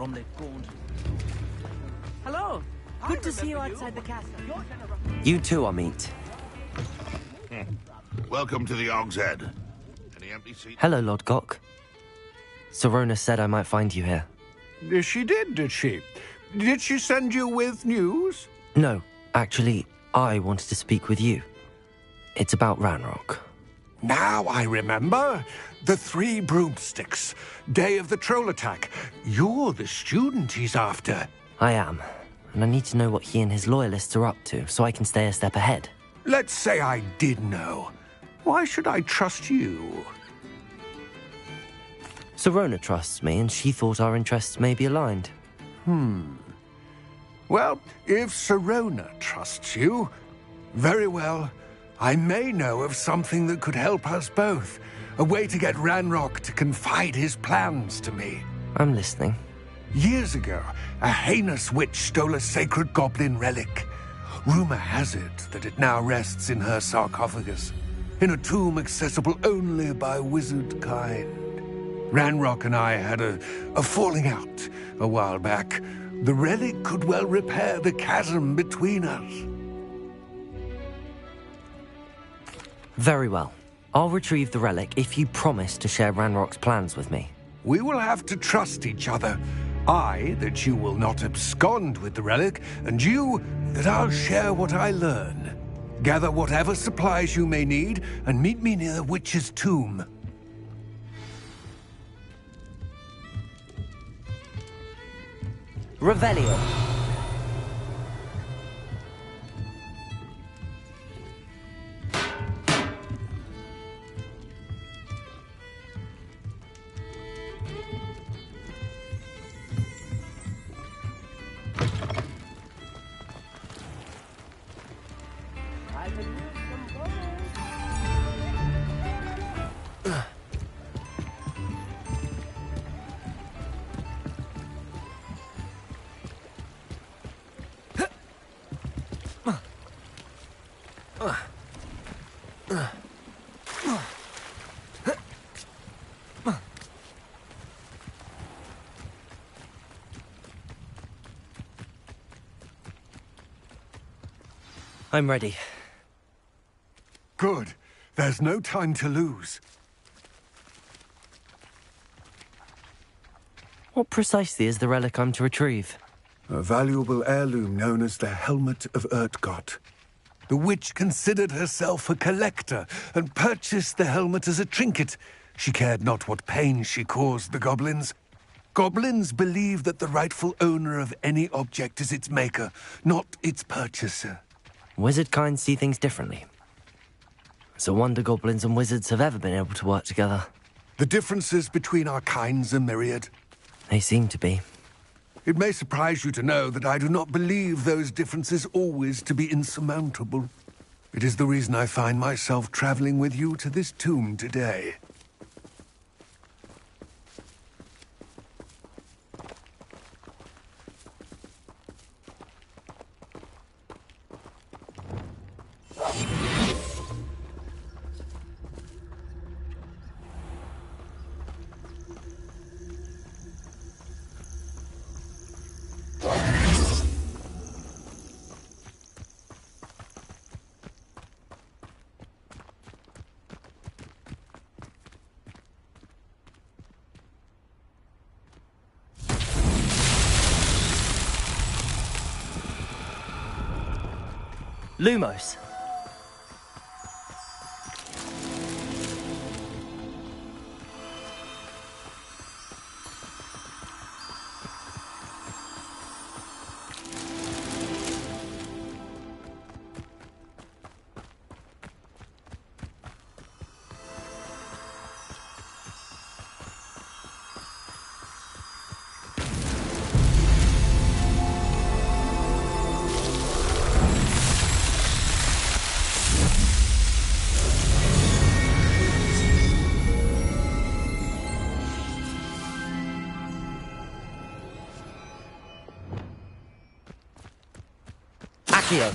from the gaunt. Hello. Good to see you outside the castle. You too, Amit. Welcome to the Og's Head. Any empty seats? Hello, Lord Gok. Sorona said I might find you here. She did she? Did she send you with news? No, actually, I wanted to speak with you. It's about Ranrock. Now I remember. The 3 broomsticks. Day of the troll attack. You're the student he's after. I am, and I need to know what he and his loyalists are up to so I can stay a step ahead. Let's say I did know. Why should I trust you? Sorona trusts me, and she thought our interests may be aligned. Well, if Sorona trusts you, very well. I may know of something that could help us both. A way to get Ranrock to confide his plans to me. I'm listening. Years ago, a heinous witch stole a sacred goblin relic. Rumor has it that it now rests in her sarcophagus, in a tomb accessible only by wizard kind. Ranrock and I had a falling out a while back. The relic could well repair the chasm between us. Very well. I'll retrieve the relic if you promise to share Ranrock's plans with me. We will have to trust each other. I, that you will not abscond with the relic, and you, that I'll share what I learn. Gather whatever supplies you may need, and meet me near the witch's tomb. Revelio. I'm ready. Good. There's no time to lose. What precisely is the relic I'm to retrieve? A valuable heirloom known as the Helmet of Urtgott. The witch considered herself a collector and purchased the helmet as a trinket. She cared not what pain she caused the goblins. Goblins believe that the rightful owner of any object is its maker, not its purchaser. Wizard kind see things differently. It's a wonder goblins and wizards have ever been able to work together. The differences between our kinds are myriad. They seem to be. It may surprise you to know that I do not believe those differences always to be insurmountable. It is the reason I find myself traveling with you to this tomb today. Lumos. Accio.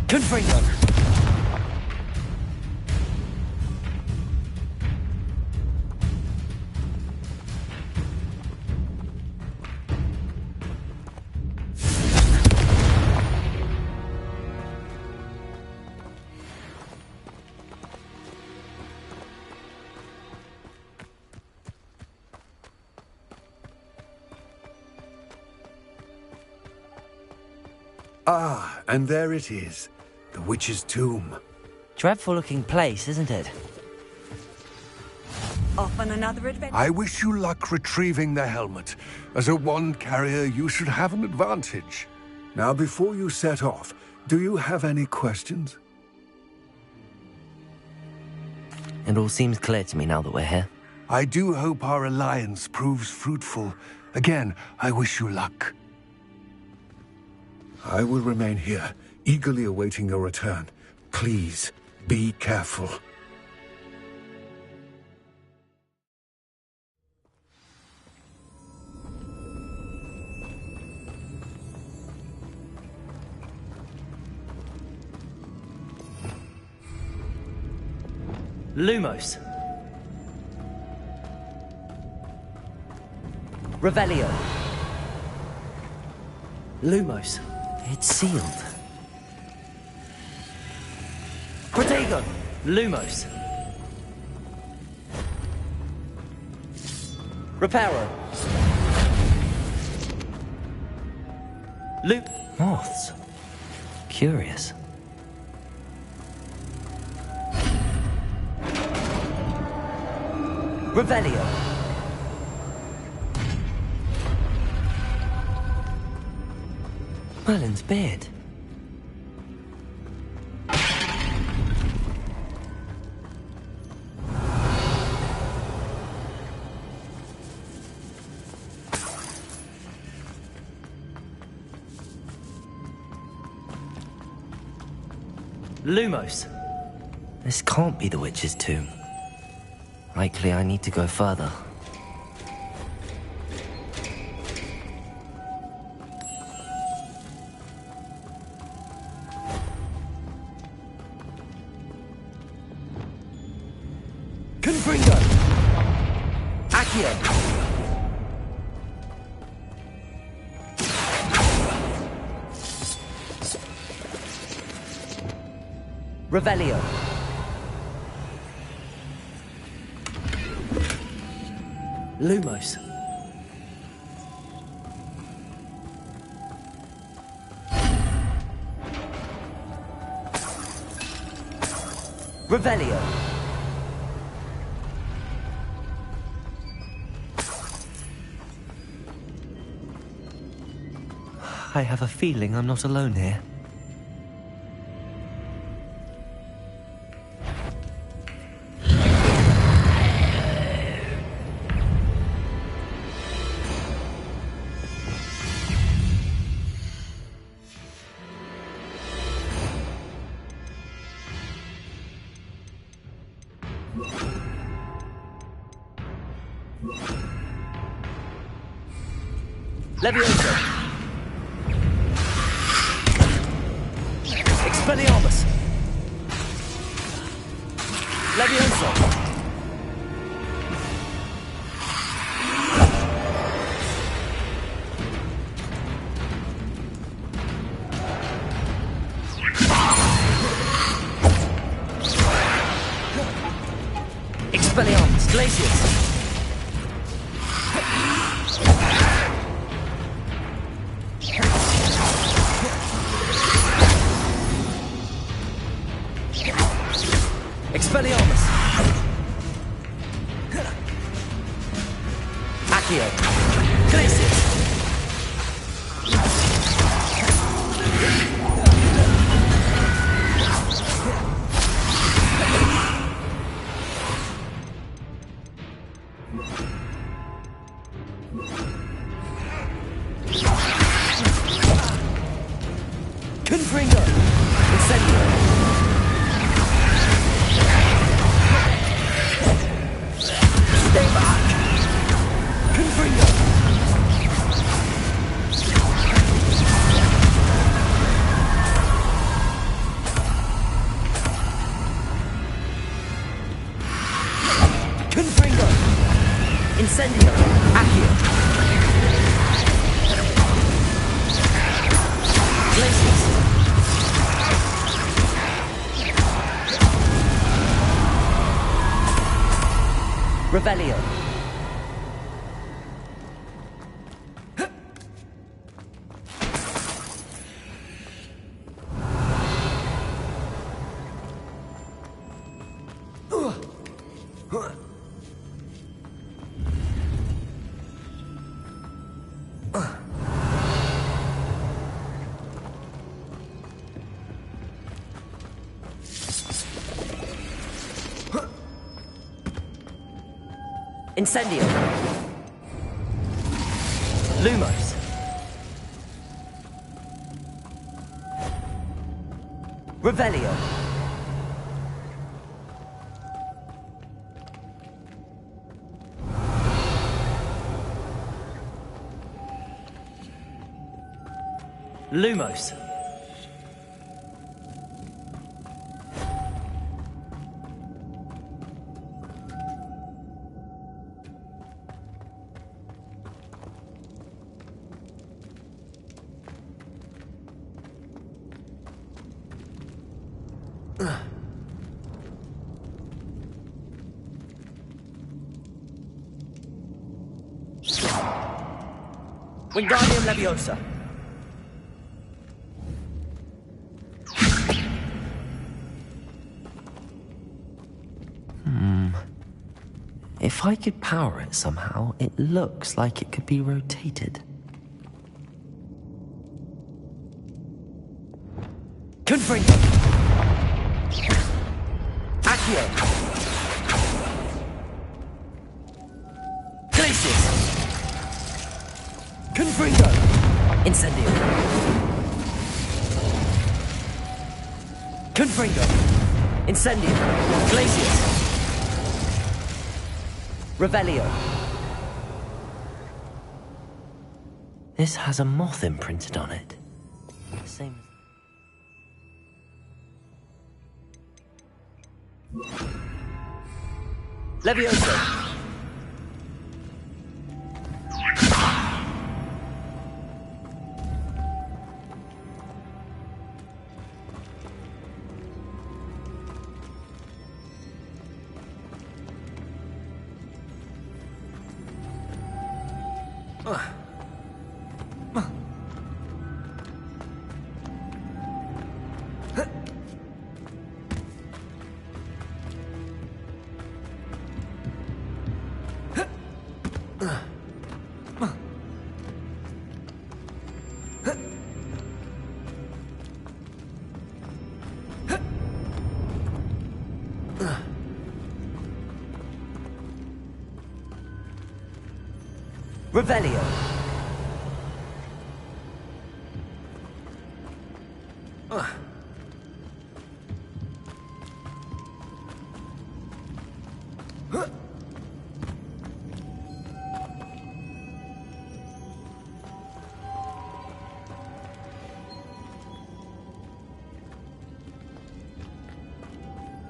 Confringo! Ah, and there it is. The witch's tomb. Dreadful-looking place, isn't it? Off on another adventure. I wish you luck retrieving the helmet. As a wand carrier, you should have an advantage. Now, before you set off, do you have any questions? It all seems clear to me now that we're here. I do hope our alliance proves fruitful. Again, I wish you luck. I will remain here, eagerly awaiting your return. Please, be careful. Lumos. Revelio. Lumos. It's sealed. Protego. Lumos. Reparo. Moths. Curious. Revelio. Merlin's beard. Lumos. This can't be the witch's tomb. Likely I need to go further. Confringo! Accio! Revelio! Lumos. Revelio. I have a feeling I'm not alone here. Levioso! Expelliarmus! Levioso! Expelliarmus! Glacius! Expelliarmus! Accio! Glacius! Confringo! Incendio! Stay back! Confringo! Revelio. Incendio. Lumos. Revelio. Lumos. Wingardium Leviosa. If I could power it somehow, it looks like it could be rotated. Confringo. Accio. Glacius. Confringo. Incendio. Confringo. Incendio. Glacius. Revelio. This has a moth imprinted on it. Same as... Levioso. Revelio.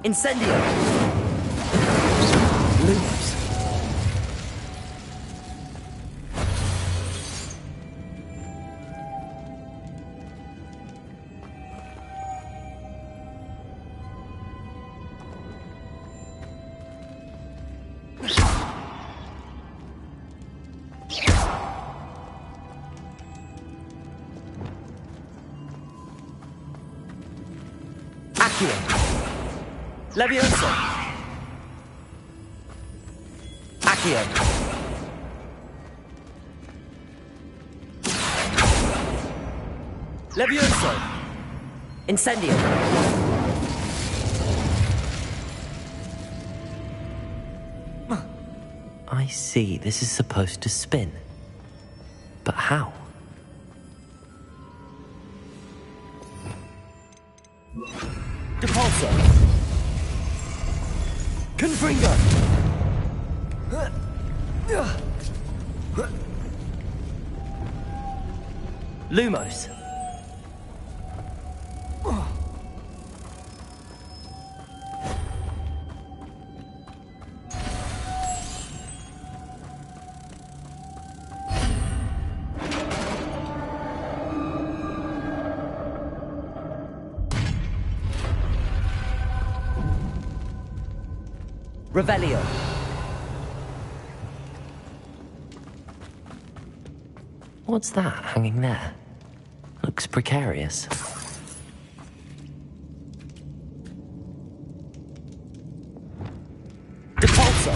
Incendio. Lumos. Accio. Levioso. Accio. Levioso. Incendio. I see. This is supposed to spin. But how? Depulso. Confringo. Lumos. Revelio. What's that hanging there? Looks precarious. Depulso!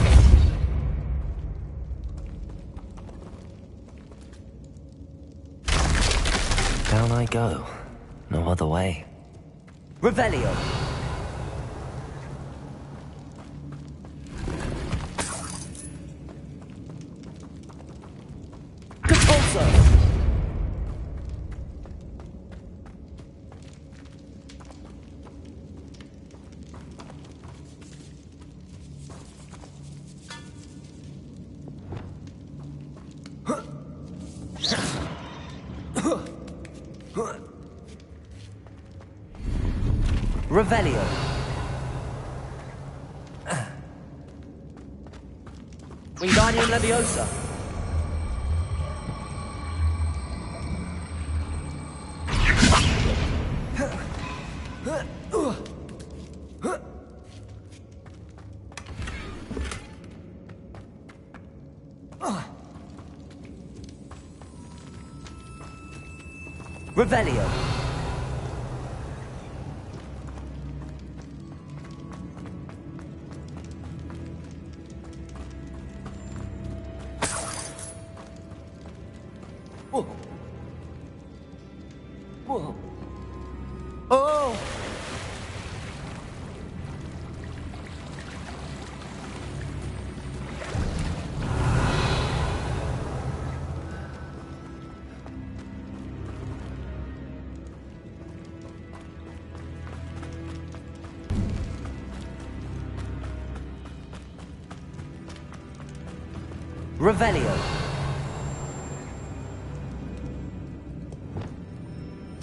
Down I go. No other way. Revelio! Depulso! Revelio. Wingardium Leviosa. Revelio. Whoa. Whoa. Oh! Revelio.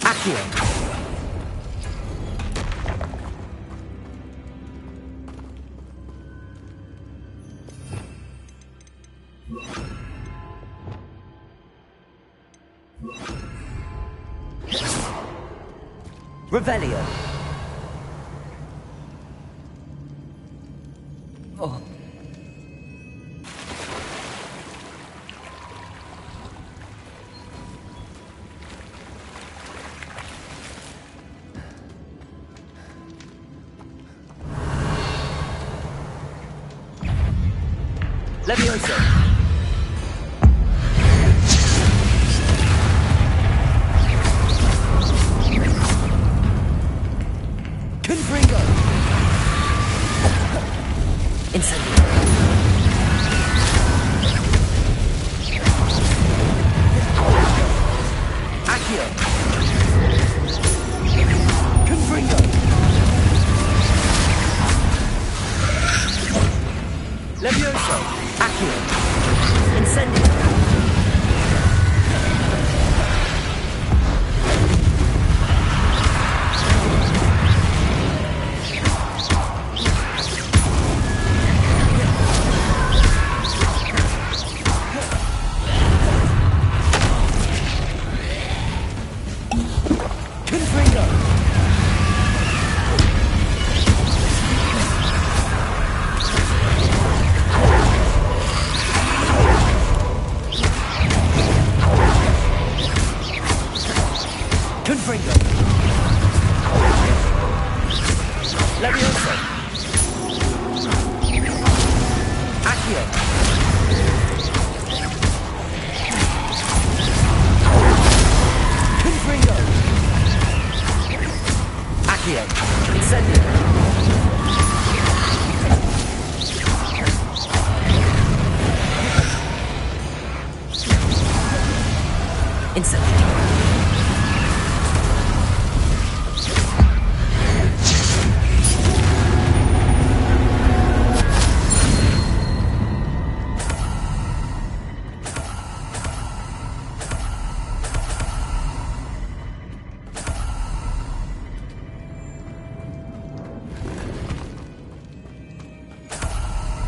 Accio. Revelio. Oh. Leviosa. Confringo. Incendio. Accio. Confringo. Leviosa. Accio. Incendio. Confringo. Confringo. Leviosa. Accio. Confringo. Accio. Incendio. Incendio.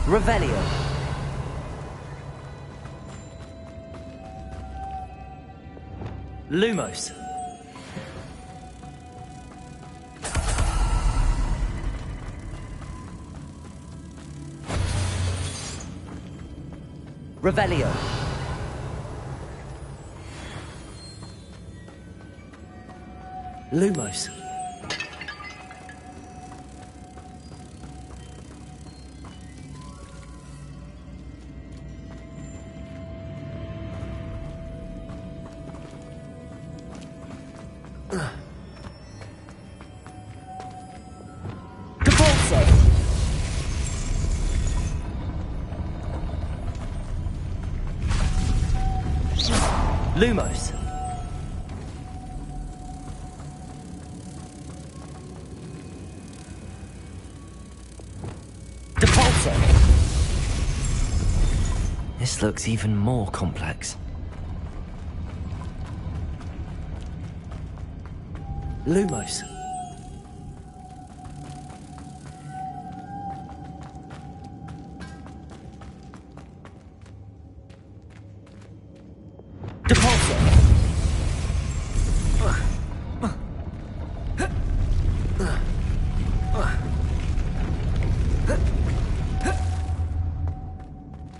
Revelio. Lumos. Revelio. Lumos. Lumos. Depulso. This looks even more complex. Lumos. Depulso.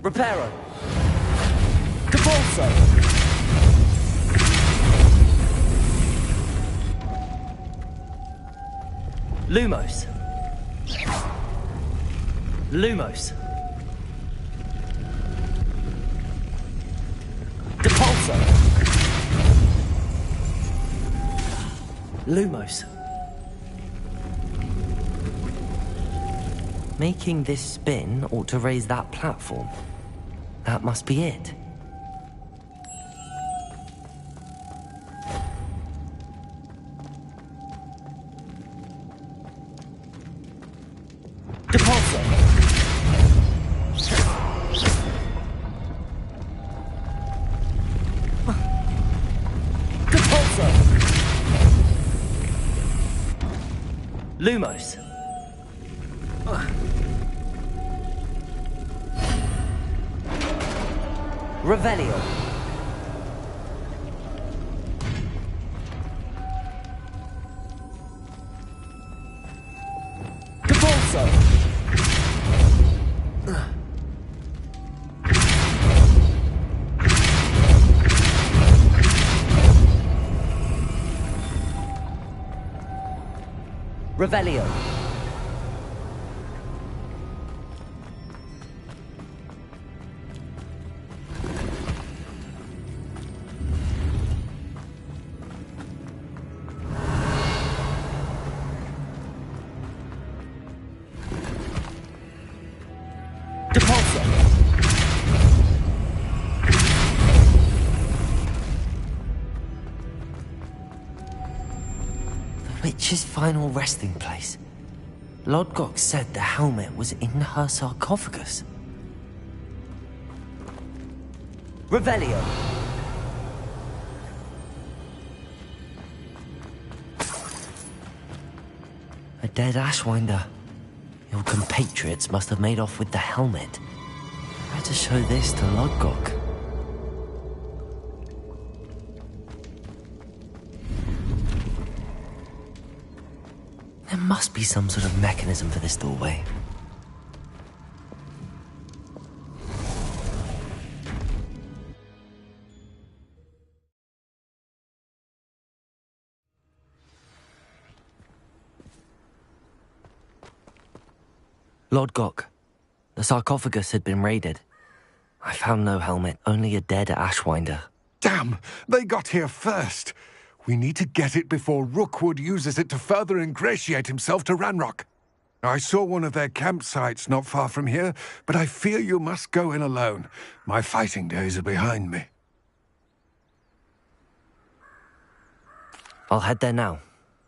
Reparo. Depulso. Lumos. Lumos. Depulso. Lumos. Making this spin ought to raise that platform. That must be it. Depulso. Depulso. Lumos. Revelio. Depulso. Revelio. Depulso. The witch's final resting place. Lodgok said the helmet was in her sarcophagus. Revelio. A dead Ashwinder. Your compatriots must have made off with the helmet. Better show this to Lodgok. There must be some sort of mechanism for this doorway. Lodgok, the sarcophagus had been raided. I found no helmet, only a dead Ashwinder. Damn! They got here first. We need to get it before Rookwood uses it to further ingratiate himself to Ranrock. I saw one of their campsites not far from here, but I fear you must go in alone. My fighting days are behind me. I'll head there now.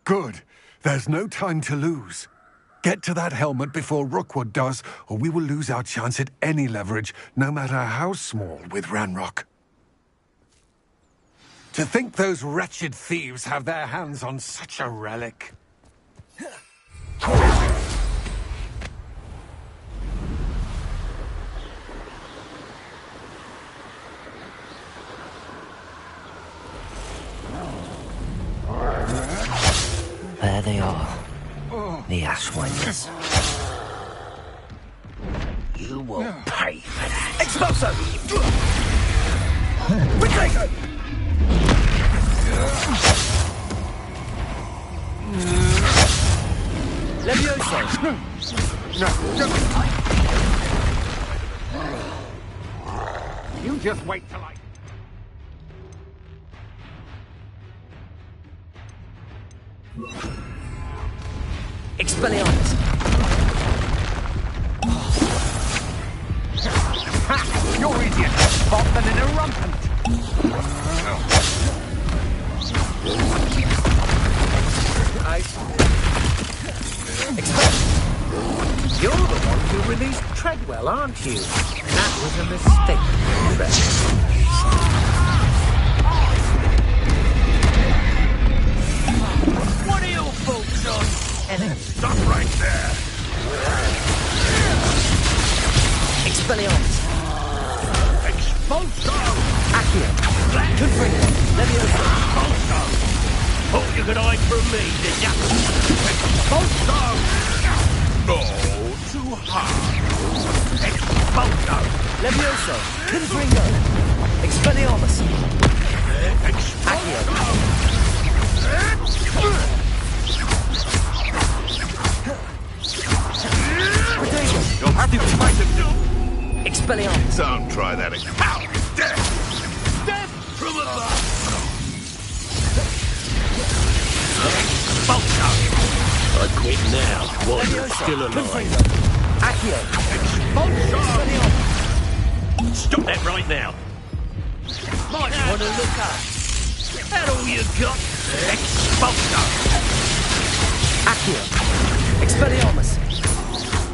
Good. There's no time to lose. Get to that helmet before Rookwood does, or we will lose our chance at any leverage, no matter how small, with Ranrock. To think those wretched thieves have their hands on such a relic. There they are. The Ashwinders. You will pay for that. Expulso! Retraco! Levioso! You just wait till I... Expelliarmus! Ha! You're easier to spot than in a rampant. You're the one who released Treadwell, aren't you? That was a mistake, Treadwell. What are your thoughts on? Stop right there! Expelliarmus! Expulso! Accio! Confringo! Levioso! Expulso! Thought you could hide from me, did ya? Expulso! No, too hard. Expulso! Levioso! Confringo! Expelliarmus! Accio! You'll have to fight him. Expelliarmus! Don't try that again. How? Death! Death from above! Expulso! I quit now, while you're still alive. Confringo! Accio! Expulso! Expelliarmus! Stop that right now. Might want to look up. That all you got? Expulso! Accio! Expelliarmus!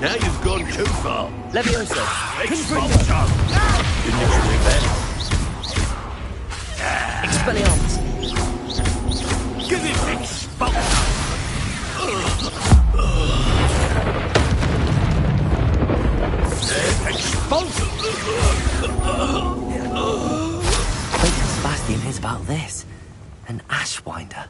Now you've gone too far. Levioso! Confringo! Expulso! Didn't expect that. Expelliarmus! Give him expulso! Expulso! Wait till Sebastian hears about this. An Ashwinder.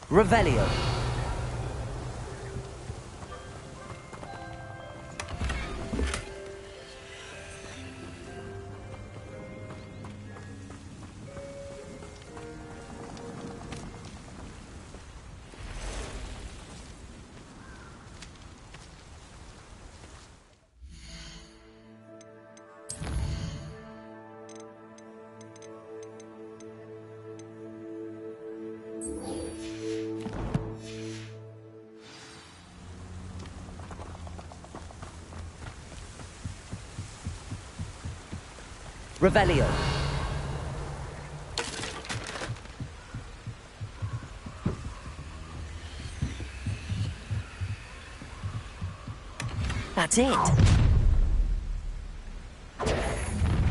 Revelio. Revelio. That's it.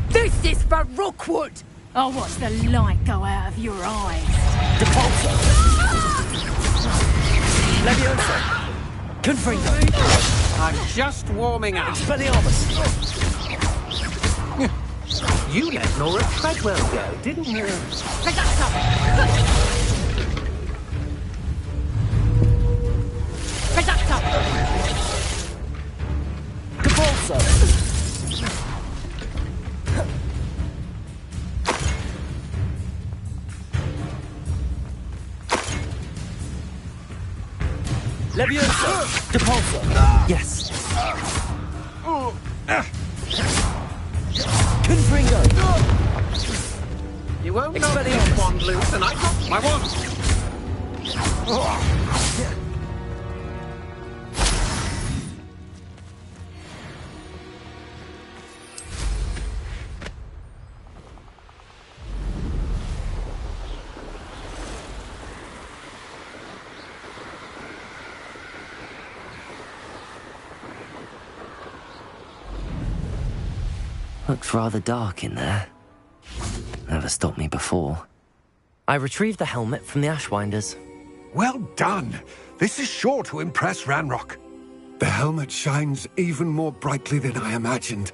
This is for Rookwood! I'll watch the light go out of your eyes. Depulso. Levioso. Confringo. I'm just warming up. Expelliarmus. You let Laura Treadwell go, didn't you? Ragazzo! Ragazzo! Depulso. Levioso. Depulso. Yes. Confringo. You won't know Expelliarmus. this wand loose, and I got my wand. Looks rather dark in there. Never stopped me before. I retrieved the helmet from the Ashwinders. Well done. This is sure to impress Ranrock. The helmet shines even more brightly than I imagined.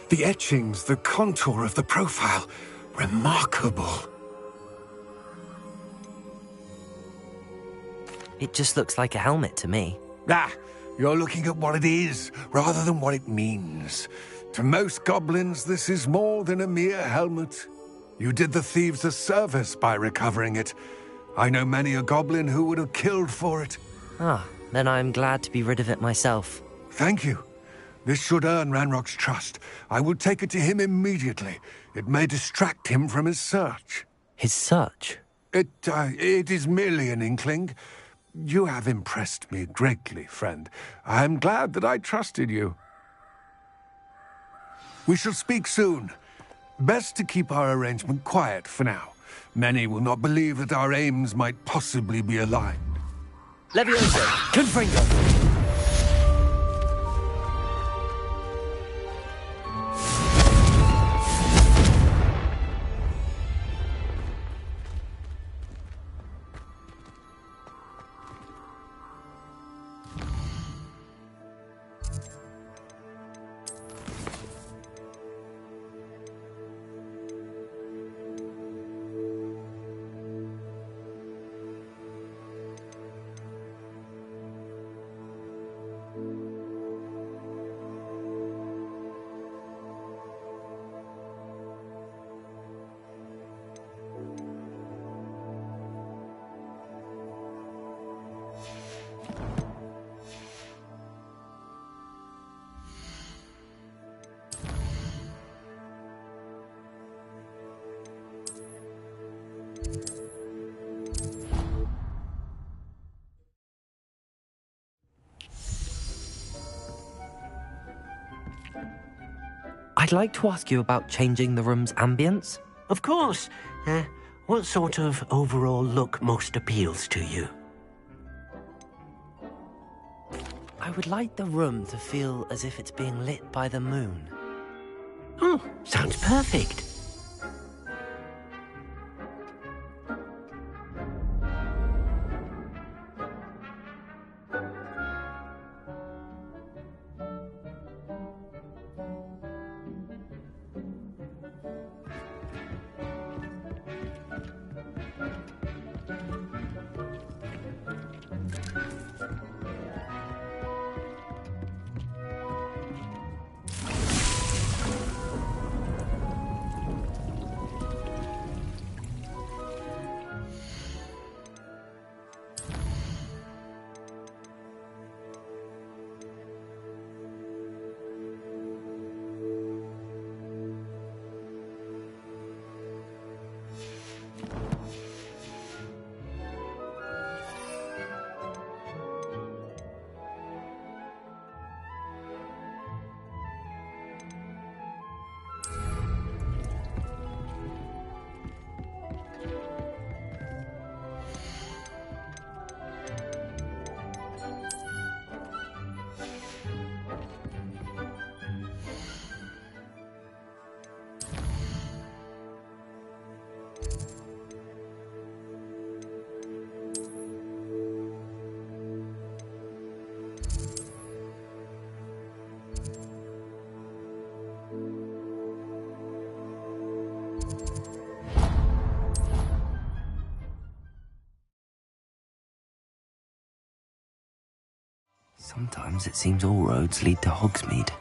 The etchings, the contour of the profile, remarkable. It just looks like a helmet to me. Ah, you're looking at what it is, rather than what it means. To most goblins, this is more than a mere helmet. You did the thieves a service by recovering it. I know many a goblin who would have killed for it. Ah, then I'm glad to be rid of it myself. Thank you. This should earn Ranrock's trust. I will take it to him immediately. It may distract him from his search. His search? It is merely an inkling. You have impressed me greatly, friend. I am glad that I trusted you. We shall speak soon. Best to keep our arrangement quiet for now. Many will not believe that our aims might possibly be aligned. Levioso! Confringo! I'd like to ask you about changing the room's ambience. Of course. What sort of overall look most appeals to you? I would like the room to feel as if it's being lit by the moon. Oh, sounds perfect. Sometimes it seems all roads lead to Hogsmeade.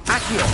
Accio!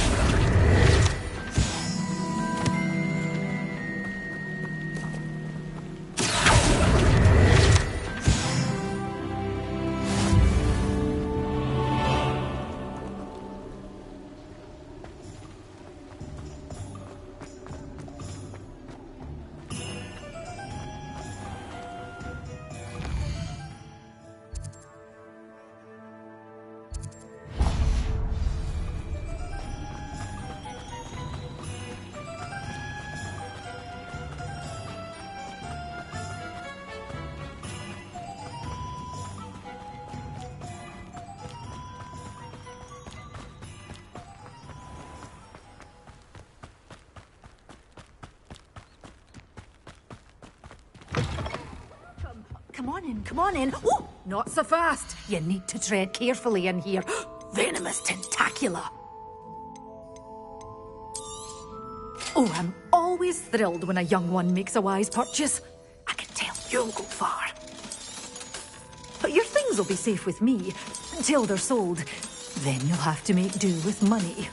Come on in. Oh, not so fast. You need to tread carefully in here. Venomous tentacula. Oh, I'm always thrilled when a young one makes a wise purchase. I can tell you'll go far. But your things will be safe with me until they're sold. Then you'll have to make do with money.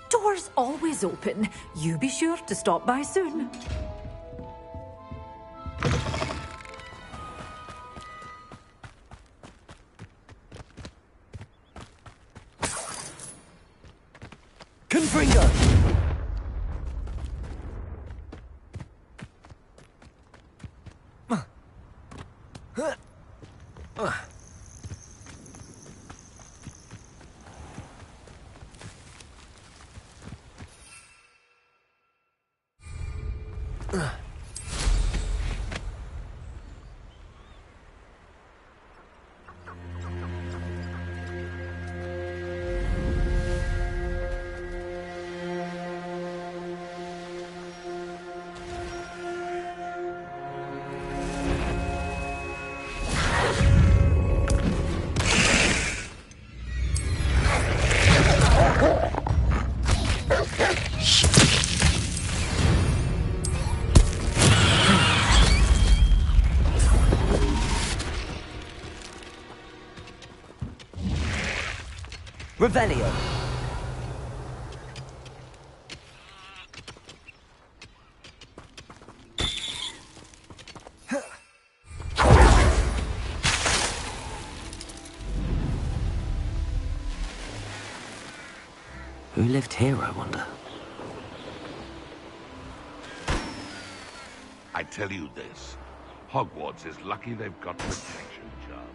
Doors always open. You be sure to stop by soon. Confringo! Revelio. Who lived here, I wonder? I tell you this, Hogwarts is lucky they've got protection charms.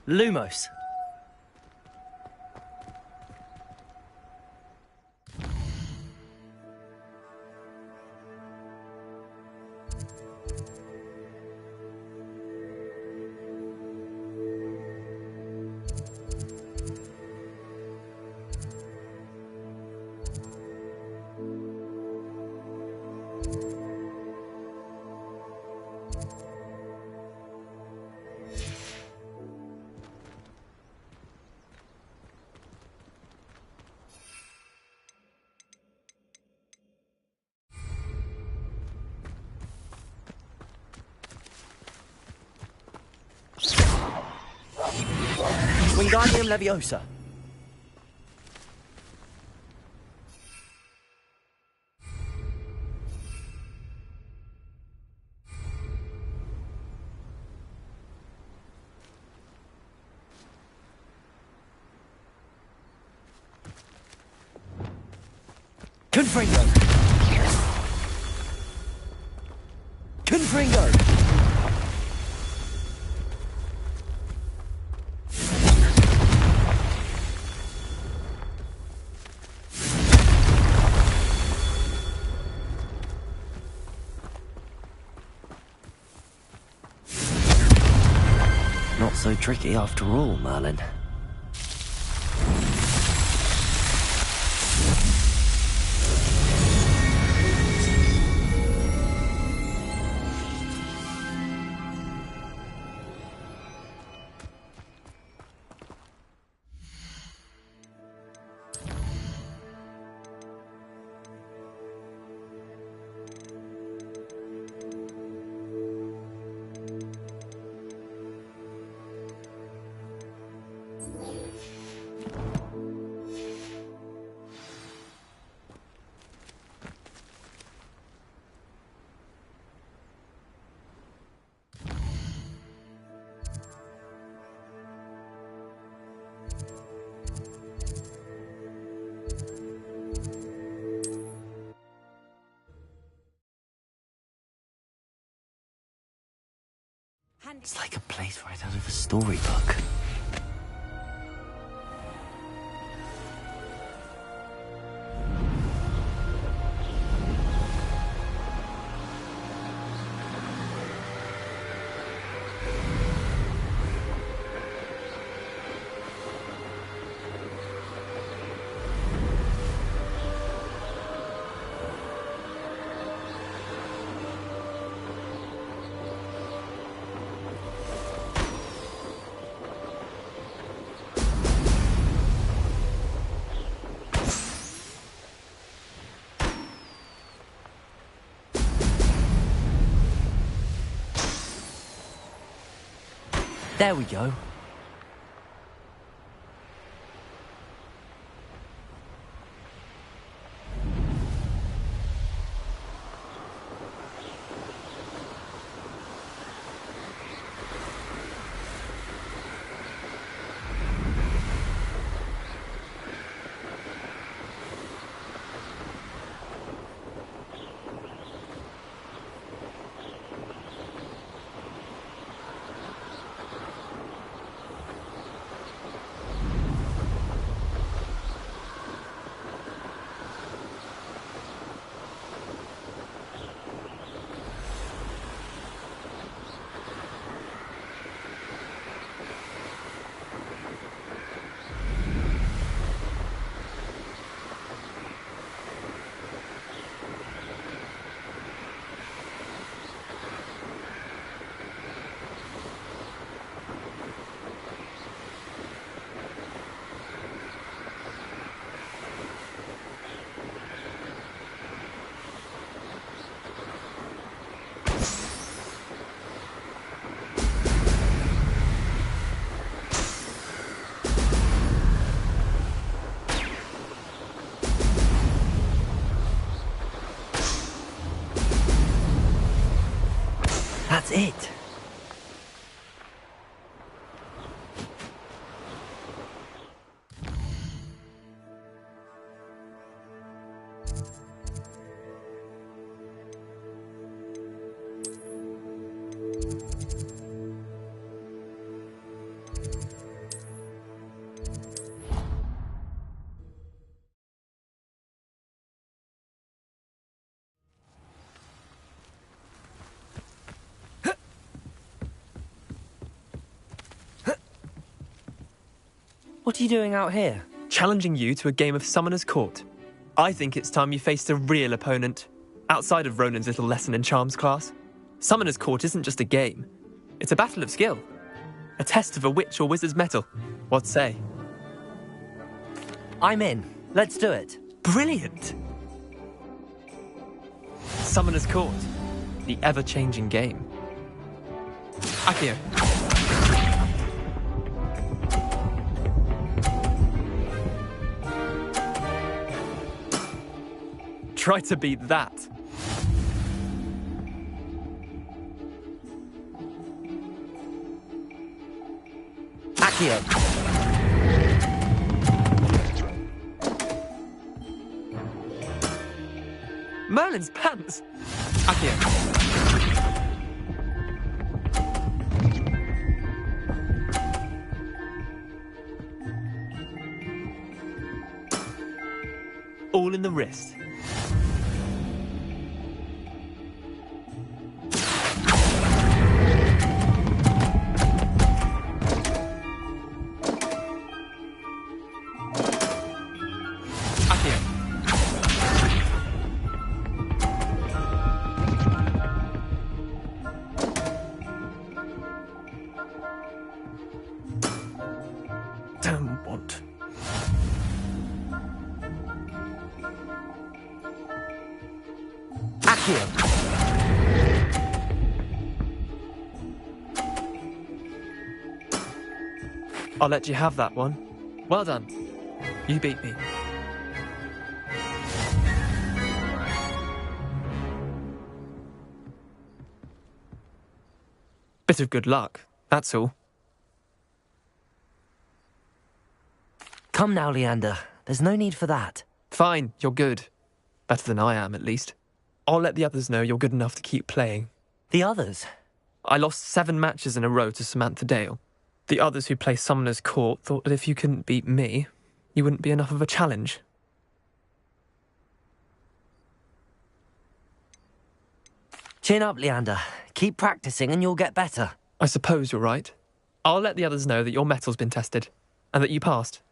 Lumos. Wingardium Leviosa. Confringo! Confringo! Not so tricky after all, Merlin. It's like a place right out of a storybook. There we go. That's it. What are you doing out here? Challenging you to a game of Summoner's Court. I think it's time you faced a real opponent, outside of Ronan's little lesson in charms class. Summoner's Court isn't just a game. It's a battle of skill. A test of a witch or wizard's mettle. What say? I'm in. Let's do it. Brilliant! Summoner's Court. The ever-changing game. Accio. Try to beat that. Accio. Merlin's pants! Accio. All in the wrist. Damn want. Accio. I'll let you have that one. Well done. You beat me. Bit of good luck, that's all. Come now, Leander. There's no need for that. Fine, you're good. Better than I am, at least. I'll let the others know you're good enough to keep playing. The others? I lost 7 matches in a row to Samantha Dale. The others who play Summoner's Court thought that if you couldn't beat me, you wouldn't be enough of a challenge. Chin up, Leander. Keep practicing and you'll get better. I suppose you're right. I'll let the others know that your metal's been tested, and that you passed.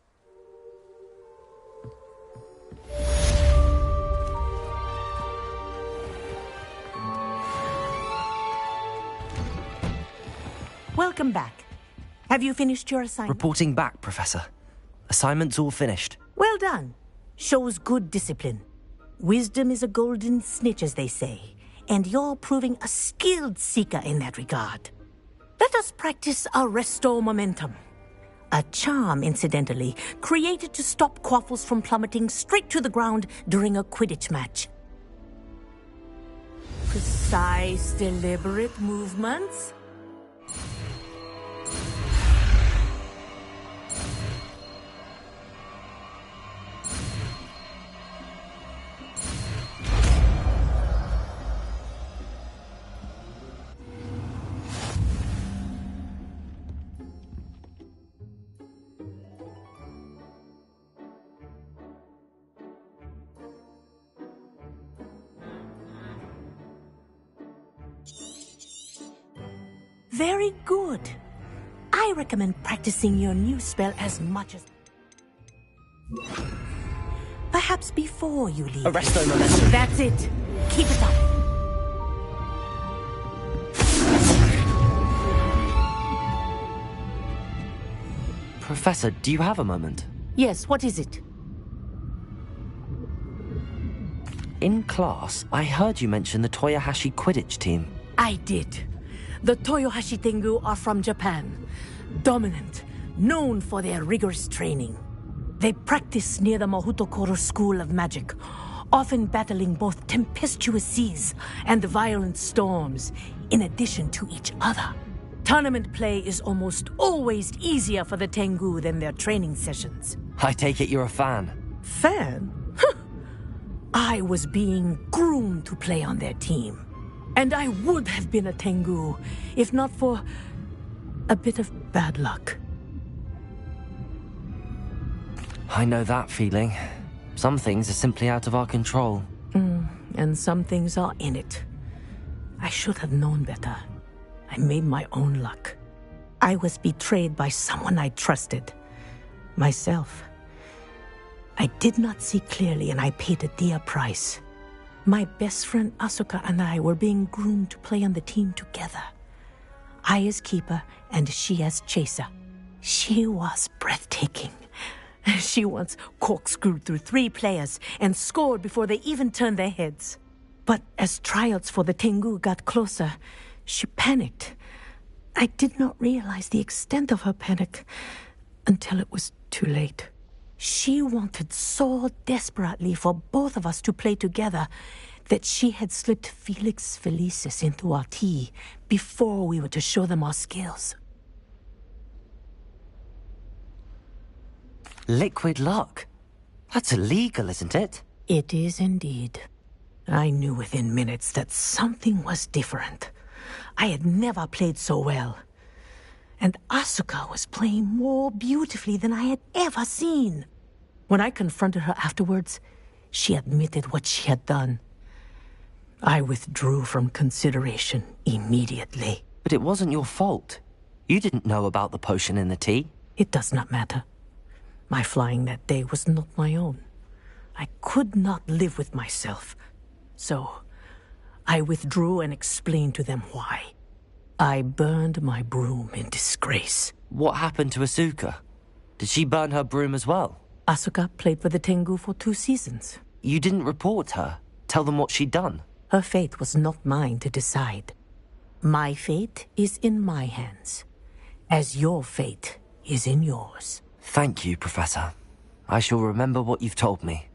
Welcome back. Have you finished your assignment? Reporting back, Professor. Assignment's all finished. Well done. Shows good discipline. Wisdom is a golden snitch, as they say, and you're proving a skilled seeker in that regard. Let us practice our Restore Momentum. A charm, incidentally, created to stop quaffles from plummeting straight to the ground during a Quidditch match. Precise, deliberate movements. Very good. I recommend practicing your new spell as much as... Perhaps before you leave. Arresto Momentum. That's it. Keep it up. Professor, do you have a moment? Yes, what is it? In class, I heard you mention the Toyohashi Quidditch team. I did. The Toyohashi Tengu are from Japan. Dominant, known for their rigorous training. They practice near the Mahutokoro School of Magic, often battling both tempestuous seas and violent storms, in addition to each other. Tournament play is almost always easier for the Tengu than their training sessions. I take it you're a fan. Fan? I was being groomed to play on their team. And I would have been a Tengu, if not for a bit of bad luck. I know that feeling. Some things are simply out of our control. And some things are in it. I should have known better. I made my own luck. I was betrayed by someone I trusted. Myself. I did not see clearly and I paid a dear price. My best friend Asuka and I were being groomed to play on the team together. I as keeper and she as chaser. She was breathtaking. She once corkscrewed through 3 players and scored before they even turned their heads. But as tryouts for the Tengu got closer, she panicked. I did not realize the extent of her panic until it was too late. She wanted so desperately for both of us to play together that she had slipped Felix Felicis into our tea before we were to show them our skills. Liquid luck? That's illegal, isn't it? It is indeed. I knew within minutes that something was different. I had never played so well. And Asuka was playing more beautifully than I had ever seen. When I confronted her afterwards, she admitted what she had done. I withdrew from consideration immediately. But it wasn't your fault. You didn't know about the potion in the tea. It does not matter. My flying that day was not my own. I could not live with myself. So, I withdrew and explained to them why. I burned my broom in disgrace. What happened to Asuka? Did she burn her broom as well? Asuka played for the Tengu for 2 seasons. You didn't report her? Tell them what she'd done? Her fate was not mine to decide. My fate is in my hands, as your fate is in yours. Thank you, Professor. I shall remember what you've told me.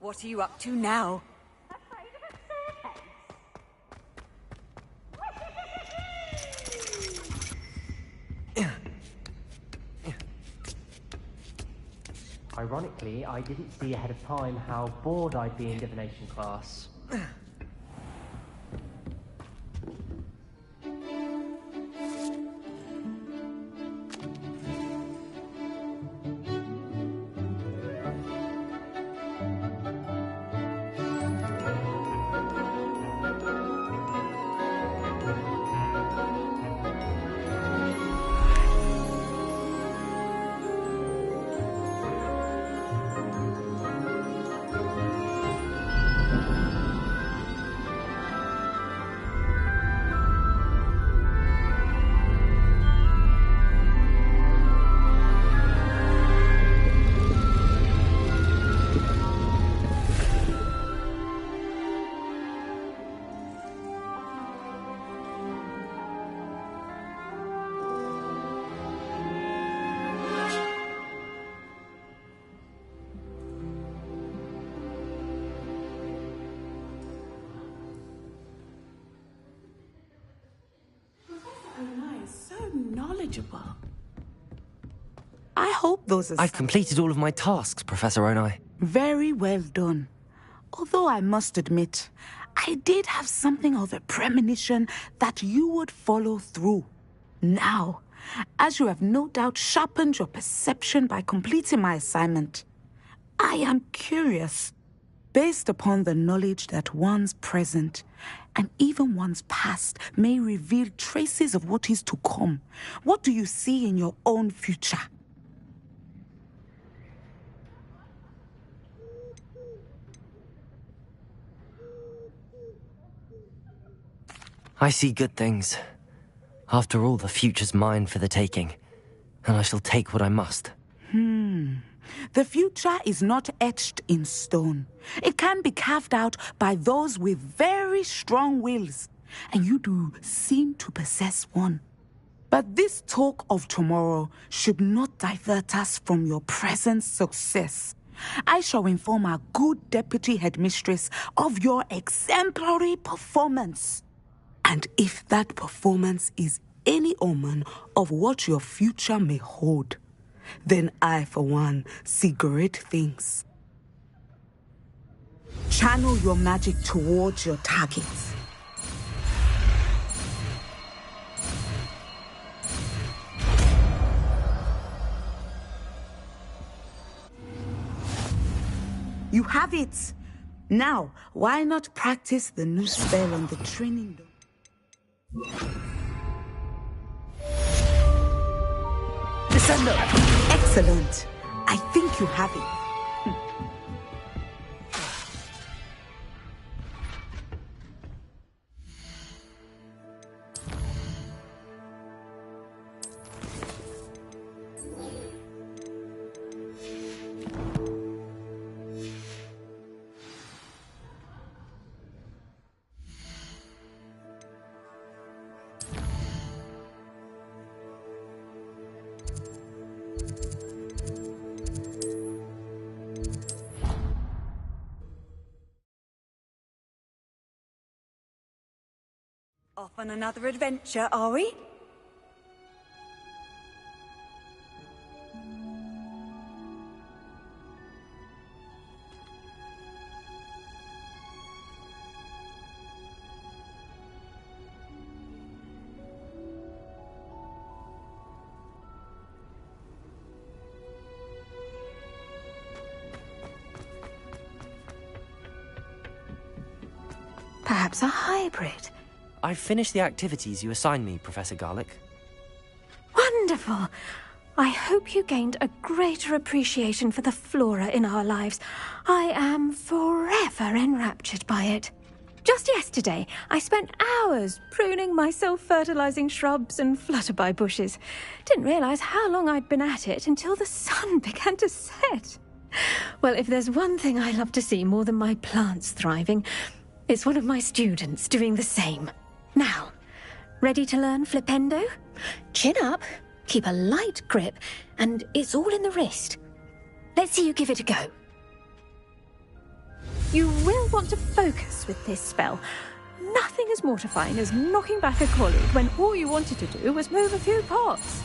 What are you up to now? Ironically, I didn't see ahead of time how bored I'd be in divination class. I hope those are... I've completed all of my tasks, Professor Onai. Very well done. Although I must admit, I did have something of a premonition that you would follow through. Now, as you have no doubt sharpened your perception by completing my assignment, I am curious, based upon the knowledge that one's present and even one's past may reveal traces of what is to come. What do you see in your own future? I see good things. After all, the future's mine for the taking, and I shall take what I must. The future is not etched in stone. It can be carved out by those with very strong wills, and you do seem to possess one. But this talk of tomorrow should not divert us from your present success. I shall inform our good deputy headmistress of your exemplary performance. And if that performance is any omen of what your future may hold, then I, for one, see great things. Channel your magic towards your targets. You have it. Now, why not practice the new spell on the training door? Descendo! Excellent. I think you have it. Off on another adventure, are we? Perhaps a hybrid. I've finished the activities you assigned me, Professor Garlick. Wonderful! I hope you gained a greater appreciation for the flora in our lives. I am forever enraptured by it. Just yesterday, I spent hours pruning my self-fertilizing shrubs and flutterby bushes. Didn't realize how long I'd been at it until the sun began to set. Well, if there's one thing I love to see more than my plants thriving, it's one of my students doing the same. Now, ready to learn Flipendo? Chin up, keep a light grip, and it's all in the wrist. Let's see you give it a go. You will want to focus with this spell. Nothing as mortifying as knocking back a colleague when all you wanted to do was move a few pots.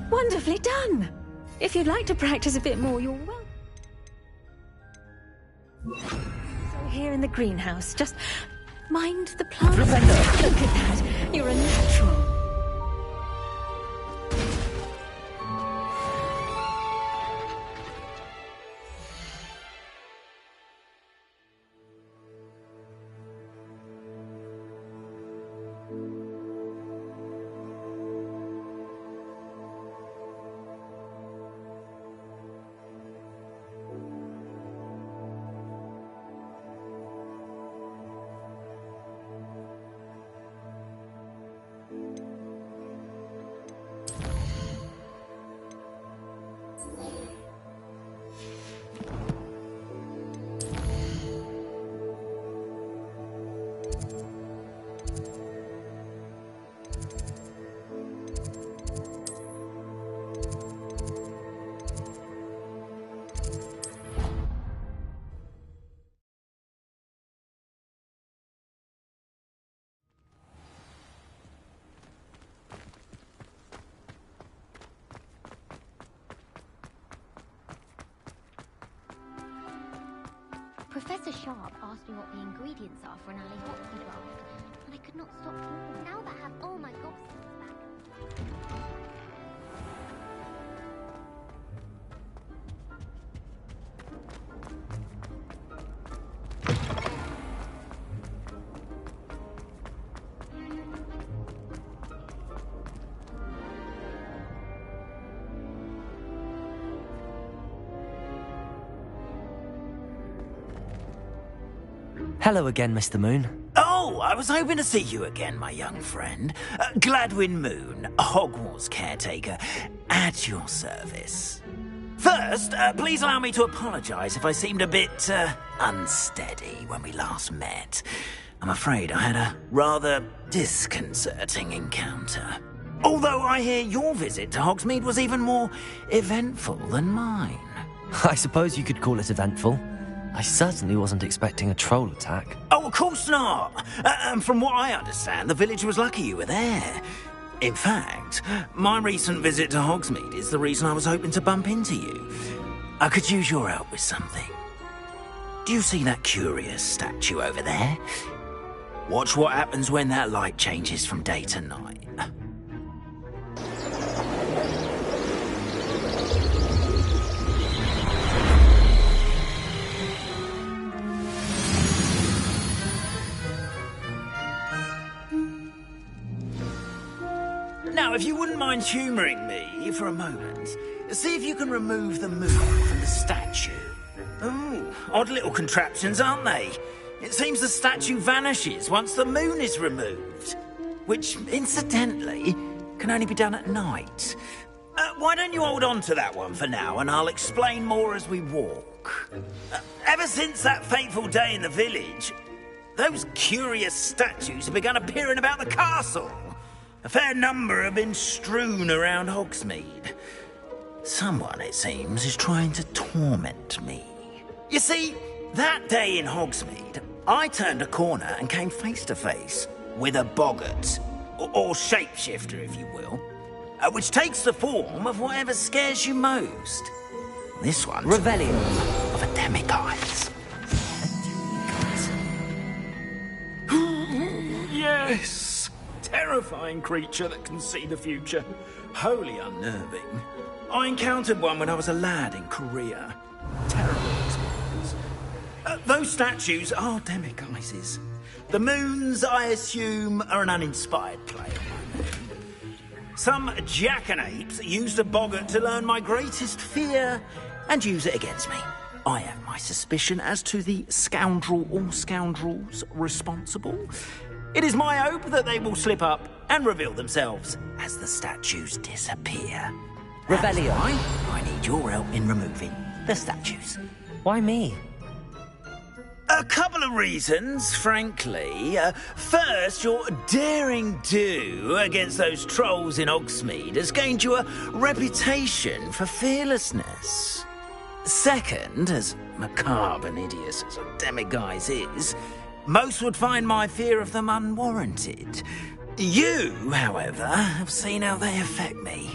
Wonderfully done. If you'd like to practice a bit more, you're welcome. So here in the greenhouse, just mind the plants. Look at that. You're a natural. Professor Sharp asked me what the ingredients are for an alley hockey draft, and I could not stop talking. Now that I have all my gobstones back. Hello again, Mr. Moon. Oh, I was hoping to see you again, my young friend. Gladwin Moon, Hogwarts caretaker, at your service. First, please allow me to apologise if I seemed a bit, unsteady when we last met. I'm afraid I had a rather disconcerting encounter. Although I hear your visit to Hogsmeade was even more eventful than mine. I suppose you could call it eventful. I certainly wasn't expecting a troll attack. Oh, of course not. And from what I understand, the village was lucky you were there. In fact, my recent visit to Hogsmeade is the reason I was hoping to bump into you. I could use your help with something. Do you see that curious statue over there? Watch what happens when that light changes from day to night. Now, if you wouldn't mind humouring me for a moment, see if you can remove the moon from the statue. Ooh, odd little contraptions, aren't they? It seems the statue vanishes once the moon is removed. Which, incidentally, can only be done at night. Why don't you hold on to that one for now, and I'll explain more as we walk. Ever since that fateful day in the village, those curious statues have begun appearing about the castle. A fair number have been strewn around Hogsmeade. Someone, it seems, is trying to torment me. You see, that day in Hogsmeade, I turned a corner and came face to face with a boggart, or shapeshifter, if you will, which takes the form of whatever scares you most. This one, Revelio of a demiguise. Yes, terrifying creature that can see the future. Wholly unnerving. I encountered one when I was a lad in Korea. Terrible experience. Those statues are demiguises. The moons, I assume, are an uninspired play on my name. Some jackanapes used a boggart to learn my greatest fear and use it against me. I have my suspicion as to the scoundrel or scoundrels responsible. It is my hope that they will slip up and reveal themselves as the statues disappear. Revelio. I need your help in removing the statues. Why me? A couple of reasons, frankly. First, your daring do against those trolls in Hogsmeade has gained you a reputation for fearlessness. Second, as macabre and hideous as a demiguise is, most would find my fear of them unwarranted. You, however, have seen how they affect me.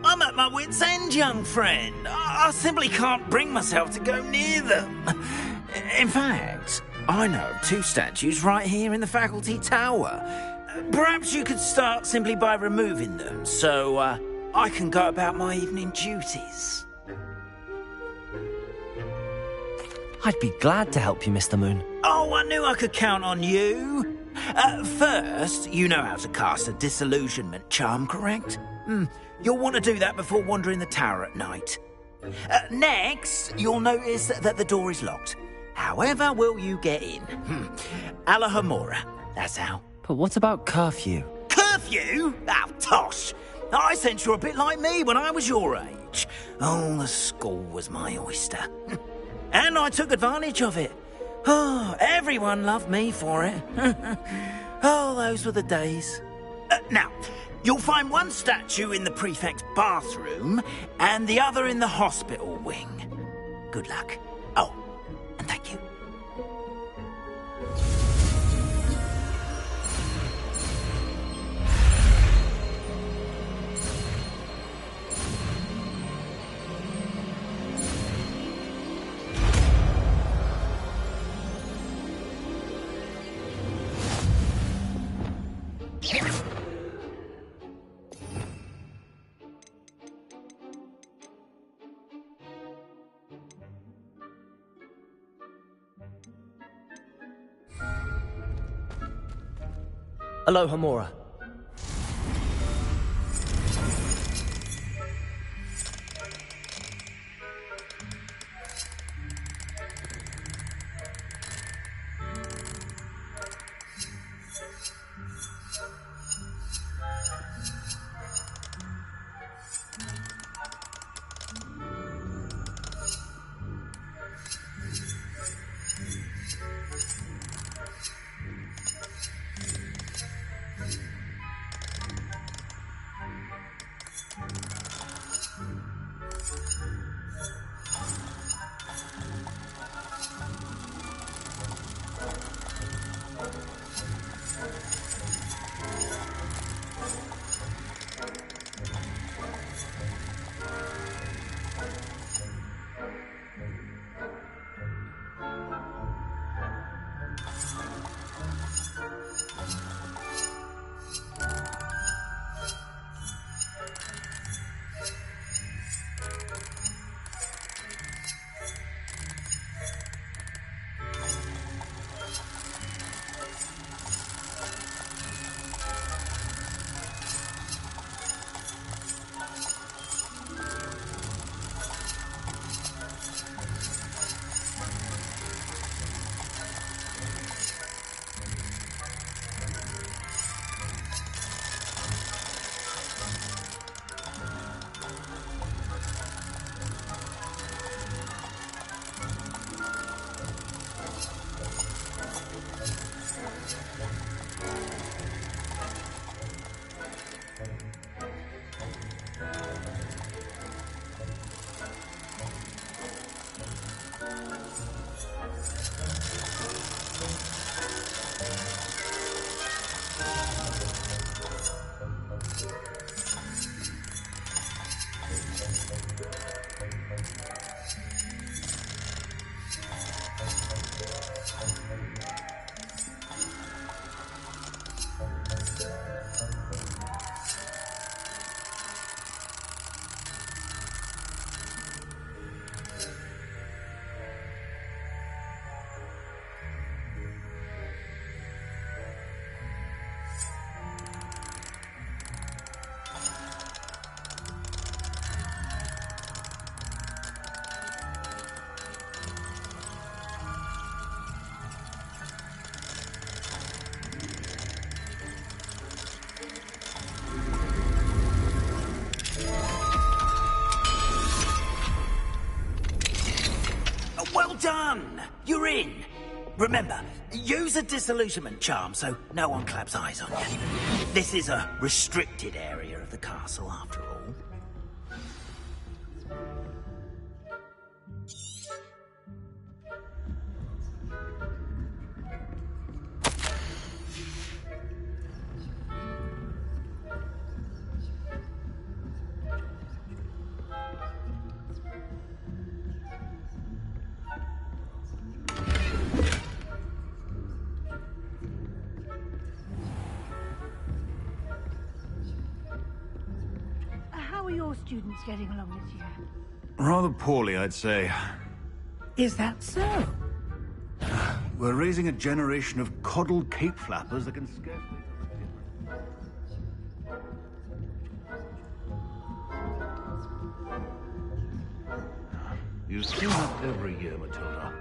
I'm at my wit's end, young friend. I simply can't bring myself to go near them. In fact, I know of two statues right here in the faculty tower. Perhaps you could start simply by removing them, so I can go about my evening duties. I'd be glad to help you, Mr. Moon. Oh, I knew I could count on you. First, you know how to cast a disillusionment charm, correct? You'll want to do that before wandering the tower at night. Next, you'll notice that the door is locked. However will you get in? Alahamora, that's how. But what about curfew? Curfew? Oh, tosh. I sense you're a bit like me when I was your age. Oh, the school was my oyster. And I took advantage of it. Oh, everyone loved me for it. Oh, those were the days. Now, you'll find one statue in the prefect's bathroom and the other in the hospital wing. Good luck. Oh, and thank you. Alohomora. Well done! You're in. Remember, use a disillusionment charm so no one claps eyes on you. This is a restricted area of the castle, after all. How are your students getting along this year? Rather poorly, I'd say. Is that so? We're raising a generation of coddled cape flappers that can scarcely... You still have every year, Matilda.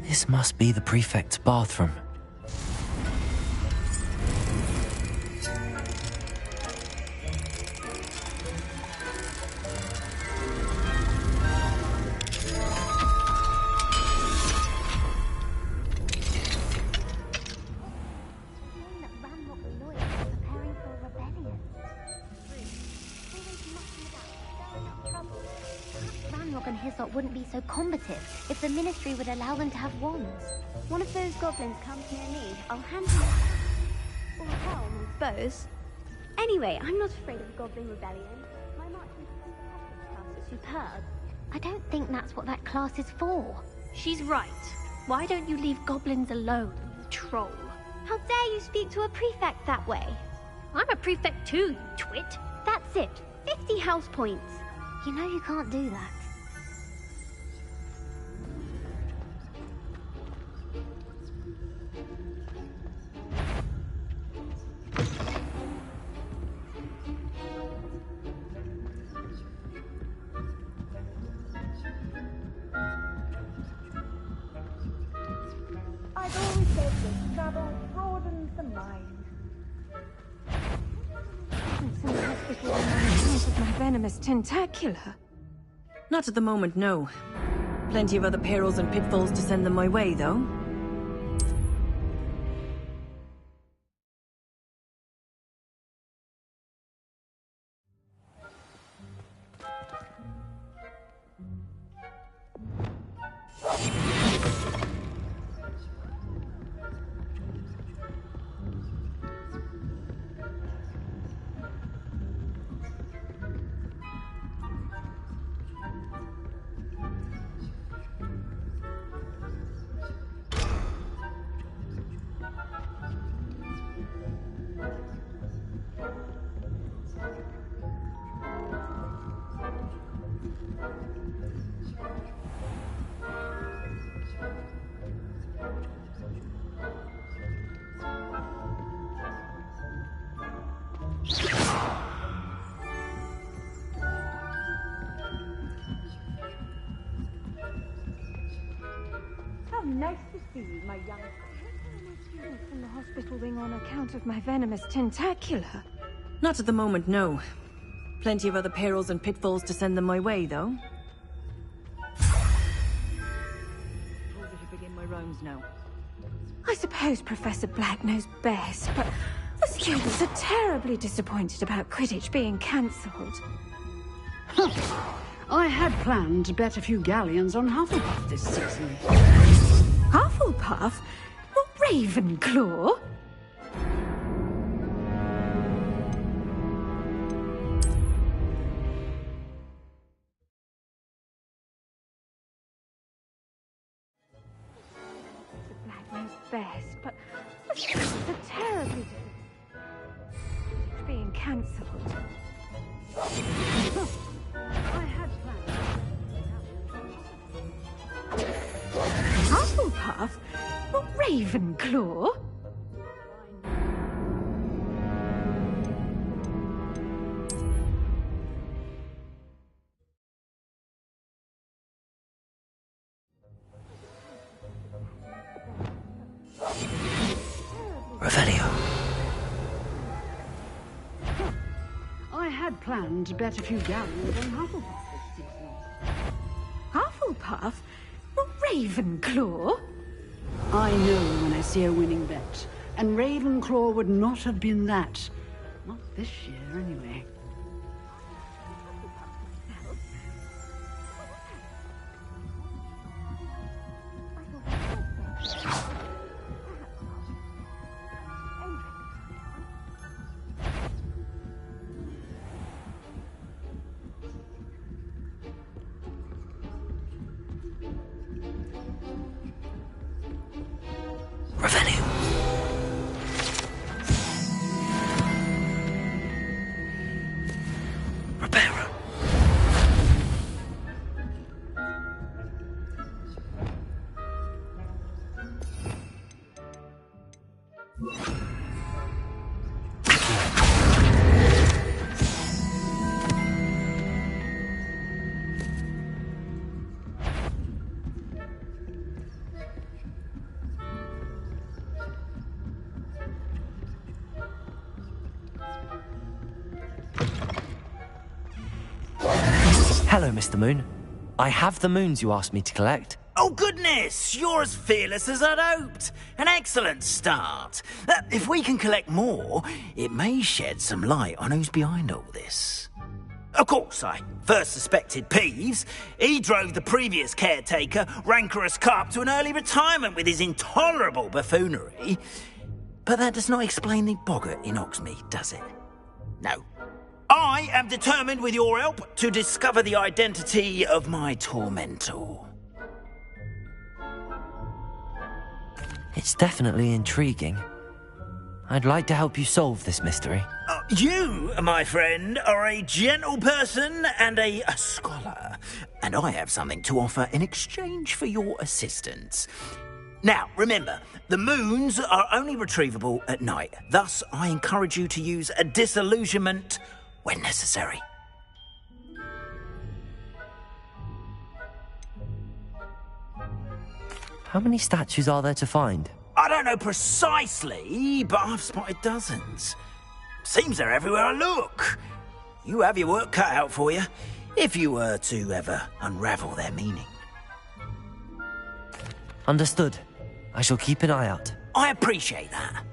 This must be the prefect's bathroom. Wouldn't be so combative if the Ministry would allow them to have wands. One of those goblins comes near me, I'll hand him or helm, I suppose. Anyway, I'm not afraid of Goblin Rebellion. My marching class is superb. I don't think that's what that class is for. She's right. Why don't you leave goblins alone, you troll? How dare you speak to a prefect that way? I'm a prefect too, you twit. That's it. 50 house points. You know you can't do that. I've always said that travel broadens the mind. It's in the hospital on account of my venomous tentacula. Not at the moment, no. Plenty of other perils and pitfalls to send them my way, though. How nice to see you, my young friend. Students from the hospital wing on account of my venomous tentacula. Not at the moment, no. Plenty of other perils and pitfalls to send them my way, though. Told you to begin my rounds now. I suppose Professor Black knows best, but the students are terribly disappointed about Quidditch being cancelled. I had planned to bet a few galleons on Hufflepuff this season. Hufflepuff? Well, Ravenclaw? Best, but it's a terribly being cancelled. I had planned. Hufflepuff? Well, Ravenclaw? Revelio. I had planned to bet a few galleons on Hufflepuff this season. Hufflepuff? Well, Ravenclaw? I know when I see a winning bet, and Ravenclaw would not have been that. Not this year, anyway. Revelio. Reparo. Hello, Mr. Moon. I have the moons you asked me to collect. Oh, goodness! You're as fearless as I'd hoped. An excellent start. If we can collect more, it may shed some light on who's behind all this. Of course, I first suspected Peeves. He drove the previous caretaker, Rancorous Carp, to an early retirement with his intolerable buffoonery. But that does not explain the boggart in Hogsmeade, does it? No. I am determined, with your help, to discover the identity of my tormentor. It's definitely intriguing. I'd like to help you solve this mystery. You, my friend, are a gentle person and a scholar, and I have something to offer in exchange for your assistance. Now, remember, the moons are only retrievable at night. Thus, I encourage you to use a disillusionment when necessary. How many statues are there to find? I don't know precisely, but I've spotted dozens. Seems they're everywhere I look. You have your work cut out for you, if you were to ever unravel their meaning. Understood. I shall keep an eye out. I appreciate that.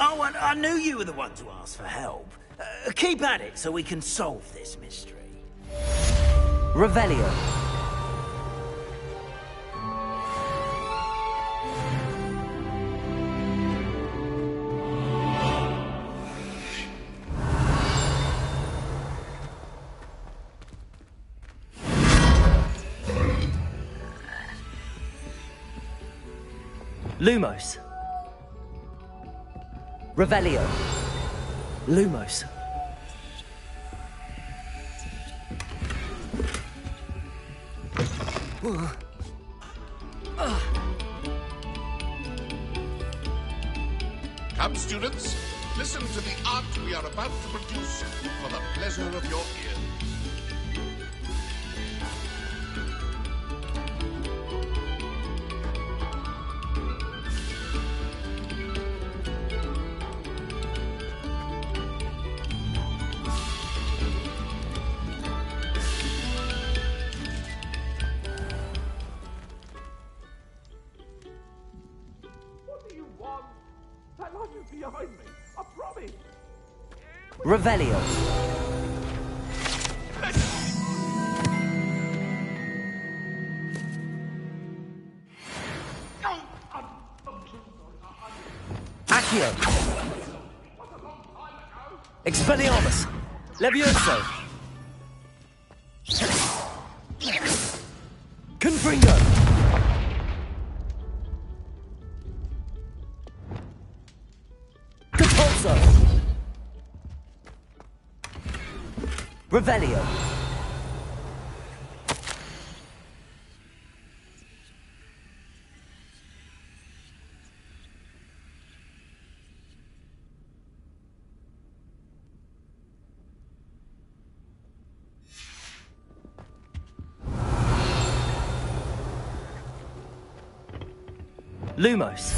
Oh, and I knew you were the one to ask for help. Keep at it so we can solve this mystery. Revelio. Lumos. Revelio. Lumos. Come, students, listen to the art we are about to produce for the pleasure of your ears. What do you want? That light is behind me. I promise. Revelio. Accio. Expelliarmus. Levioso. Confringo. Capulso. Revelio. Lumos.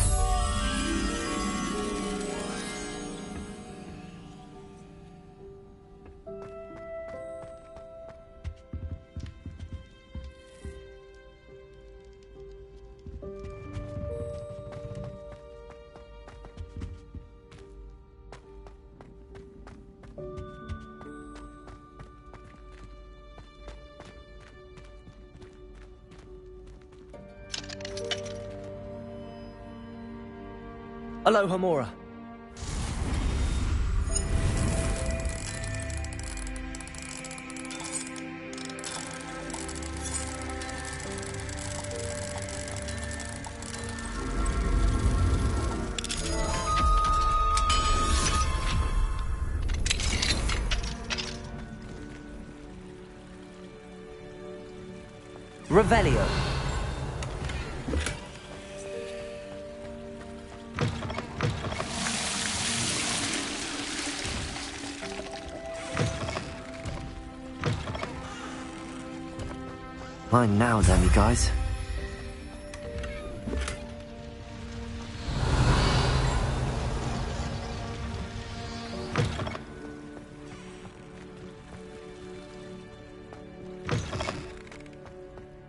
Aloha Mora. Revelio. Mine now, then, you guys.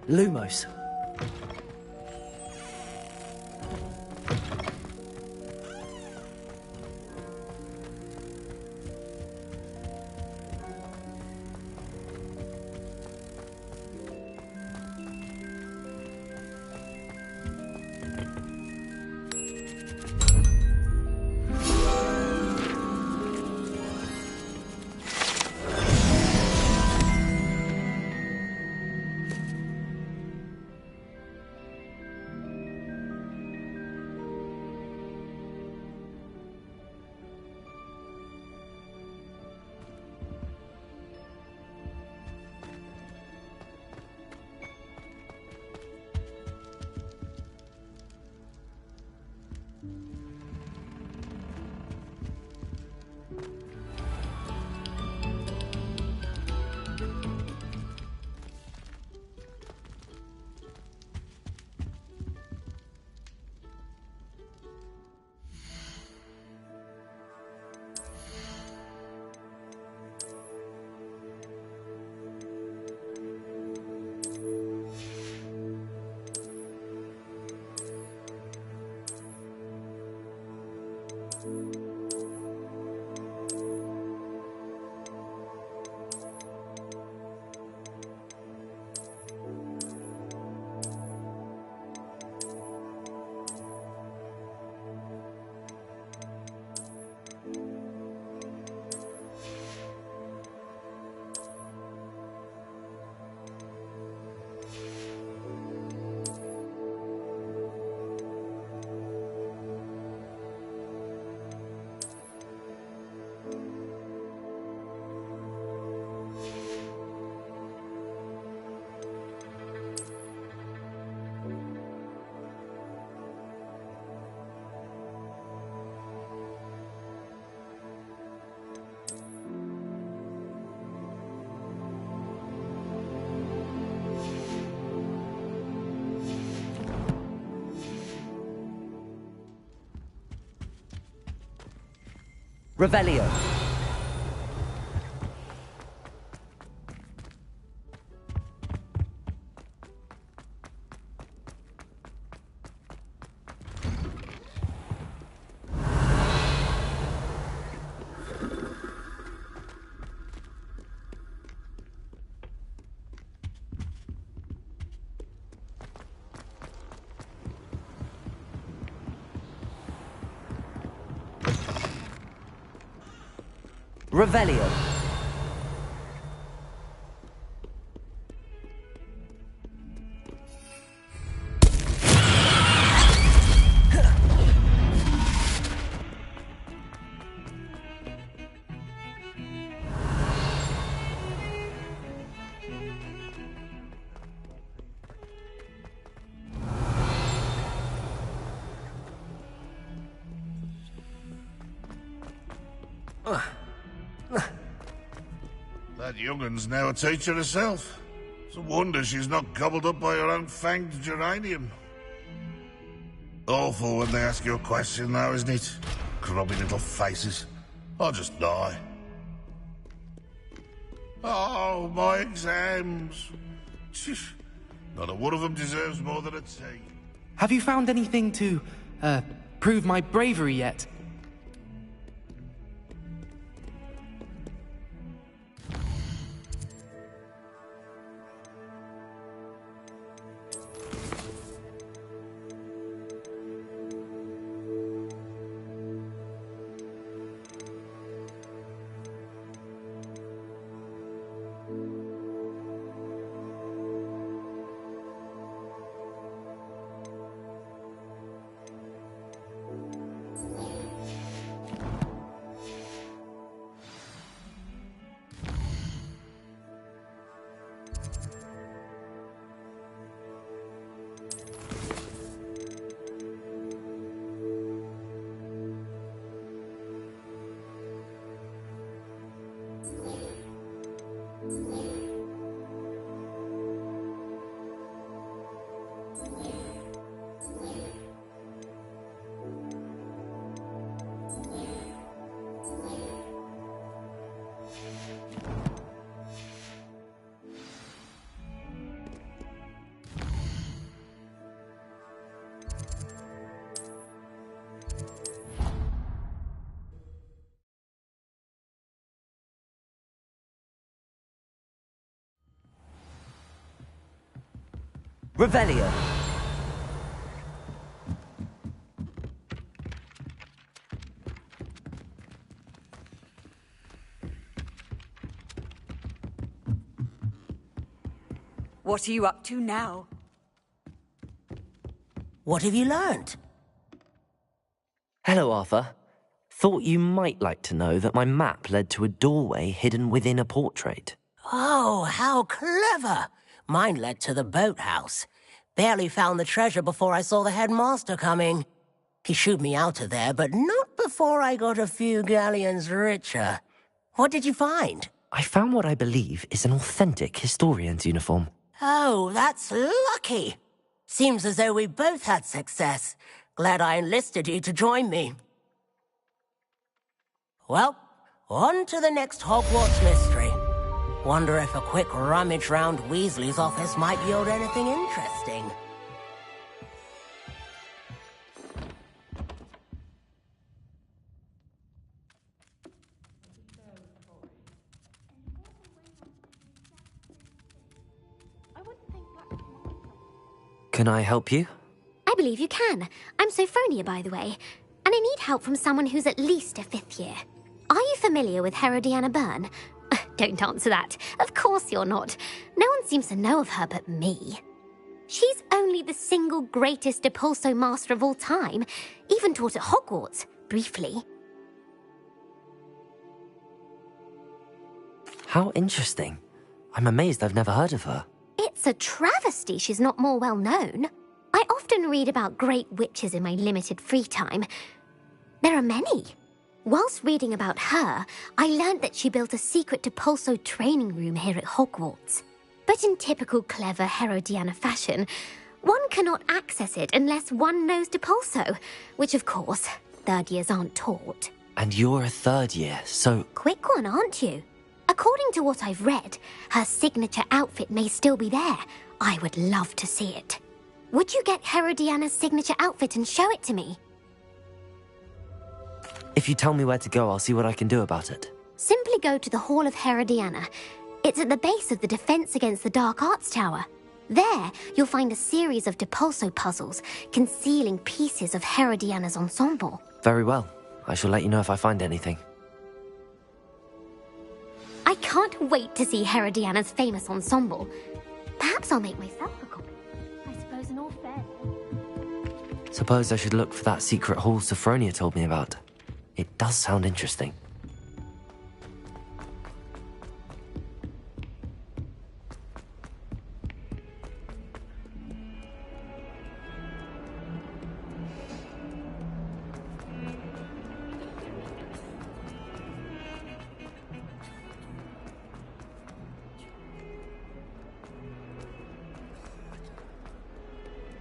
Lumos. Revelio. Revelio. That young'un's now a teacher herself. It's a wonder she's not gobbled up by her own fanged geranium. Awful when they ask you a question now, isn't it? Grubby little faces. I'll just die. Oh, my exams. Not a one of them deserves more than a tea. Have you found anything to, prove my bravery yet? Revelio. What are you up to now? What have you learned? Hello, Arthur. Thought you might like to know that my map led to a doorway hidden within a portrait. Oh, how clever! Mine led to the boathouse. Barely found the treasure before I saw the headmaster coming. He shooed me out of there, but not before I got a few galleons richer. What did you find? I found what I believe is an authentic historian's uniform. Oh, that's lucky. Seems as though we both had success. Glad I enlisted you to join me. Well, on to the next Hogwarts mystery. Wonder if a quick rummage round Weasley's office might yield anything interesting. Can I help you? I believe you can. I'm Sophronia, by the way, and I need help from someone who's at least a 5th year. Are you familiar with Herodiana Byrne? Don't answer that. Of course you're not. No one seems to know of her but me. She's only the single greatest Depulso master of all time, even taught at Hogwarts, briefly. How interesting. I'm amazed I've never heard of her. It's a travesty she's not more well known. I often read about great witches in my limited free time. There are many. Whilst reading about her, I learned that she built a secret Depulso training room here at Hogwarts. But in typical clever Herodiana fashion, one cannot access it unless one knows Depulso, which of course, 3rd years aren't taught. And you're a 3rd year, so... Quick one, aren't you? According to what I've read, her signature outfit may still be there. I would love to see it. Would you get Herodiana's signature outfit and show it to me? If you tell me where to go, I'll see what I can do about it. Simply go to the Hall of Herodiana. It's at the base of the Defense Against the Dark Arts Tower. There, you'll find a series of Depulso puzzles concealing pieces of Herodiana's ensemble. Very well. I shall let you know if I find anything. can't wait to see Herodiana's famous ensemble. Perhaps I'll make myself a copy. I suppose in all fairness. Suppose I should look for that secret hall Sophronia told me about. It does sound interesting.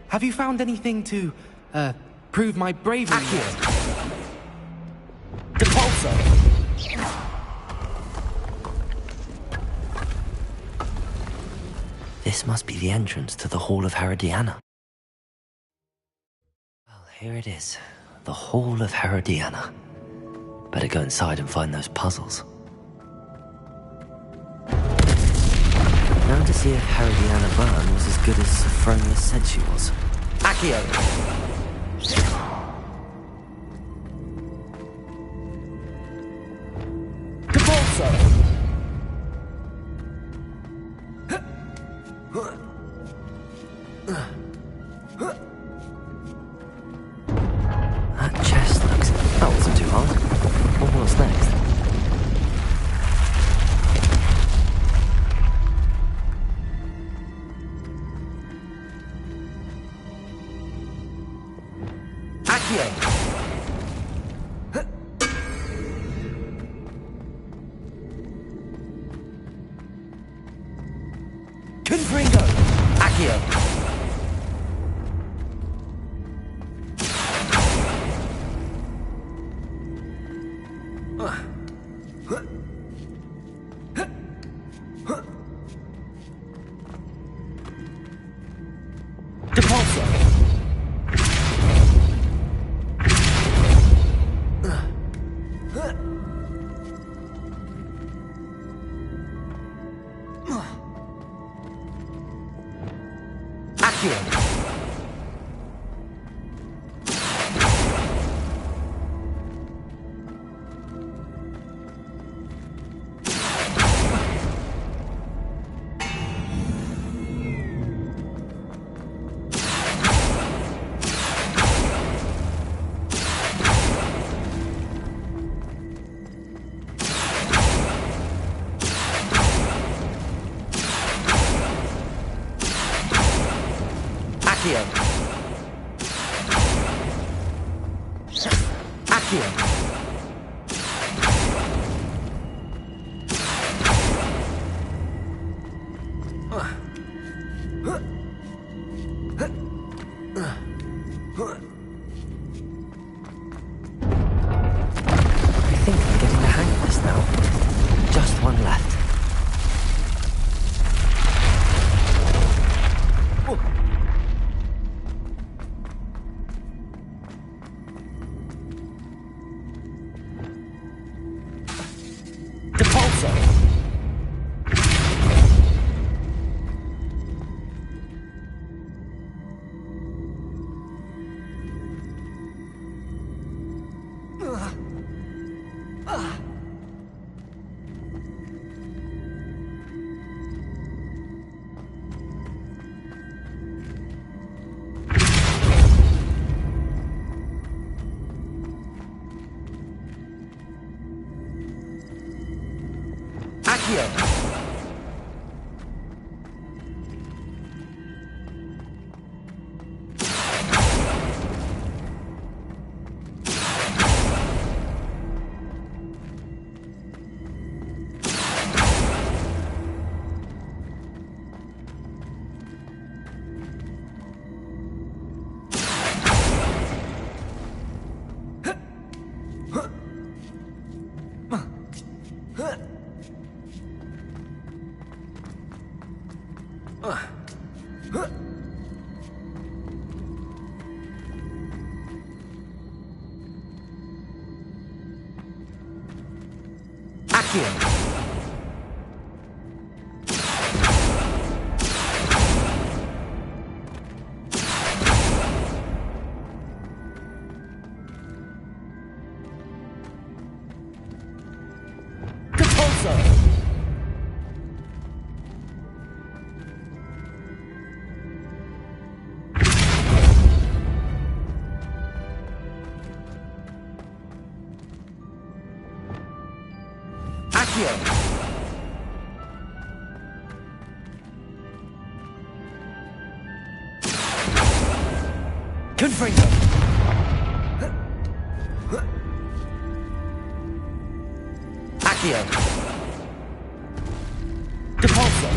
Have you found anything to, prove my bravery yet? Depulso! This must be the entrance to the Hall of Herodiana. Well, here it is. The Hall of Herodiana. Better go inside and find those puzzles. Now to see if Herodiana Byrne was as good as Sophronia said she was. Accio! Depulso! That chest looks... That wasn't too hard. What's next? Accio! Confringo! Accio! Depulso! Accio! Accio! Accio! I think I'm getting the hang of this now. Just one left. Depulso! Accio! Accio! Depulso! Confringo! Accio! Depulso!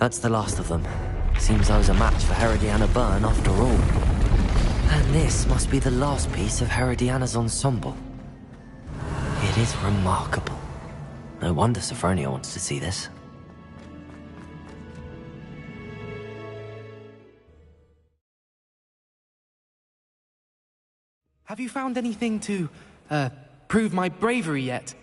That's the last of them. Seems I was a match for Herodiana Byrne after all. And this must be the last piece of Herodiana's ensemble. It is remarkable. No wonder Sophronia wants to see this. Have you found anything to, prove my bravery yet?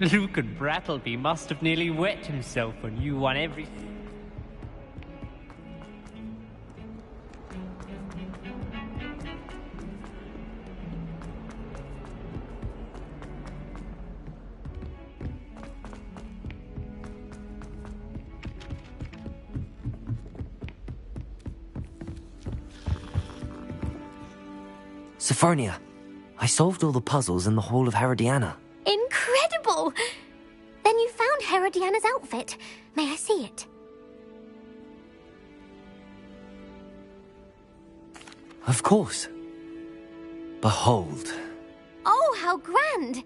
Lucan Brattleby must have nearly wet himself when you won everything. Sophronia, I solved all the puzzles in the Hall of Herodiana. Incredible! Then you found Herodiana's outfit. May I see it? Of course. Behold. Oh, how grand!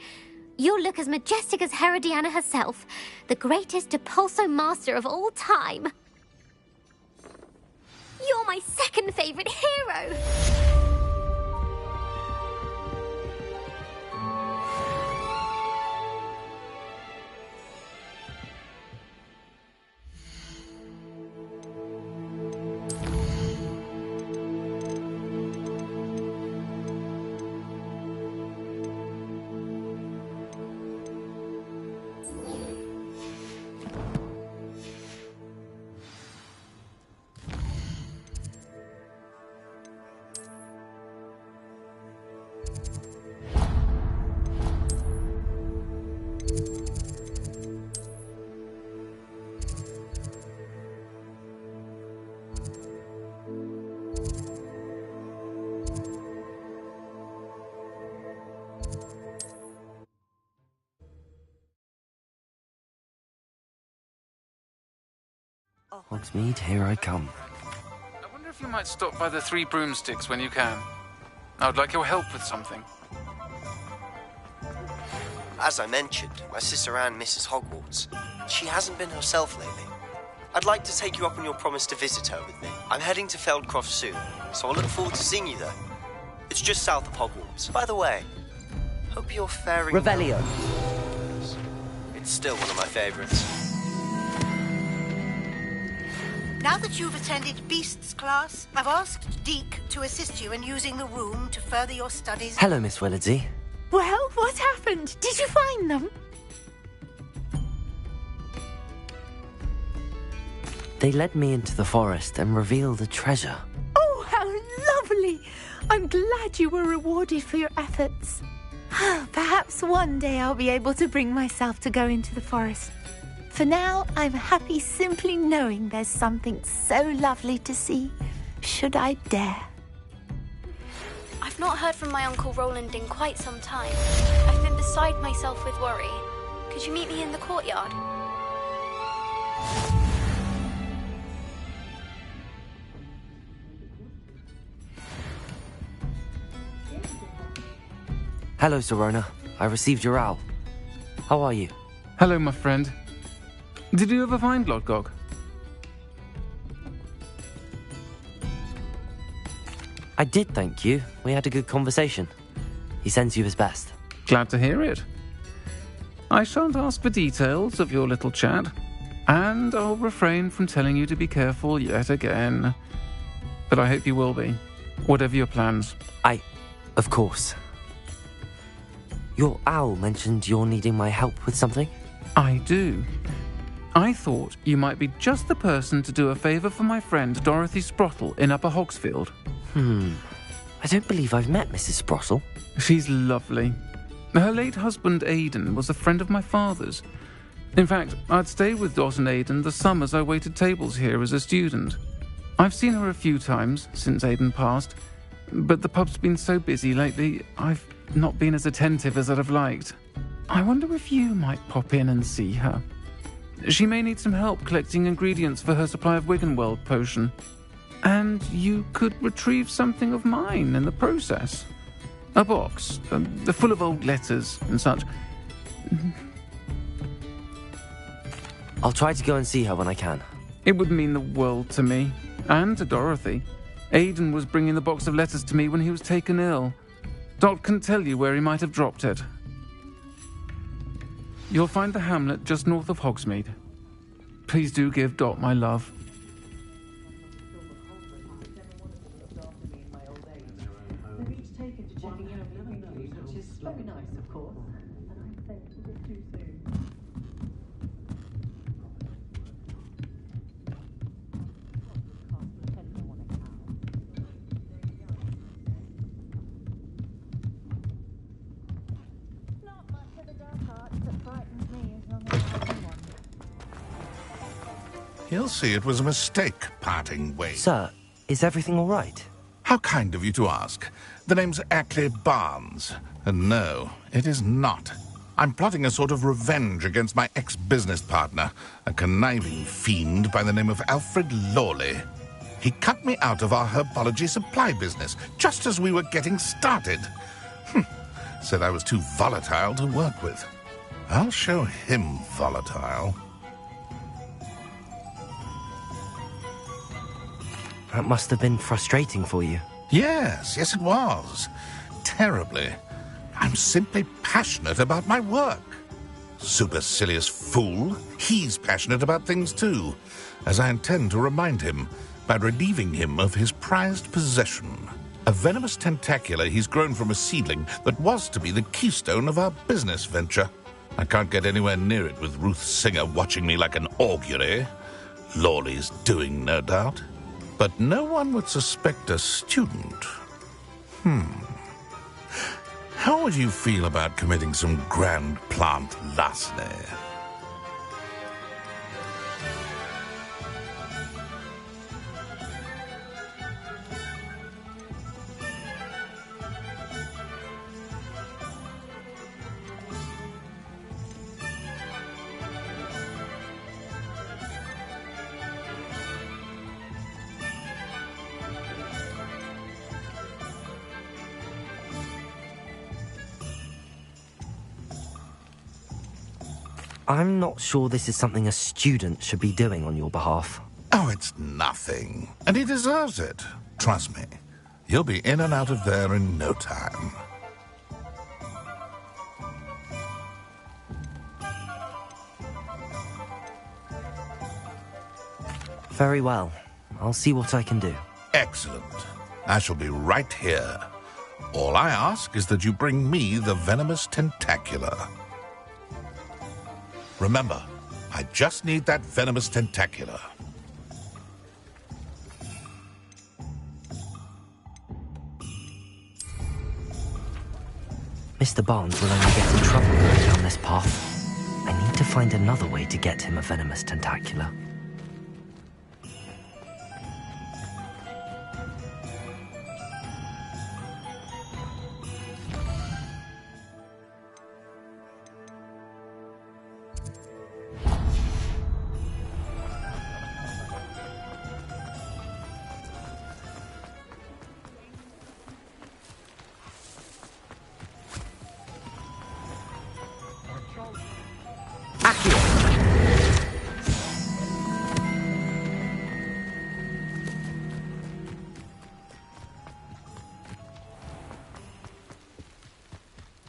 You'll look as majestic as Herodiana herself, the greatest Depulso master of all time. You're my second favorite hero! Hogsmeade, here I come. I wonder if you might stop by the Three Broomsticks when you can. I would like your help with something. As I mentioned, my sister Anne misses Hogwarts. She hasn't been herself lately. I'd like to take you up on your promise to visit her with me. I'm heading to Feldcroft soon, so I look forward to seeing you there. It's just south of Hogwarts. By the way, hope you're faring Revelio. well. It's still one of my favorites. Now that you've attended Beasts class, I've asked Deke to assist you in using the room to further your studies. Hello, Miss Willardsey. Well, what happened? Did you find them? They led me into the forest and revealed a treasure. Oh, how lovely! I'm glad you were rewarded for your efforts. Perhaps one day I'll be able to bring myself to go into the forest. For now, I'm happy simply knowing there's something so lovely to see, should I dare. I've not heard from my Uncle Roland in quite some time. I've been beside myself with worry. Could you meet me in the courtyard? Hello, Serona. I received your owl. How are you? Hello, my friend. Did you ever find Lodgok? I did, thank you. We had a good conversation. He sends you his best. Glad to hear it. I shan't ask for details of your little chat, and I'll refrain from telling you to be careful yet again. But I hope you will be, whatever your plans. Of course. Your owl mentioned you're needing my help with something? I do. I thought you might be just the person to do a favour for my friend Dorothy Sprottle in Upper Hogsfield. I don't believe I've met Mrs. Sprottle. She's lovely. Her late husband Aidan was a friend of my father's. In fact, I'd stayed with Dot and Aidan the summers I waited tables here as a student. I've seen her a few times since Aidan passed, but the pub's been so busy lately, I've not been as attentive as I'd have liked. I wonder if you might pop in and see her. She may need some help collecting ingredients for her supply of Wiggenweld potion. And you could retrieve something of mine in the process. A box, full of old letters and such. I'll try to go and see her when I can. It would mean the world to me, and to Dorothy. Aidan was bringing the box of letters to me when he was taken ill. Dot can tell you where he might have dropped it. You'll find the hamlet just north of Hogsmeade. Please do give Dot my love. He'll see it was a mistake parting ways. Sir, is everything all right? How kind of you to ask. The name's Ackley Barnes. And no, it is not. I'm plotting a sort of revenge against my ex-business partner, a conniving fiend by the name of Alfred Lawley. He cut me out of our herbology supply business just as we were getting started. Said I was too volatile to work with. I'll show him volatile. That must have been frustrating for you. Yes, it was. Terribly. I'm simply passionate about my work. Supercilious fool. He's passionate about things too, as I intend to remind him by relieving him of his prized possession. A venomous tentacula he's grown from a seedling that was to be the keystone of our business venture. I can't get anywhere near it with Ruth Singer watching me like an augury. Lawley's doing, no doubt. But no one would suspect a student. How would you feel about committing some grand plant larceny? I'm not sure this is something a student should be doing on your behalf. Oh, it's nothing. And he deserves it. Trust me. He'll be in and out of there in no time. Very well. I'll see what I can do. Excellent. I shall be right here. All I ask is that you bring me the venomous tentacula. Remember, I just need that venomous tentacula. Mr. Barnes will only get in trouble going down this path. I need to find another way to get him a venomous tentacula.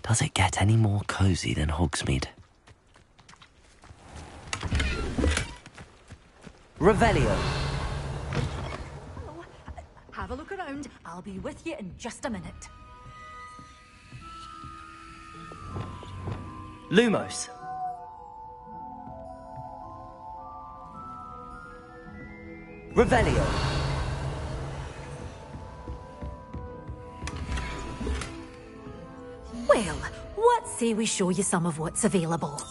Does it get any more cozy than Hogsmeade? Revelio. Have a look around. I'll be with you in just a minute. Lumos. Revelio. Well, what say we show you some of what's available?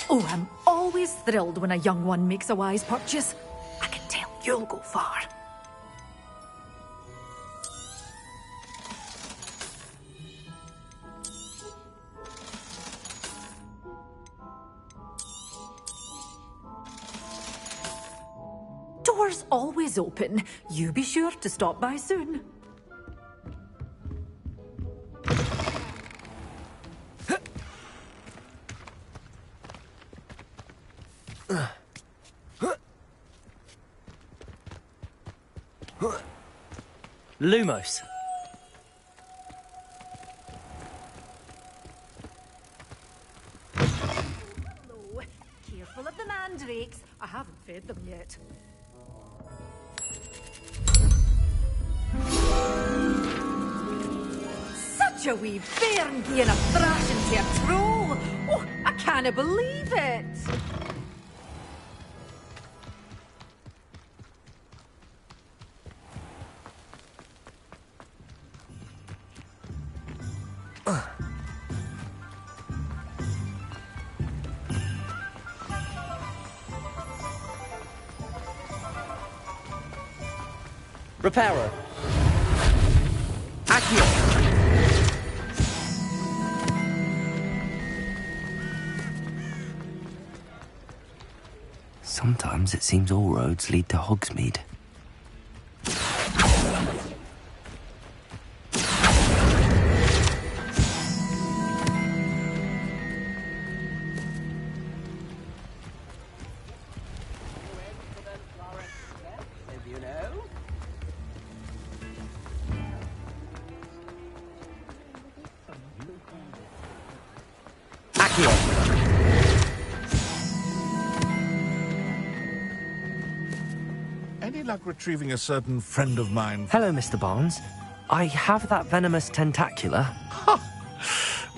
Oh, I'm always thrilled when a young one makes a wise purchase. I can tell you'll go far. Doors always open. You be sure to stop by soon. Lumos. Hello. Careful of the mandrakes. I haven't fed them yet. Such a wee bairn being a thrash into a troll. Oh, I can't believe it. Reparo. Accio. Sometimes it seems all roads lead to Hogsmeade. Any luck retrieving a certain friend of mine? Hello, Mr. Barnes. I have that venomous tentacula.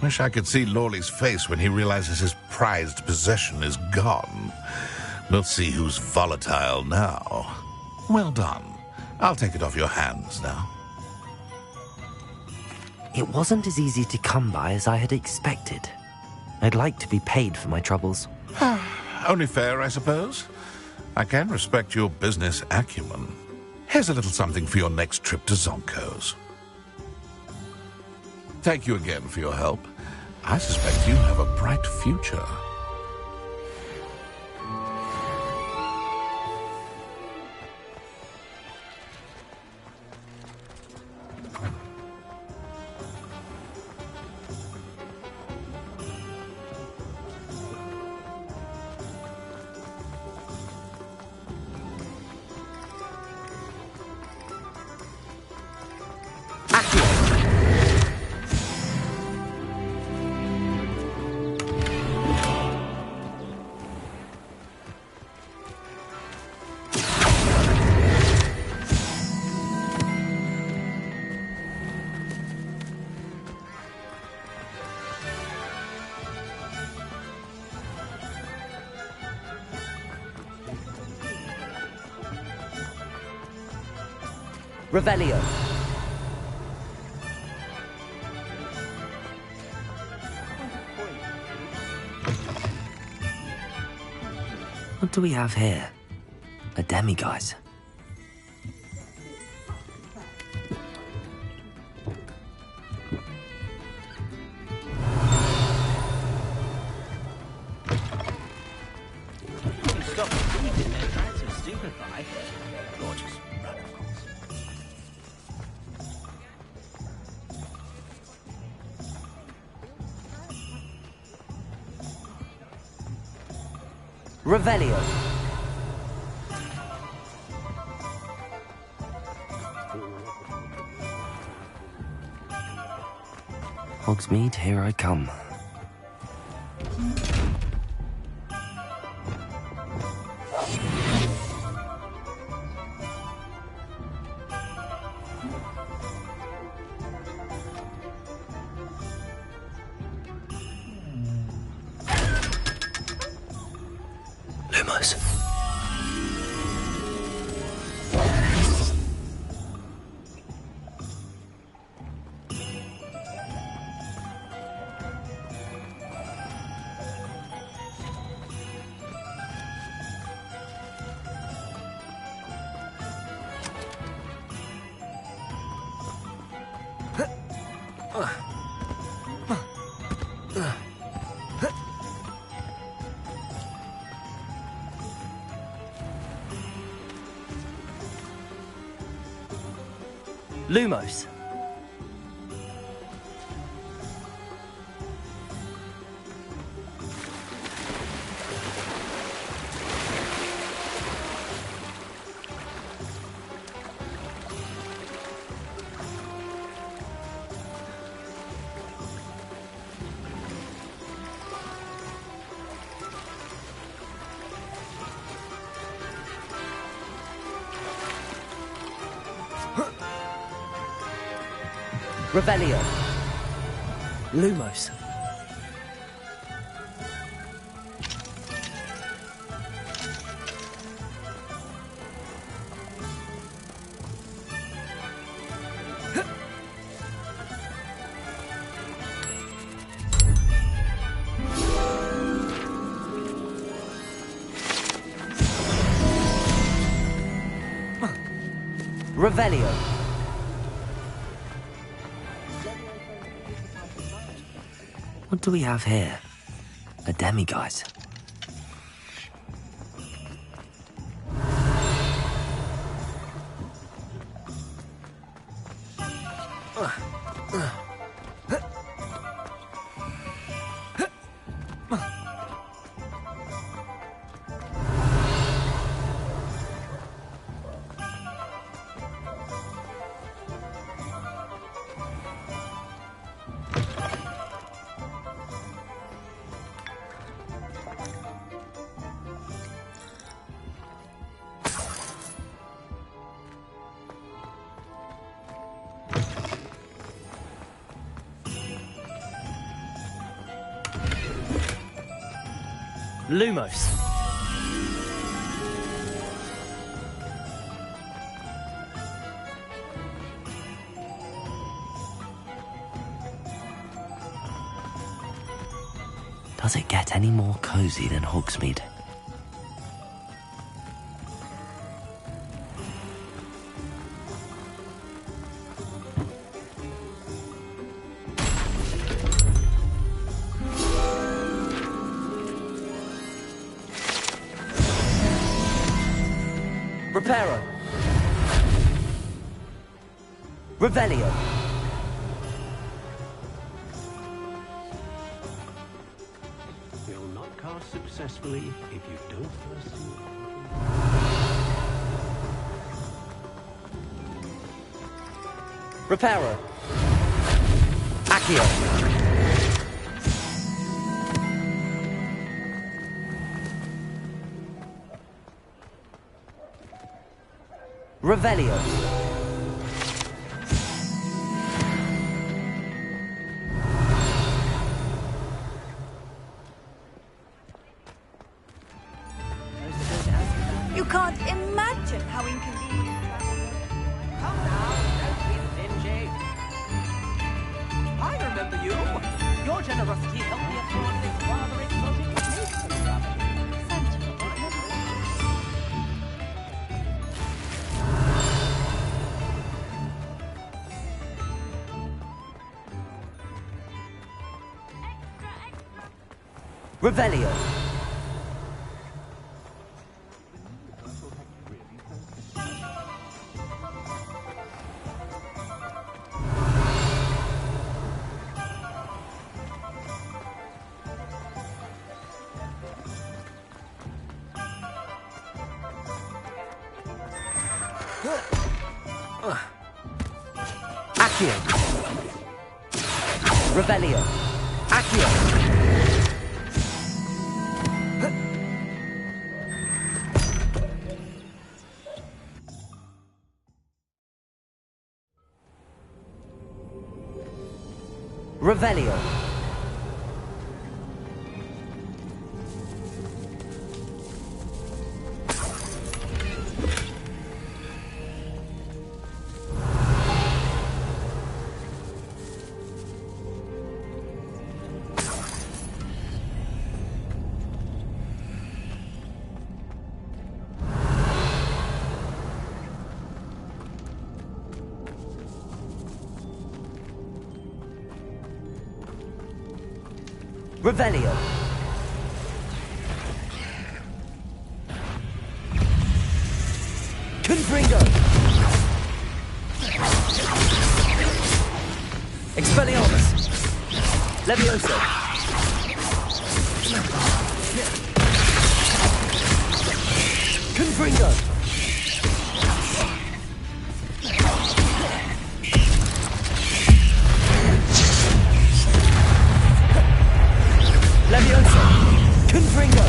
Wish I could see Lawley's face when he realizes his prized possession is gone. We'll see who's volatile now. Well done. I'll take it off your hands now. It wasn't as easy to come by as I had expected. I'd like to be paid for my troubles. Only fair, I suppose. I can respect your business acumen. Here's a little something for your next trip to Zonko's. Thank you again for your help. I suspect you have a bright future. Revelio. What do we have here? A demiguise. Stop breathing, they're trying to stupefy. Gorgeous. Revelio. Hogsmeade, here I come. Lumos. Lumos. Revelio. Lumos. Revelio. What do we have here? A demiguise. Lumos. Does it get any more cozy than Hogsmeade? Reparo. Revelio. Will not cast successfully if you don't first see it. Reparo. Accio. Revelio. You can't imagine how inconvenient. Come now, don't be stingy. I remember you. Your generosity helped me afford this rather exotic vacation travel. Revelio. Accio. Revelio. Accio. Revelio. Revelio. Confringo. Expelliarmus. Levioso. Confringo. Levioso. Confringo.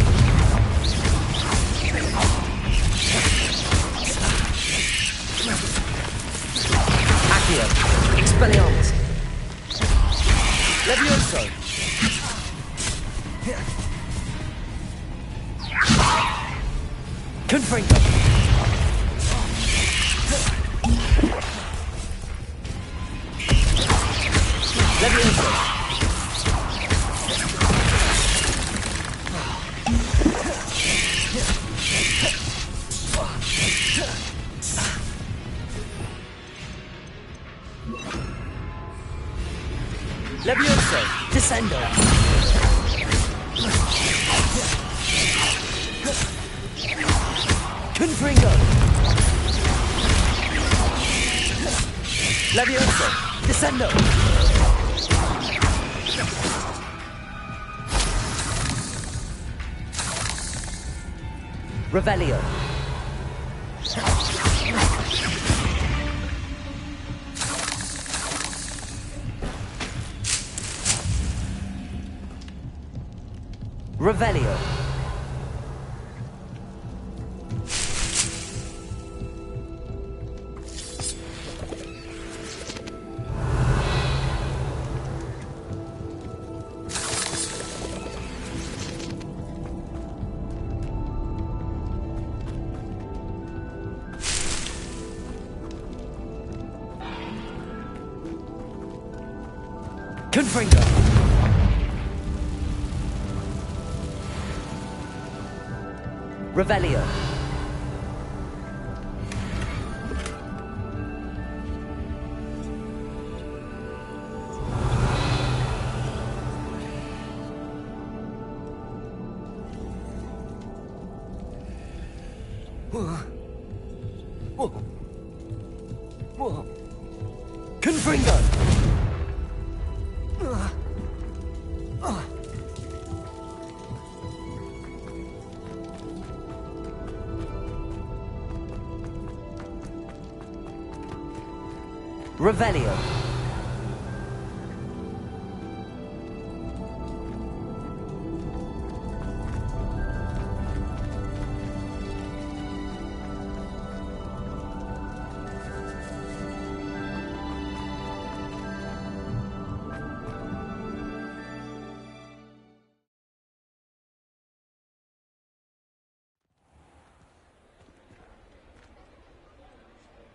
Accio. Expelliarmus. Levioso. Confringo. Levioso. Levioso. Descendo. Confringo. Levioso. Descendo. Revelio. Revelio. Confringo. Revelio. Confringo. Revelio.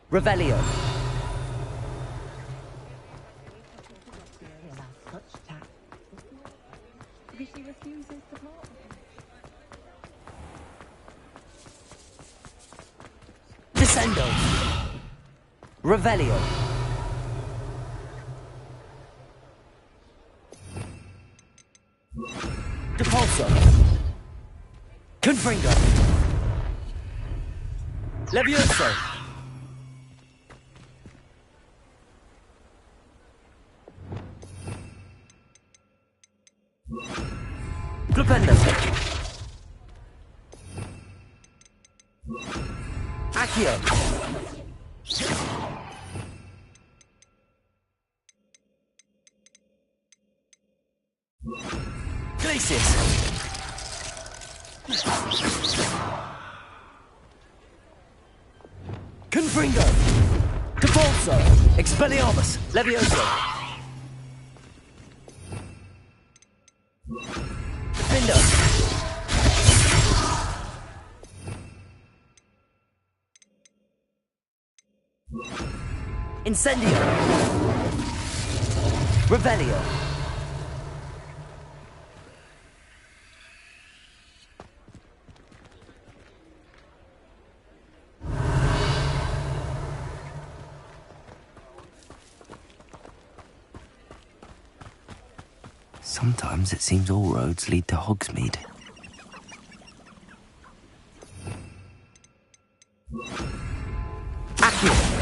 Revelio. Descendo. Revelio. Depulso. Confringo. Levioso. Glupendo. Accio. Confringo! Depulso! Expelliarmus! Levioso! Defender! Incendio! Revelio! Sometimes it seems all roads lead to Hogsmeade. Accio!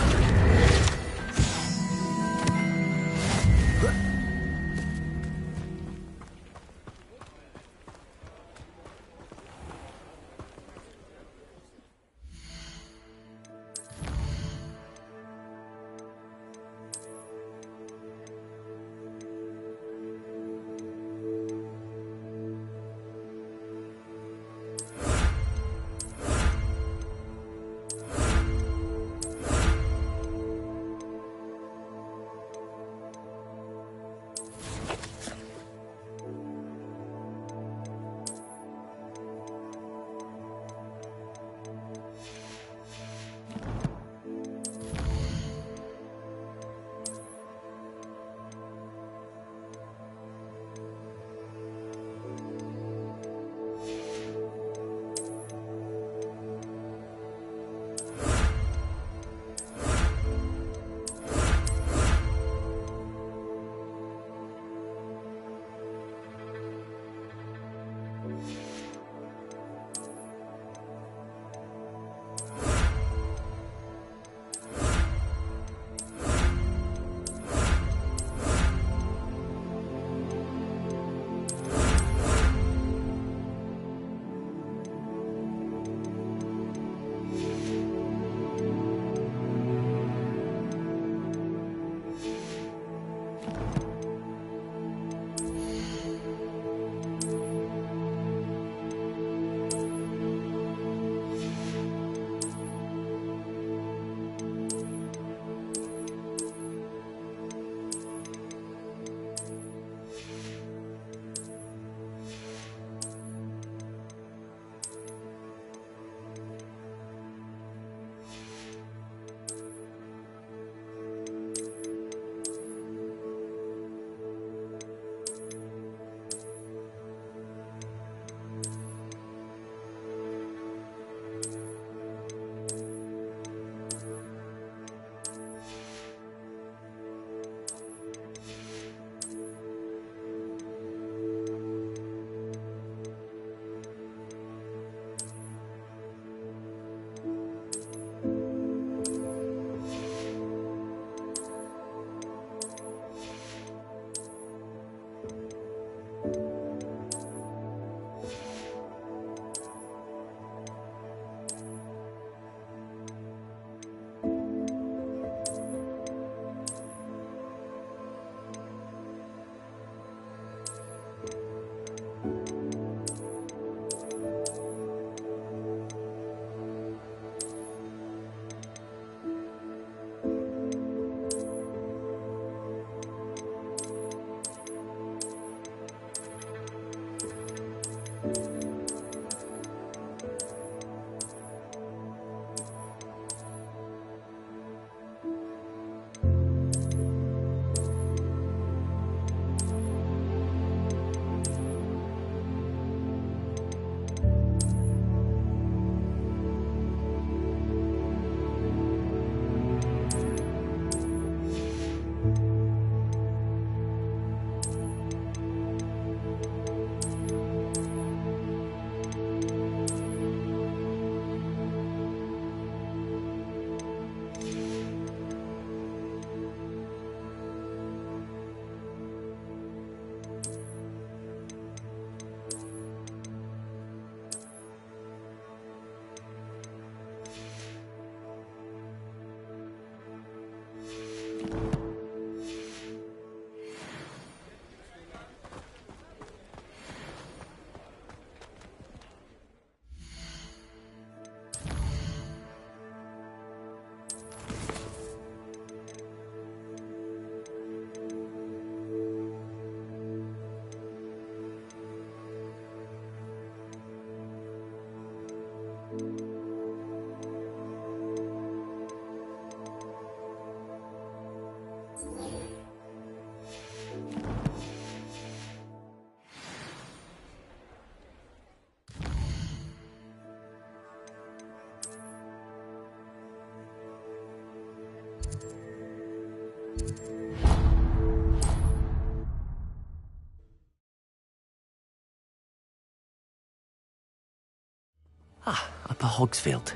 Upper Hogsfield.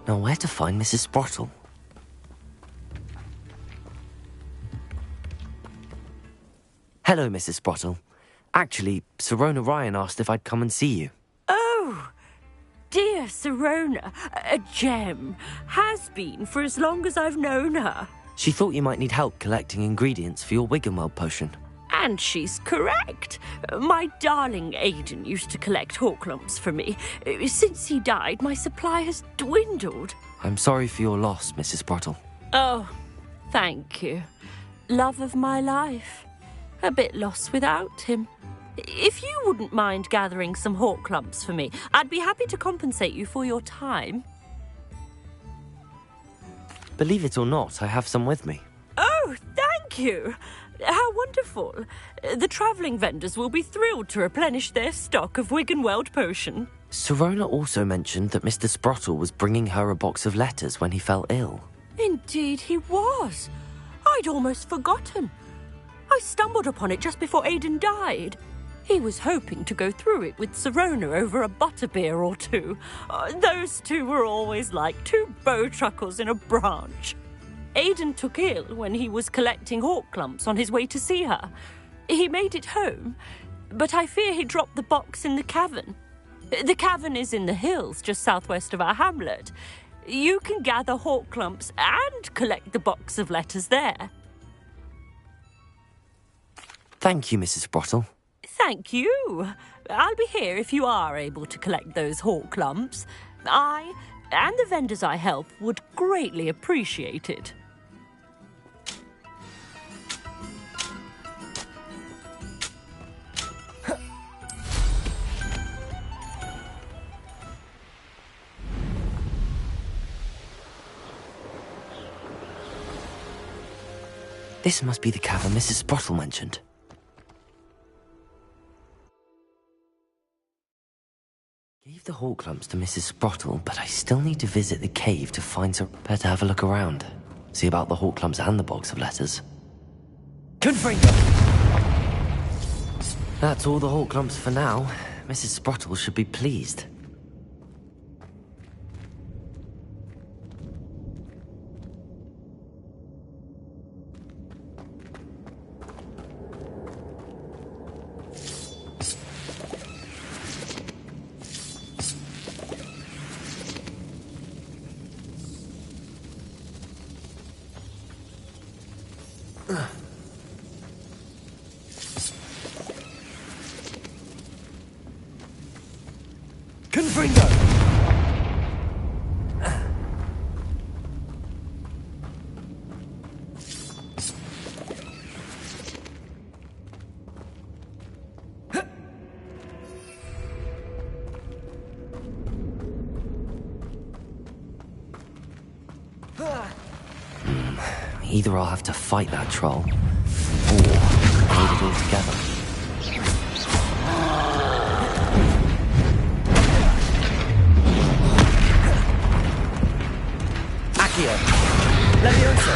Now where to find Mrs. Sprottle? Hello, Mrs. Sprottle. Actually, Sirona Ryan asked if I'd come and see you. Oh, dear Sirona, a gem. Has been for as long as I've known her. She thought you might need help collecting ingredients for your Wiggenweld potion. And she's correct. My darling Aidan used to collect Horklumps for me. Since he died, my supply has dwindled. I'm sorry for your loss, Mrs. Sprottle. Oh, thank you. Love of my life. A bit lost without him. If you wouldn't mind gathering some Horklumps for me, I'd be happy to compensate you for your time. Believe it or not, I have some with me. Oh, thank you. How wonderful. The travelling vendors will be thrilled to replenish their stock of Wiggenweld potion. Sirona also mentioned that Mr. Sprottle was bringing her a box of letters when he fell ill. Indeed he was. I'd almost forgotten. I stumbled upon it just before Aidan died. He was hoping to go through it with Sirona over a butterbeer or two. Those two were always like two bowtruckles in a branch. Aidan took ill when he was collecting Horklumps on his way to see her. He made it home, but I fear he dropped the box in the cavern. The cavern is in the hills just southwest of our hamlet. You can gather Horklumps and collect the box of letters there. Thank you, Mrs. Sprottle. Thank you. I'll be here if you are able to collect those Horklumps. I and the vendors I help would greatly appreciate it. This must be the cavern Mrs. Sprottle mentioned. Gave the Horklumps to Mrs. Sprottle, but I still need to visit the cave to find her. Better have a look around. See about the Horklumps and the box of letters. Confringo! That's all the Horklumps for now. Mrs. Sprottle should be pleased. Confringo! Either I'll have to fight that troll, or hold it all together. Accio! Levioso!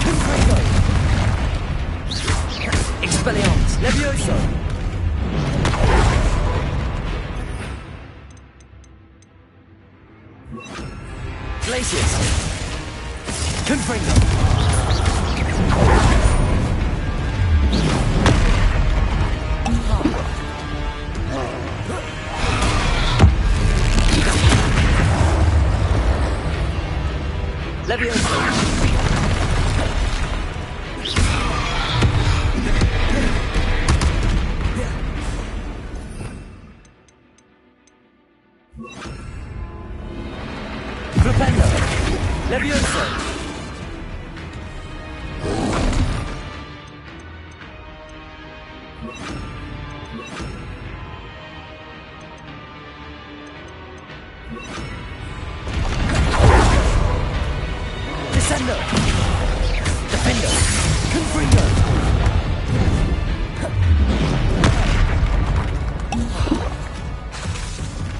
Confringo! Expelliarmus! Levioso! Glacius! Confringo! Levioso! Flipendo! Levioso! Descendo! Defendo! Confringo!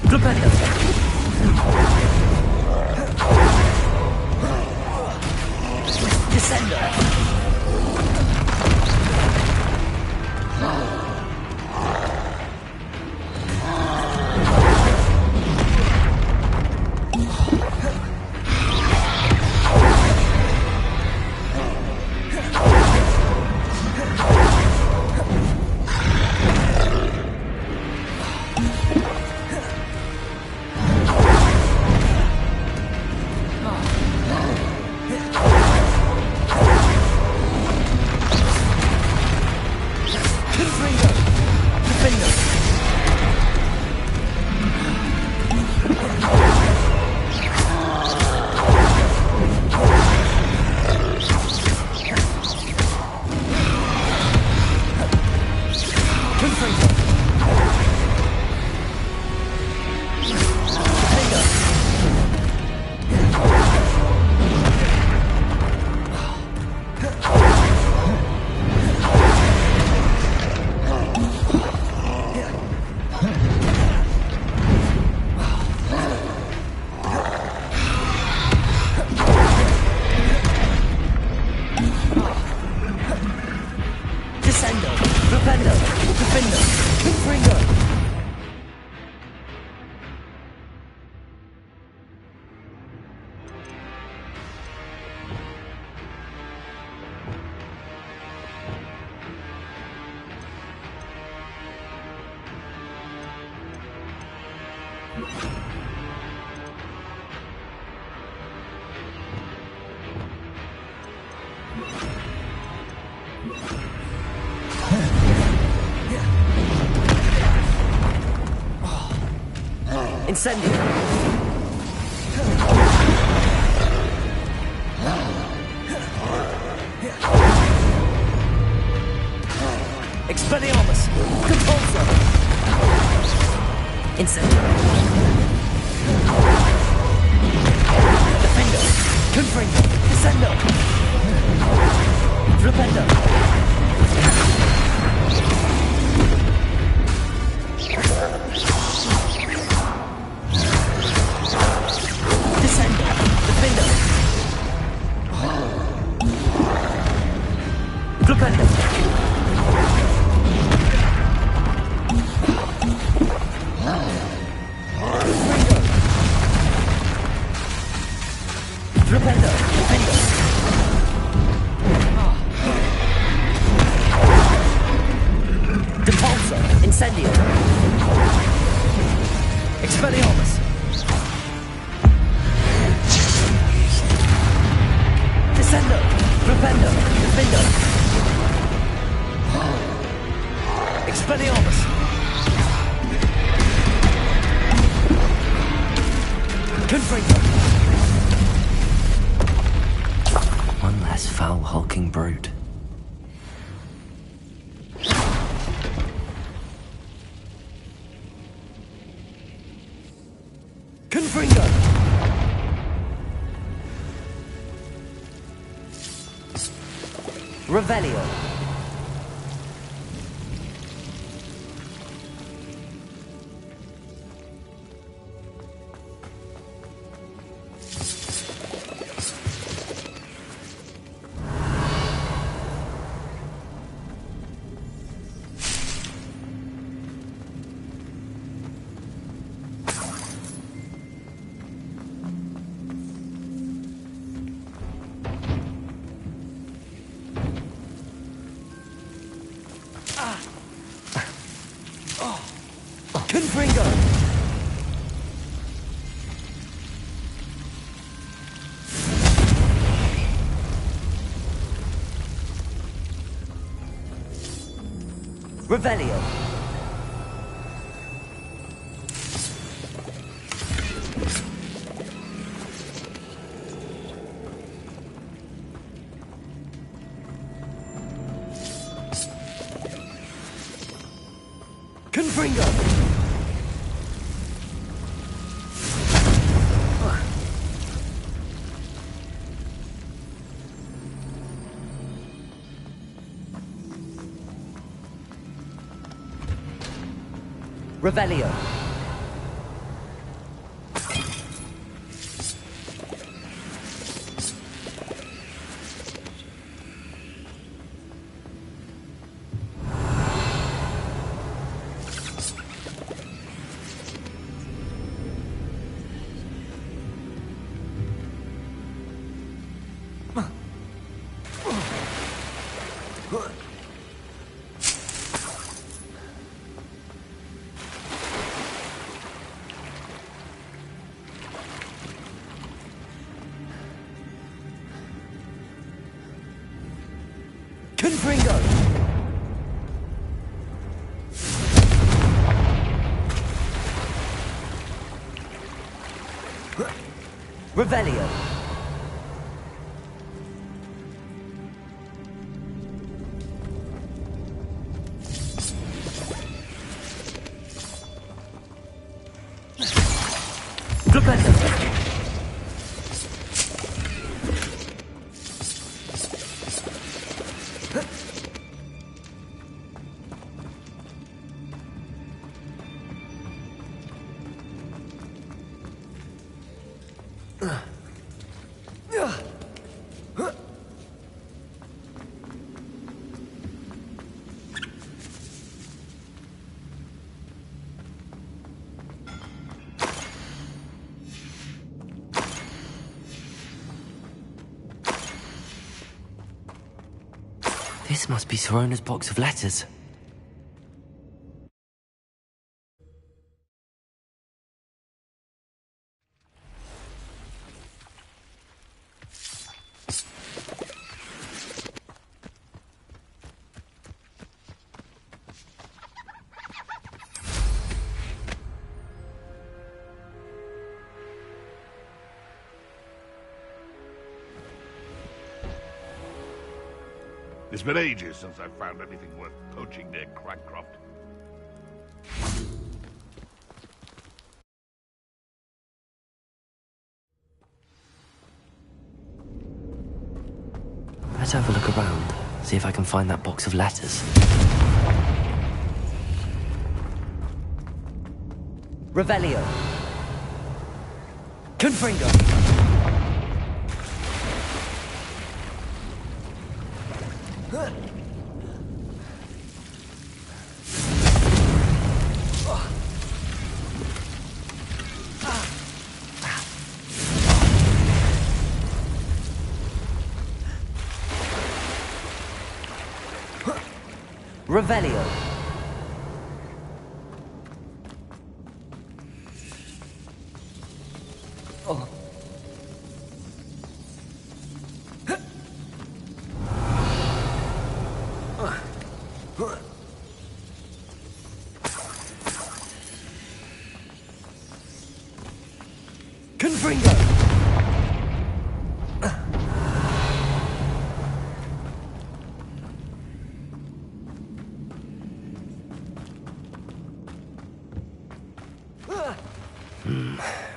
Flipendo! Incendio! Expelliarmus! Compulsor! Incendio! Defender! Confringo! Descendo! Flipendo! Descendo! Defendo! Flipendo! Flipendo! Defendo! Depulso! Incendio! Expelliarmus! Descendo! Flipendo! Defendo! Expelliarmus! Confringo! One less foul, hulking brute. Confringo! Revelio! Confringo! Revelio! Confringo! Revelio! Confringo! Revelio! This must be Sorona's box of letters. It's been ages since I've found anything worth poaching near Crancroft. Let's have a look around, see if I can find that box of letters. Revelio! Confringo! Revelio! Oh. Confringo!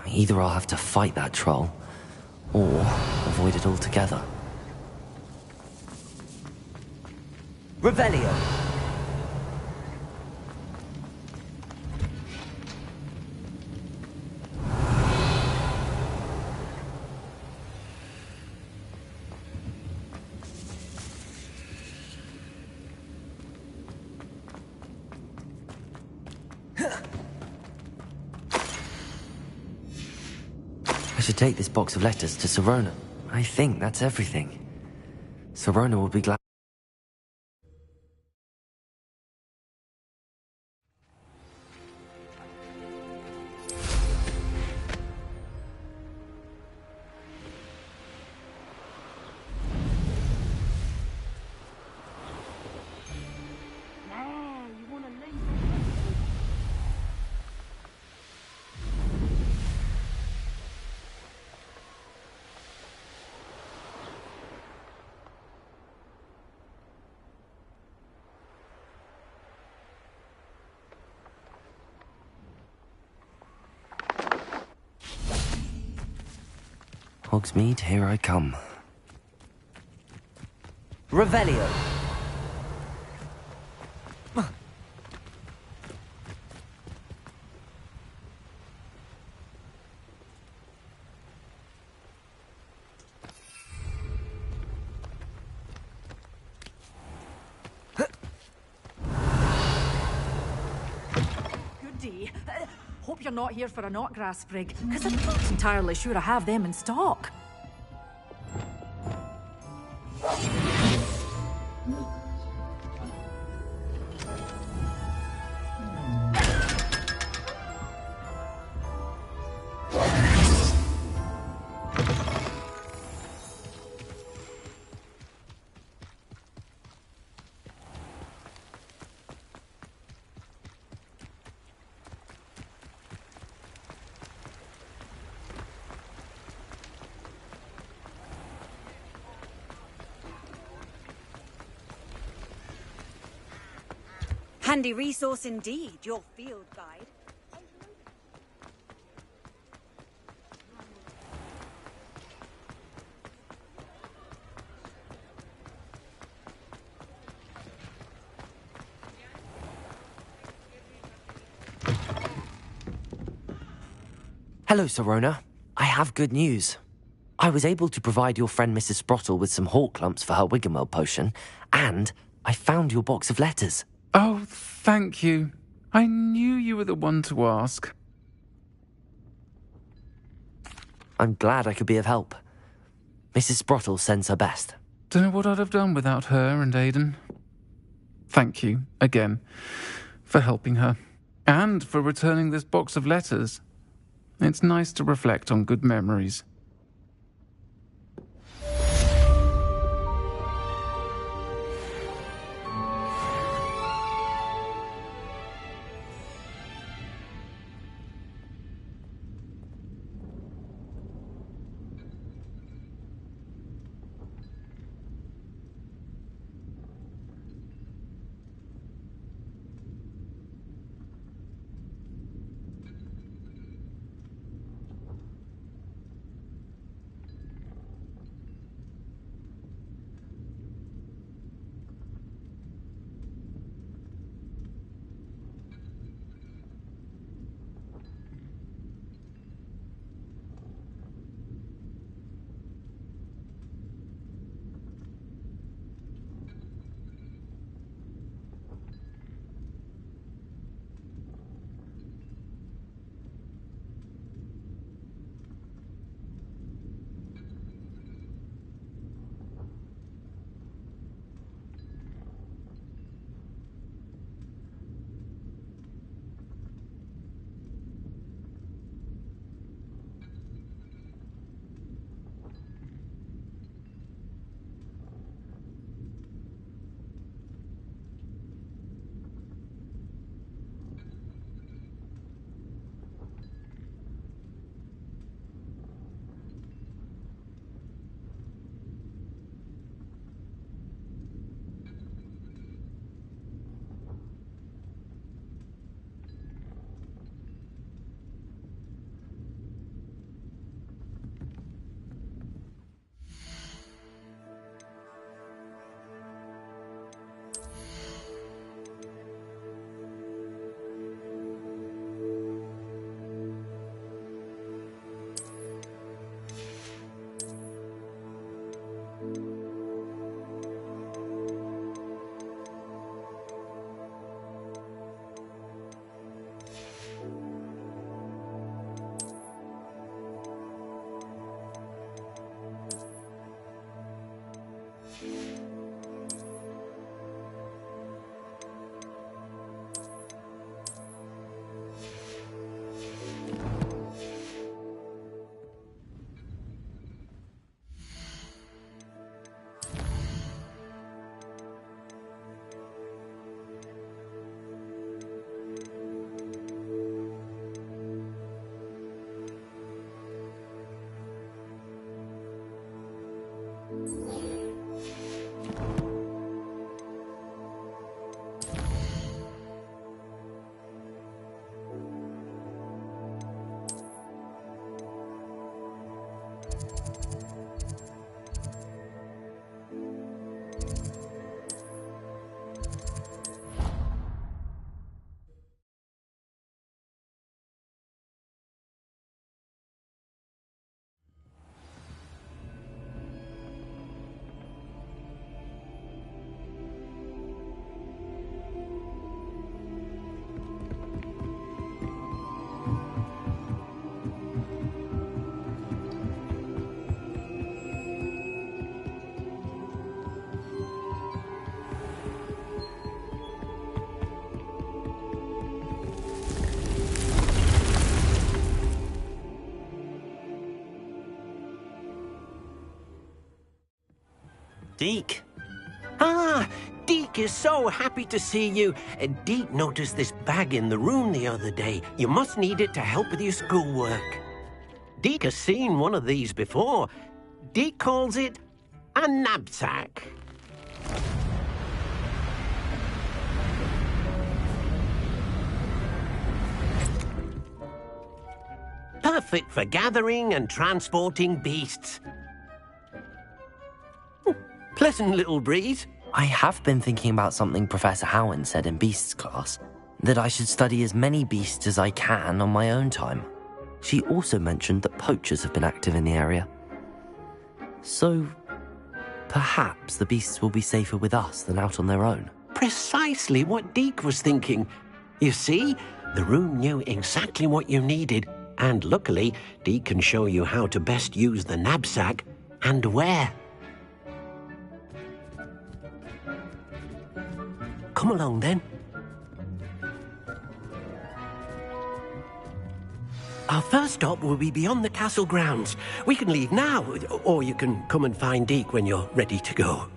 Either I'll have to fight that troll, or avoid it altogether. Revelio! I should take this box of letters to Sirona. I think that's everything. Sirona will be glad. Hogsmeade, here I come. Revelio! Goody. Hope you're not here for a knotgrass sprig, because I'm not entirely sure I have them in stock. Handy resource indeed, your field guide. Hello, Sirona. I have good news. I was able to provide your friend Mrs. Sprottle with some hawk lumps for her Wiggenweld potion, and I found your box of letters. Oh, thank you. I knew you were the one to ask. I'm glad I could be of help. Mrs. Sprottle sends her best. Don't know what I'd have done without her and Aidan. Thank you, again, for helping her, and for returning this box of letters. It's nice to reflect on good memories. Deke. Ah, Deke is so happy to see you. Deke noticed this bag in the room the other day. You must need it to help with your schoolwork. Deke has seen one of these before. Deke calls it a knapsack. Perfect for gathering and transporting beasts. Pleasant little breeze. I have been thinking about something Professor Howen said in Beasts class, that I should study as many beasts as I can on my own time. She also mentioned that poachers have been active in the area. So, perhaps the beasts will be safer with us than out on their own. Precisely what Deke was thinking. You see, the room knew exactly what you needed, and luckily, Deke can show you how to best use the knapsack and where. Come along, then. Our first stop will be beyond the castle grounds. We can leave now, or you can come and find Deke when you're ready to go.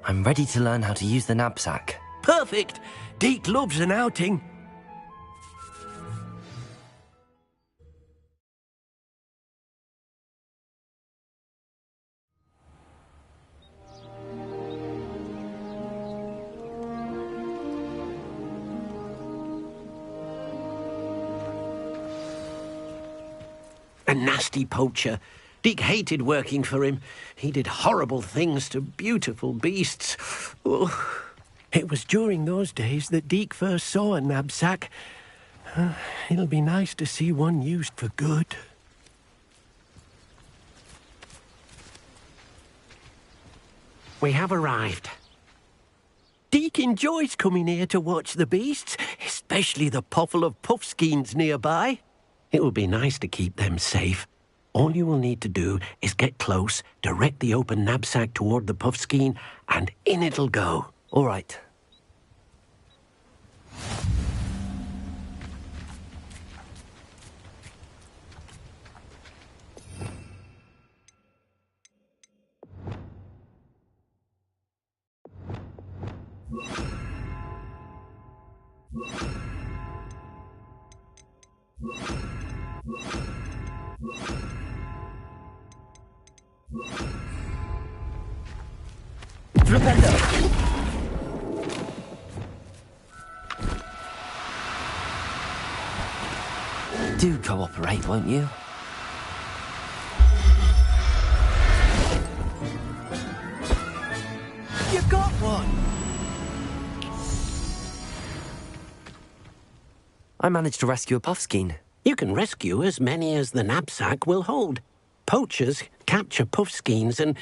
I'm ready to learn how to use the knapsack. Perfect! Deke loves an outing. A nasty poacher. Deke hated working for him. He did horrible things to beautiful beasts. Oh. It was during those days that Deke first saw a knapsack. It'll be nice to see one used for good. We have arrived. Deke enjoys coming here to watch the beasts, especially the potful of puffskeins nearby. It will be nice to keep them safe. All you will need to do is get close, direct the open knapsack toward the puffskein, and in it'll go. All right. Do cooperate, won't you? You got one! I managed to rescue a puffskein. You can rescue as many as the knapsack will hold. Poachers capture puffskeins and,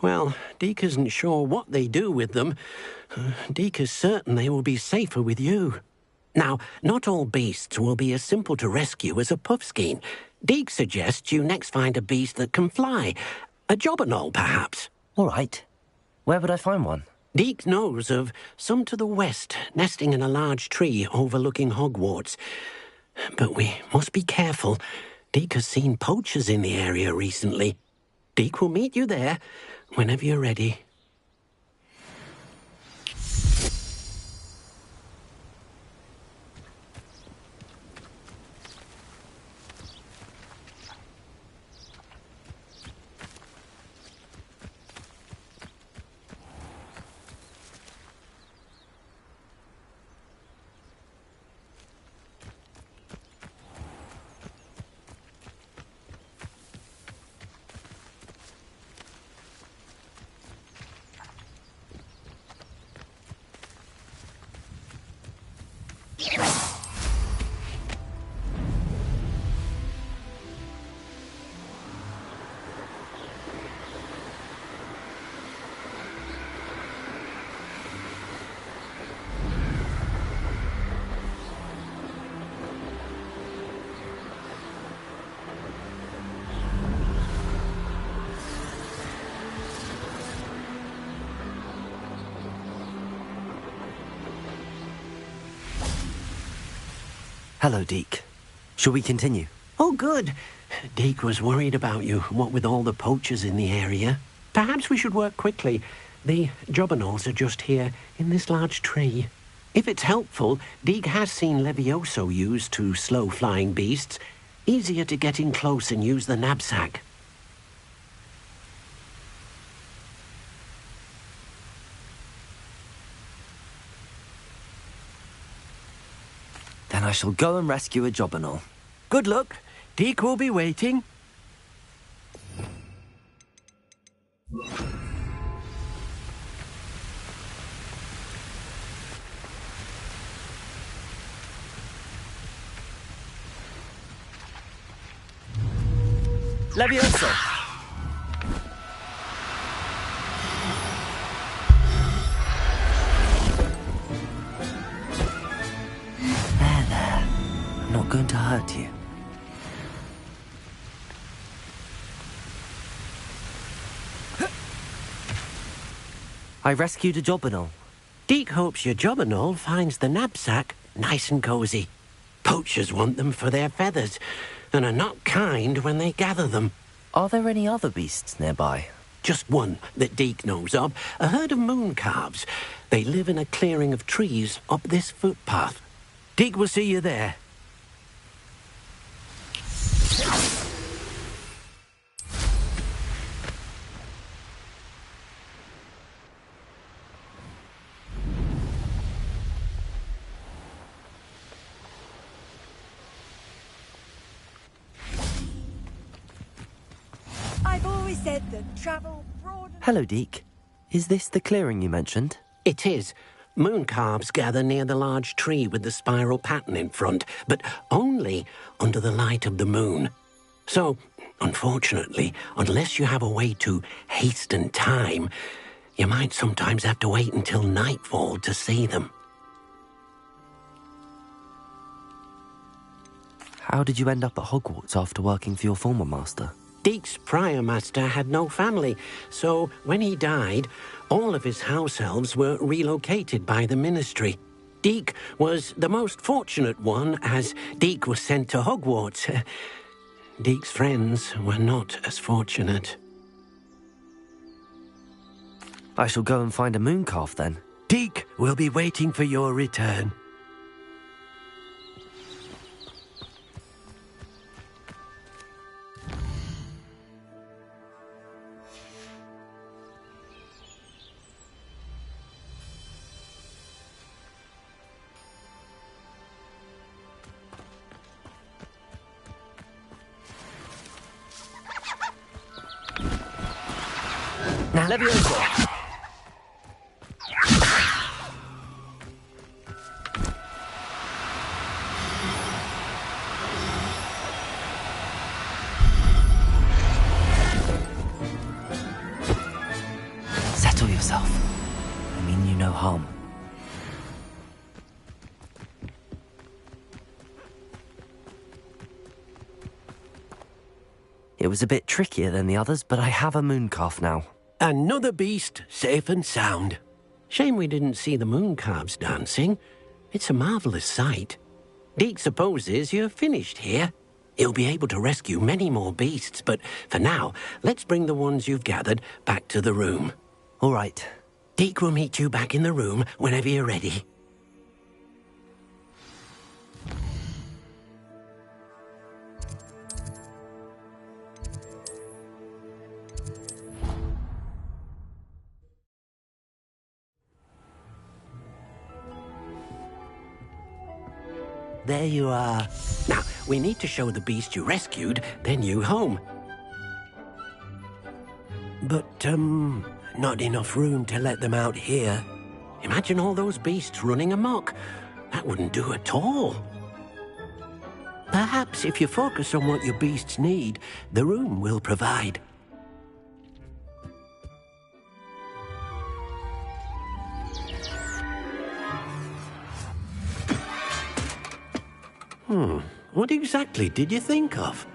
well, Deke isn't sure what they do with them. Deke is certain they will be safer with you. Now, not all beasts will be as simple to rescue as a puffskein. Deke suggests you next find a beast that can fly. A jobberknoll, perhaps. All right. Where would I find one? Deke knows of some to the west, nesting in a large tree overlooking Hogwarts. But we must be careful. Deke has seen poachers in the area recently. Deke will meet you there whenever you're ready. Hello, Deke. Shall we continue? Oh, good. Deke was worried about you, what with all the poachers in the area. Perhaps we should work quickly. The jobberknolls are just here, in this large tree. If it's helpful, Deke has seen Levioso used to slow flying beasts. Easier to get in close and use the knapsack. Then I shall go and rescue a Jobberknoll. Good luck. Deke will be waiting. Levioso! There. I'm not going to hurt you. I rescued a Jobberknoll. Deke hopes your Jobberknoll finds the knapsack nice and cosy. Poachers want them for their feathers, and are not kind when they gather them. Are there any other beasts nearby? Just one that Deke knows of, a herd of moon calves. They live in a clearing of trees up this footpath. Deke will see you there. I've always said that travel broad... Hello, Deke. Is this the clearing you mentioned? It is. Moon calves gather near the large tree with the spiral pattern in front, but only under the light of the moon. So, unfortunately, unless you have a way to hasten time, you might sometimes have to wait until nightfall to see them. How did you end up at Hogwarts after working for your former master? Deke's prior master had no family, so when he died, all of his house elves were relocated by the ministry. Deke was the most fortunate one, as Deke was sent to Hogwarts. Deke's friends were not as fortunate. I shall go and find a mooncalf then. Deke will be waiting for your return. Now, Levioso! Settle yourself. I mean you no harm. It was a bit trickier than the others, but I have a mooncalf now. Another beast, safe and sound. Shame we didn't see the moon calves dancing. It's a marvellous sight. Deke supposes you're finished here. He'll be able to rescue many more beasts, but for now, let's bring the ones you've gathered back to the room. All right. Deke will meet you back in the room whenever you're ready. There you are. Now, we need to show the beast you rescued their new home. But, not enough room to let them out here. Imagine all those beasts running amok. That wouldn't do at all. Perhaps if you focus on what your beasts need, the room will provide. What exactly did you think of?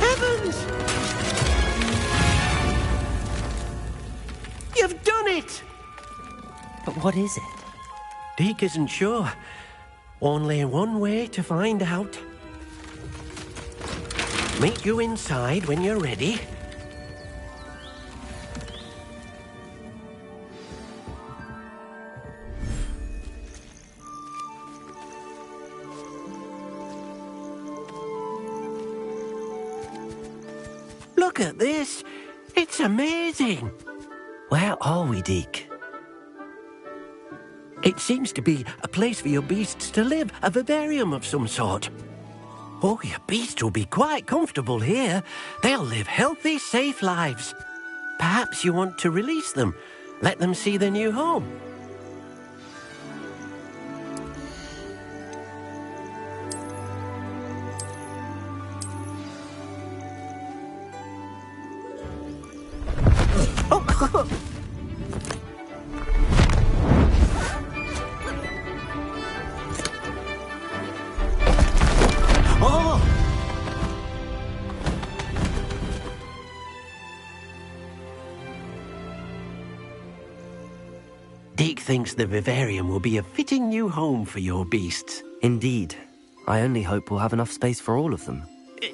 Heavens! You've done it! But what is it? Deke isn't sure. Only one way to find out. Meet you inside when you're ready. Look at this. It's amazing. Where are we, Deke? It seems to be a place for your beasts to live, a vivarium of some sort. Oh, your beasts will be quite comfortable here. They'll live healthy, safe lives. Perhaps you want to release them, let them see their new home. Deke thinks the vivarium will be a fitting new home for your beasts. Indeed. I only hope we'll have enough space for all of them.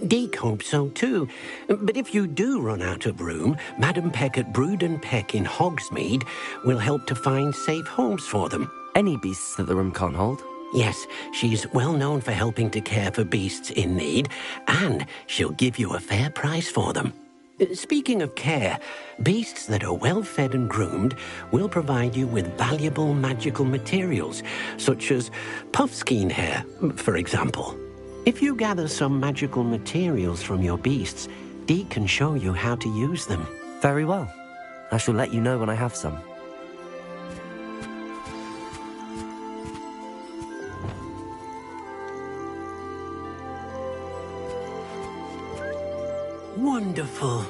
Deke hopes so too. But if you do run out of room, Madam Peck at Brood and Peck in Hogsmeade will help to find safe homes for them. Any beasts that the room can't hold? Yes, she's well known for helping to care for beasts in need, and she'll give you a fair price for them. Speaking of care, beasts that are well fed and groomed will provide you with valuable magical materials, such as puffskein hair, for example. If you gather some magical materials from your beasts, Deke can show you how to use them. Very well. I shall let you know when I have some. Wonderful.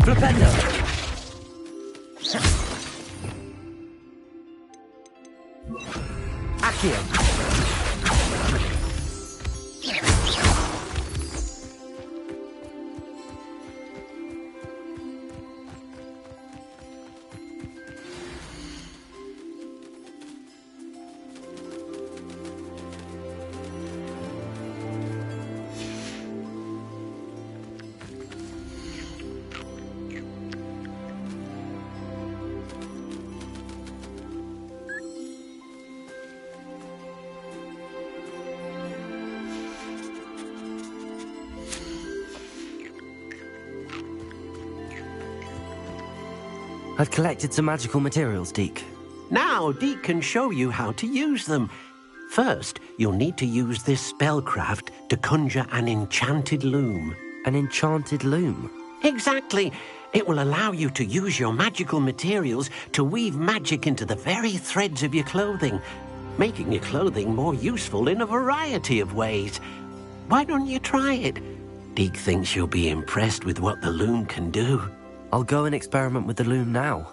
Flipendo! Accio! I've collected some magical materials, Deke. Now Deke can show you how to use them. First, you'll need to use this spellcraft to conjure an enchanted loom. An enchanted loom? Exactly. It will allow you to use your magical materials to weave magic into the very threads of your clothing, making your clothing more useful in a variety of ways. Why don't you try it? Deke thinks you'll be impressed with what the loom can do. I'll go and experiment with the loom now.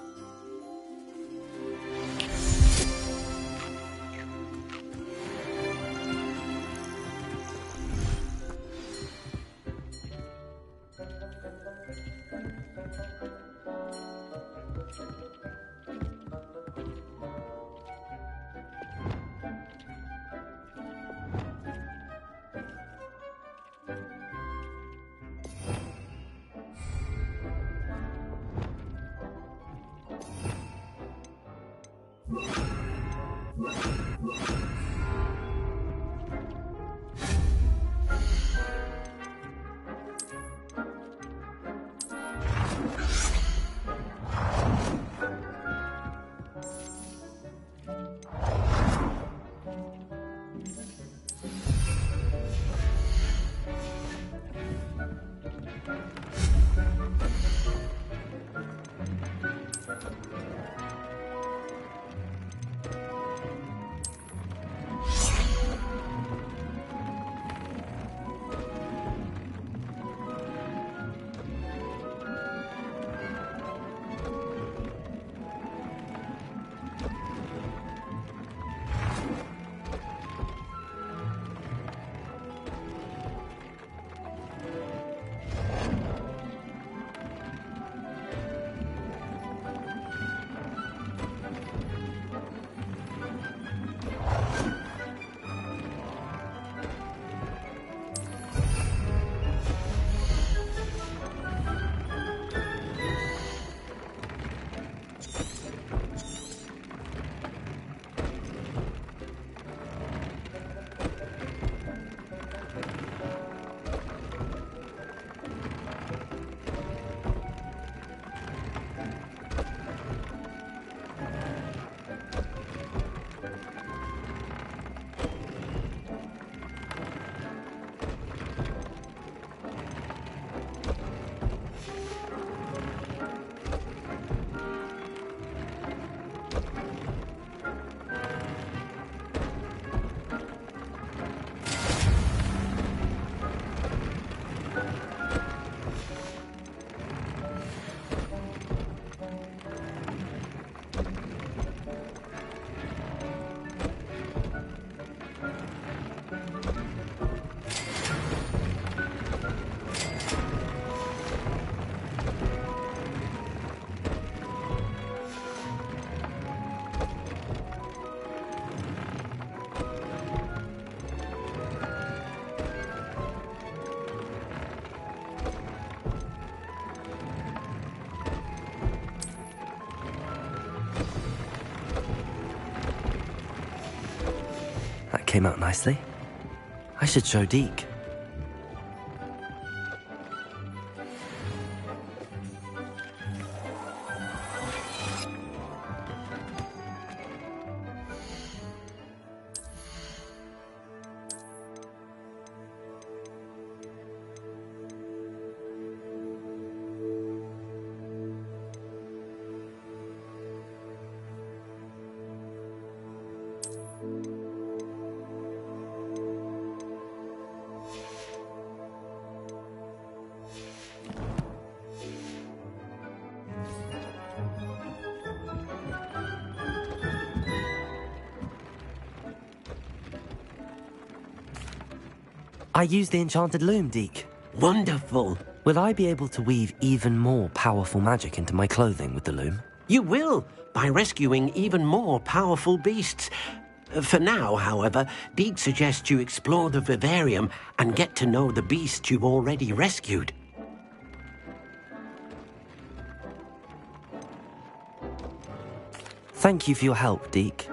came out nicely. I should show Deke. I used the enchanted loom, Deke. Wonderful. Will I be able to weave even more powerful magic into my clothing with the loom? You will, by rescuing even more powerful beasts. For now, however, Deke suggests you explore the vivarium and get to know the beasts you've already rescued. Thank you for your help, Deke.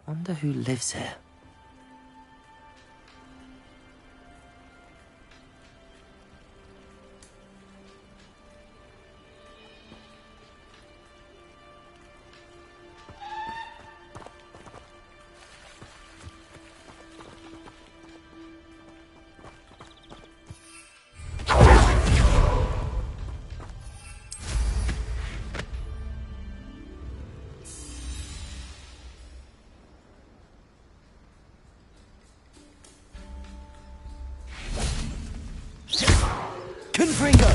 Wonder who lives here. Confringo!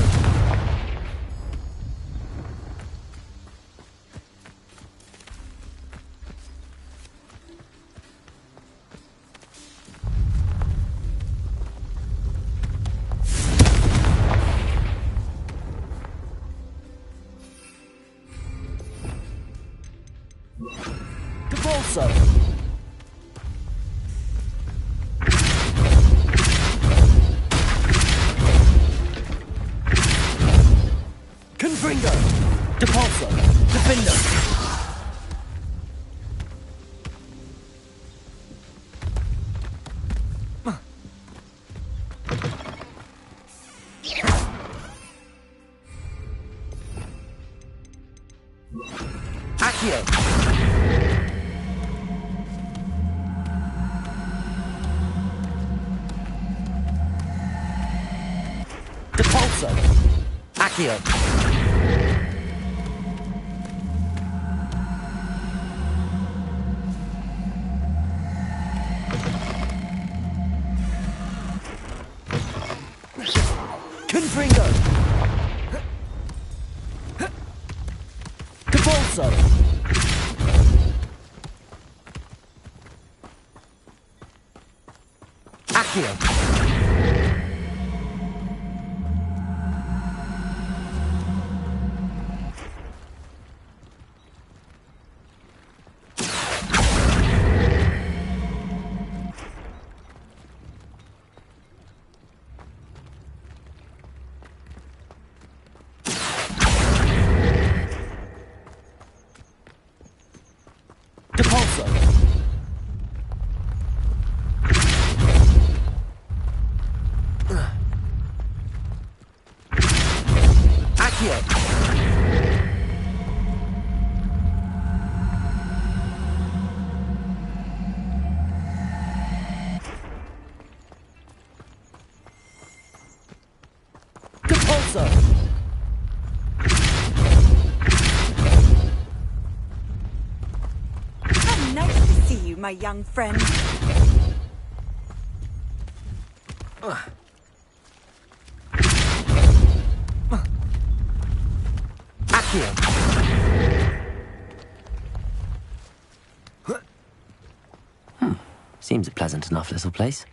Devolso! Confringo! Depulso! Defendo! Accio! Depulso! Accio! Confringo! Devolso! Accio! Depulso! Accio! Depulso! Nice to see you, my young friend. Accio! Seems a pleasant enough little place.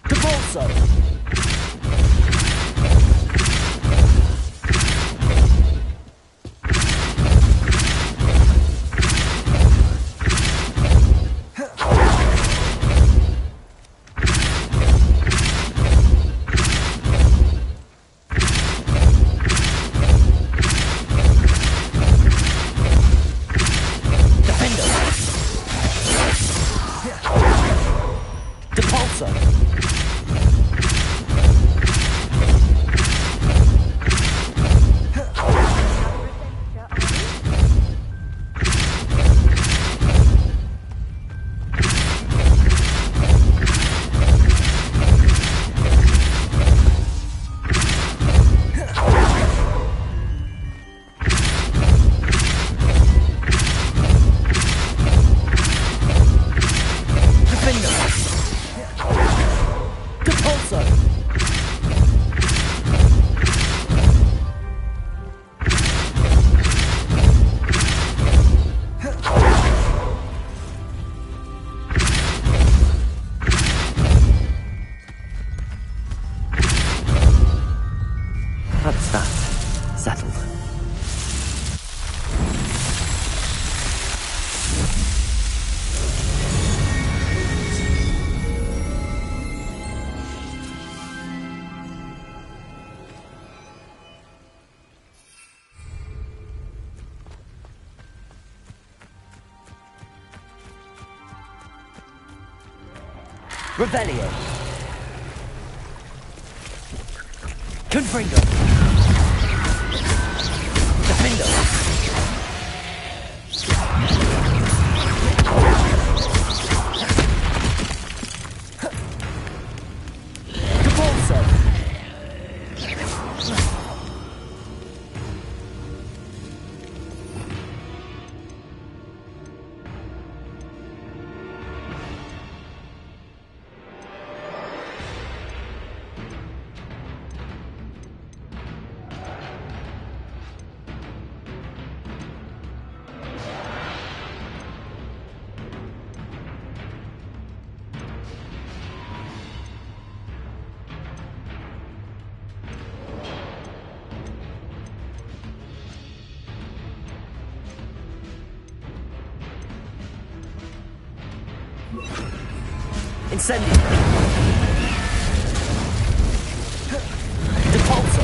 Devolso! Depulso! Revelio. Confringo. Defendo. Capolso. Incendio. Depulso.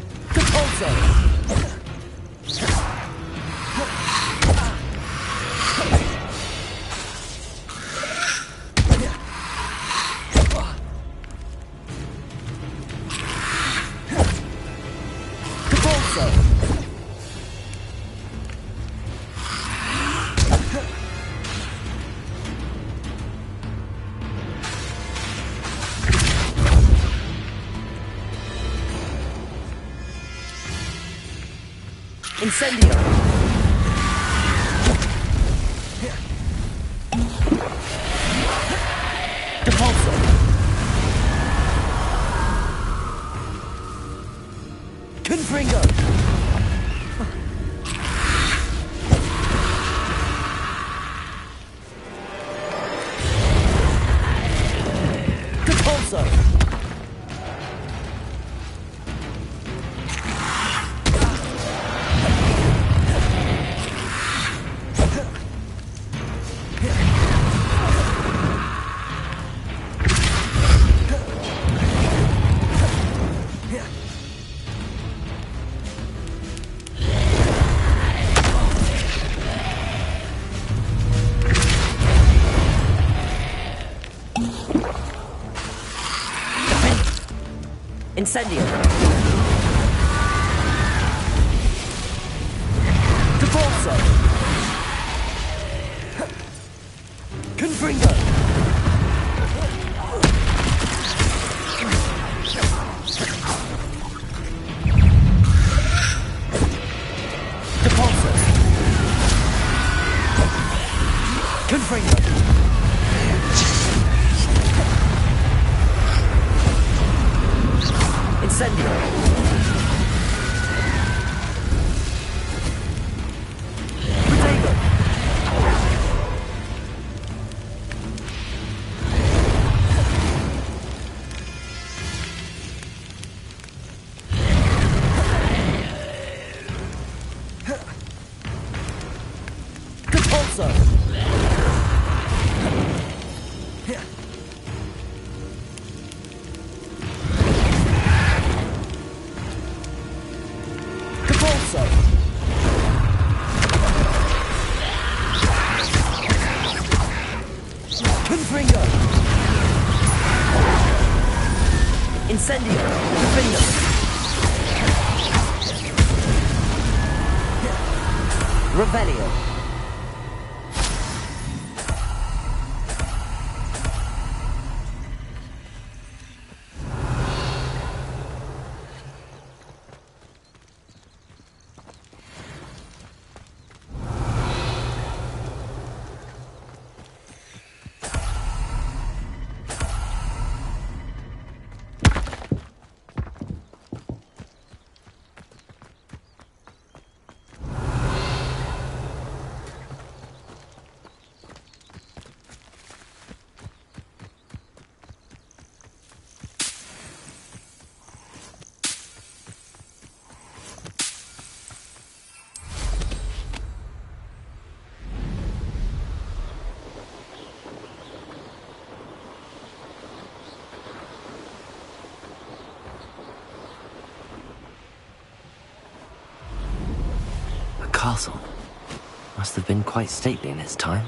Depulso. Incendio. Depulso. Confringo. Depulso. Incendio. Depulso. Confringo. Depulso. Confringo. Incendio. Potato. Depulso. Confringo. Incendio. Defendo. Revelio. castle. Must have been quite stately in its time.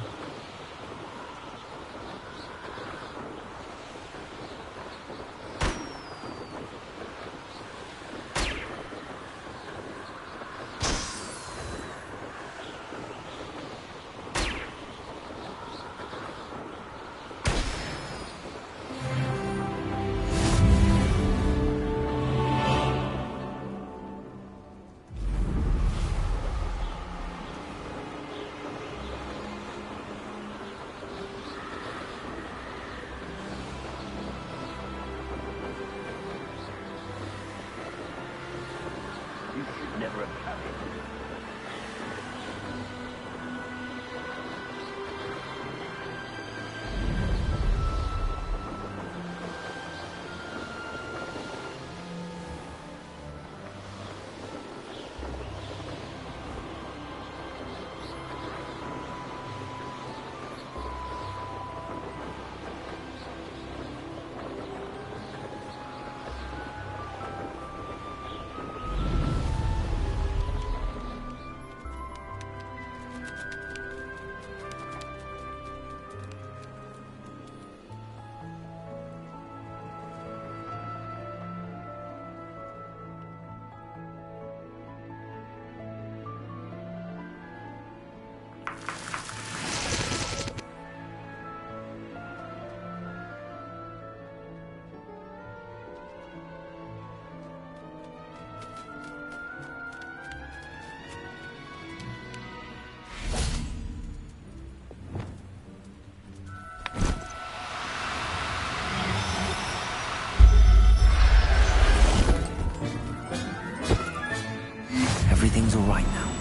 Everything's all right now.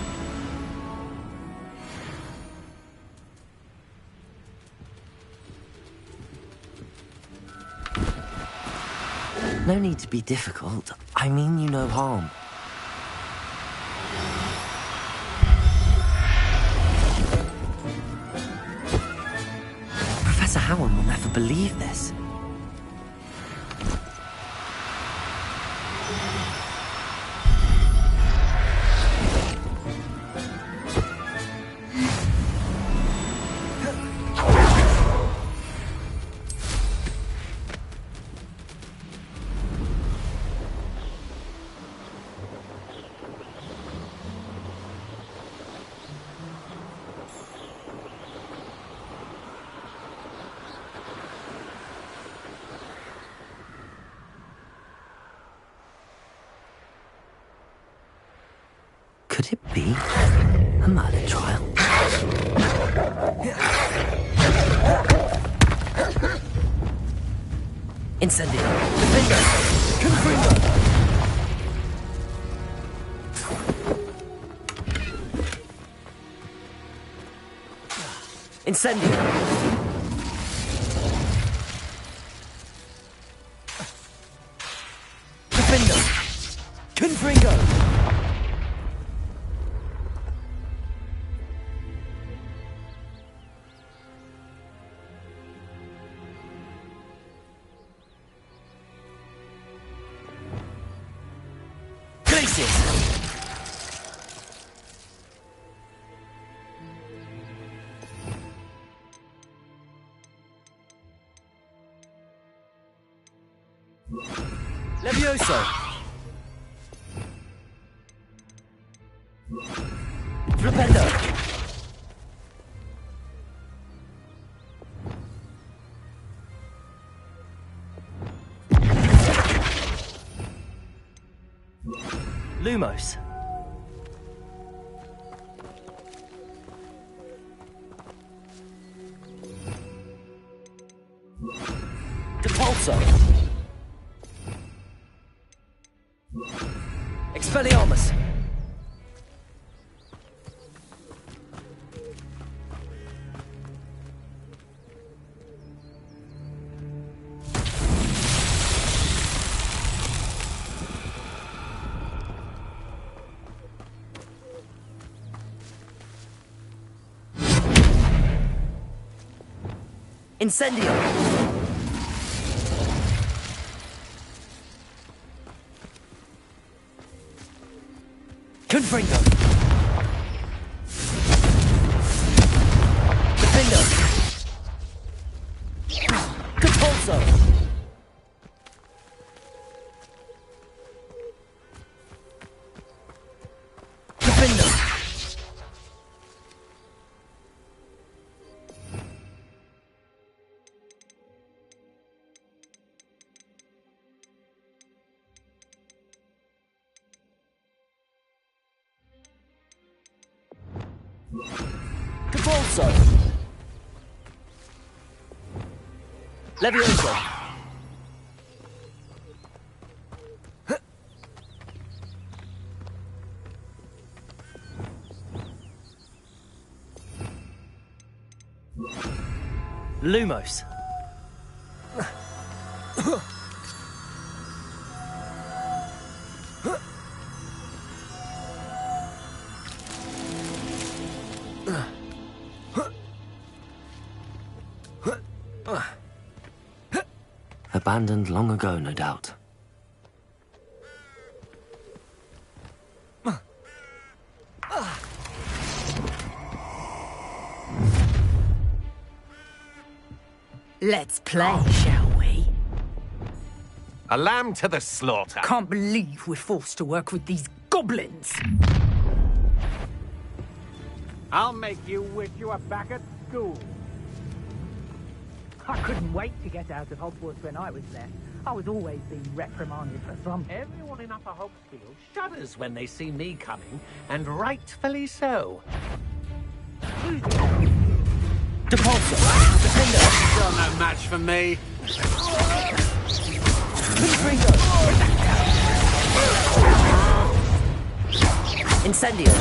No need to be difficult. I mean you no harm. Professor Howard will never believe this. Could it be a murder trial? Incendio! Defender! Confringo! Incendio! Defender! Confringo! Levioso! Flipendo! Lumos! Depulso! Expelliarmus! Incendio! Confringo! Capolso! Levioso! Lumos! Abandoned long ago, no doubt. Let's play, shall we? A lamb to the slaughter. Can't believe we're forced to work with these goblins. I'll make you wish you were back at school. I couldn't wait to get out of Hogwarts when I was there. I was always being reprimanded for something. Everyone in Upper Hogsfield shudders when they see me coming, and rightfully so. Depulso! You're no match for me. Incendio!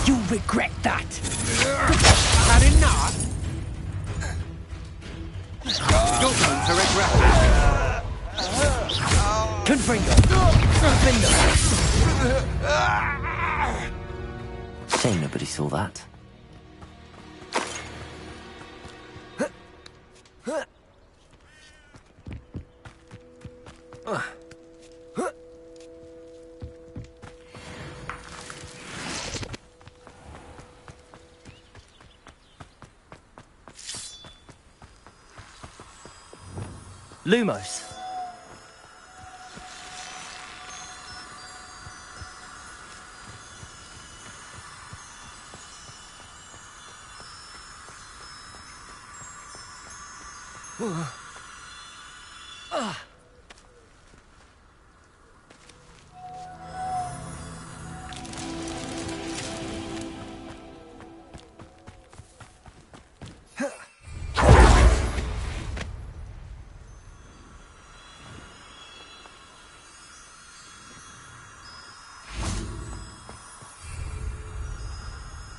You regret that! Had enough? You're going to regret that. Confringo! Shame nobody saw that. Lumos!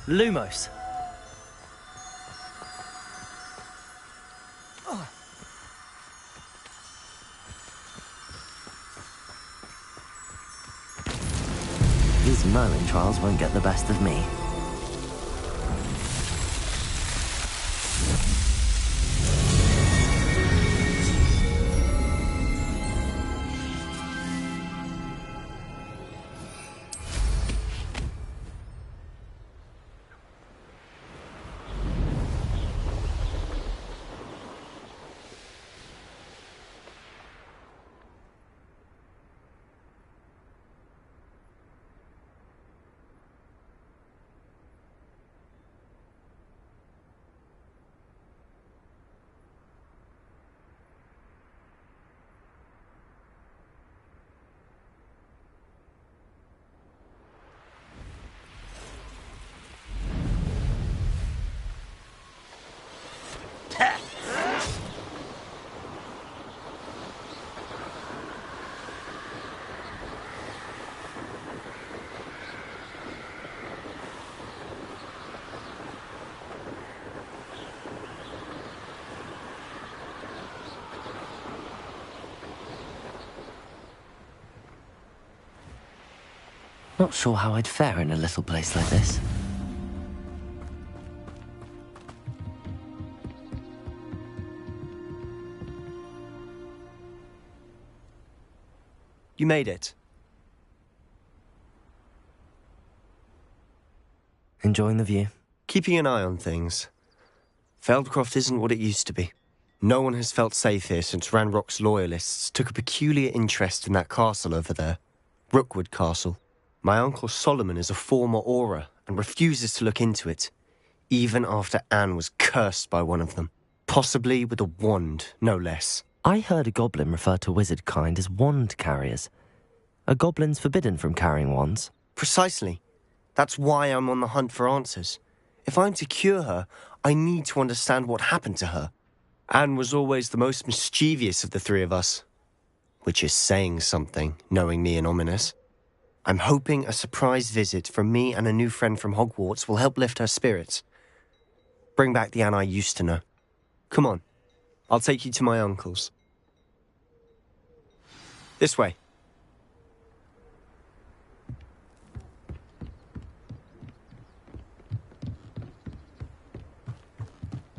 Lumos! These Merlin trials won't get the best of me. Not sure how I'd fare in a little place like this. You made it. Enjoying the view? Keeping an eye on things. Feldcroft isn't what it used to be. No one has felt safe here since Ranrock's loyalists took a peculiar interest in that castle over there. Rookwood Castle. My uncle Solomon is a former Auror and refuses to look into it, even after Anne was cursed by one of them. Possibly with a wand, no less. I heard a goblin refer to wizard kind as wand carriers. Are goblins forbidden from carrying wands? Precisely. That's why I'm on the hunt for answers. If I'm to cure her, I need to understand what happened to her. Anne was always the most mischievous of the three of us. Which is saying something, knowing me and Ominous. I'm hoping a surprise visit from me and a new friend from Hogwarts will help lift her spirits. Bring back the Anne I used to know. Come on, I'll take you to my uncle's. This way.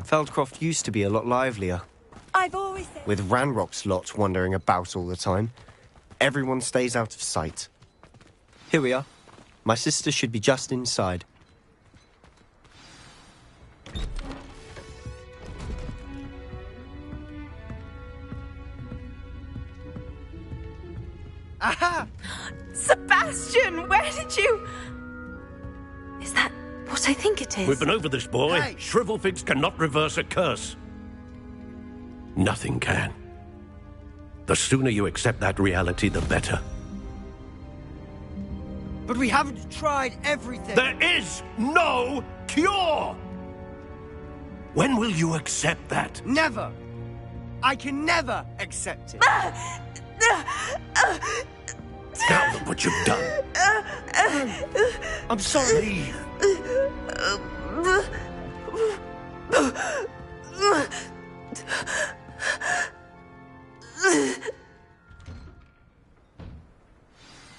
Feldcroft used to be a lot livelier. I've always said... With Ranrock's lot wandering about all the time. Everyone stays out of sight. Here we are. My sister should be just inside. Aha! Sebastian, where did you... Is that what I think it is? We've been over this, boy. Hey. Shrivelfigs cannot reverse a curse. Nothing can. The sooner you accept that reality, the better. But we haven't tried everything. There is no cure! When will you accept that? Never. I can never accept it. Now look what you've done. I'm sorry.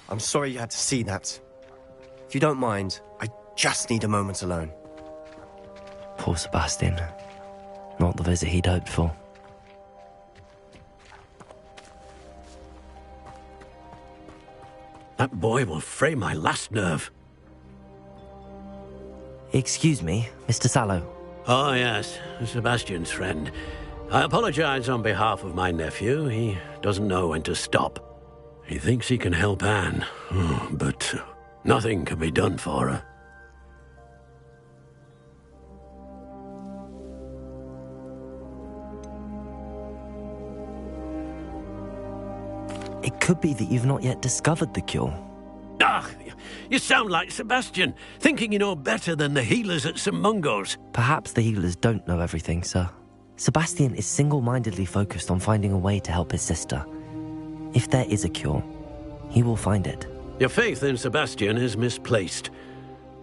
I'm sorry you had to see that. If you don't mind, I just need a moment alone. Poor Sebastian. Not the visit he'd hoped for. That boy will fray my last nerve. Excuse me, Mr. Sallow. Oh, yes, Sebastian's friend. I apologize on behalf of my nephew. He doesn't know when to stop. He thinks he can help Anne, but nothing can be done for her. It could be that you've not yet discovered the cure. Ah, you sound like Sebastian, thinking you know better than the healers at St. Mungo's. Perhaps the healers don't know everything, sir. Sebastian is single-mindedly focused on finding a way to help his sister. If there is a cure, he will find it. Your faith in Sebastian is misplaced.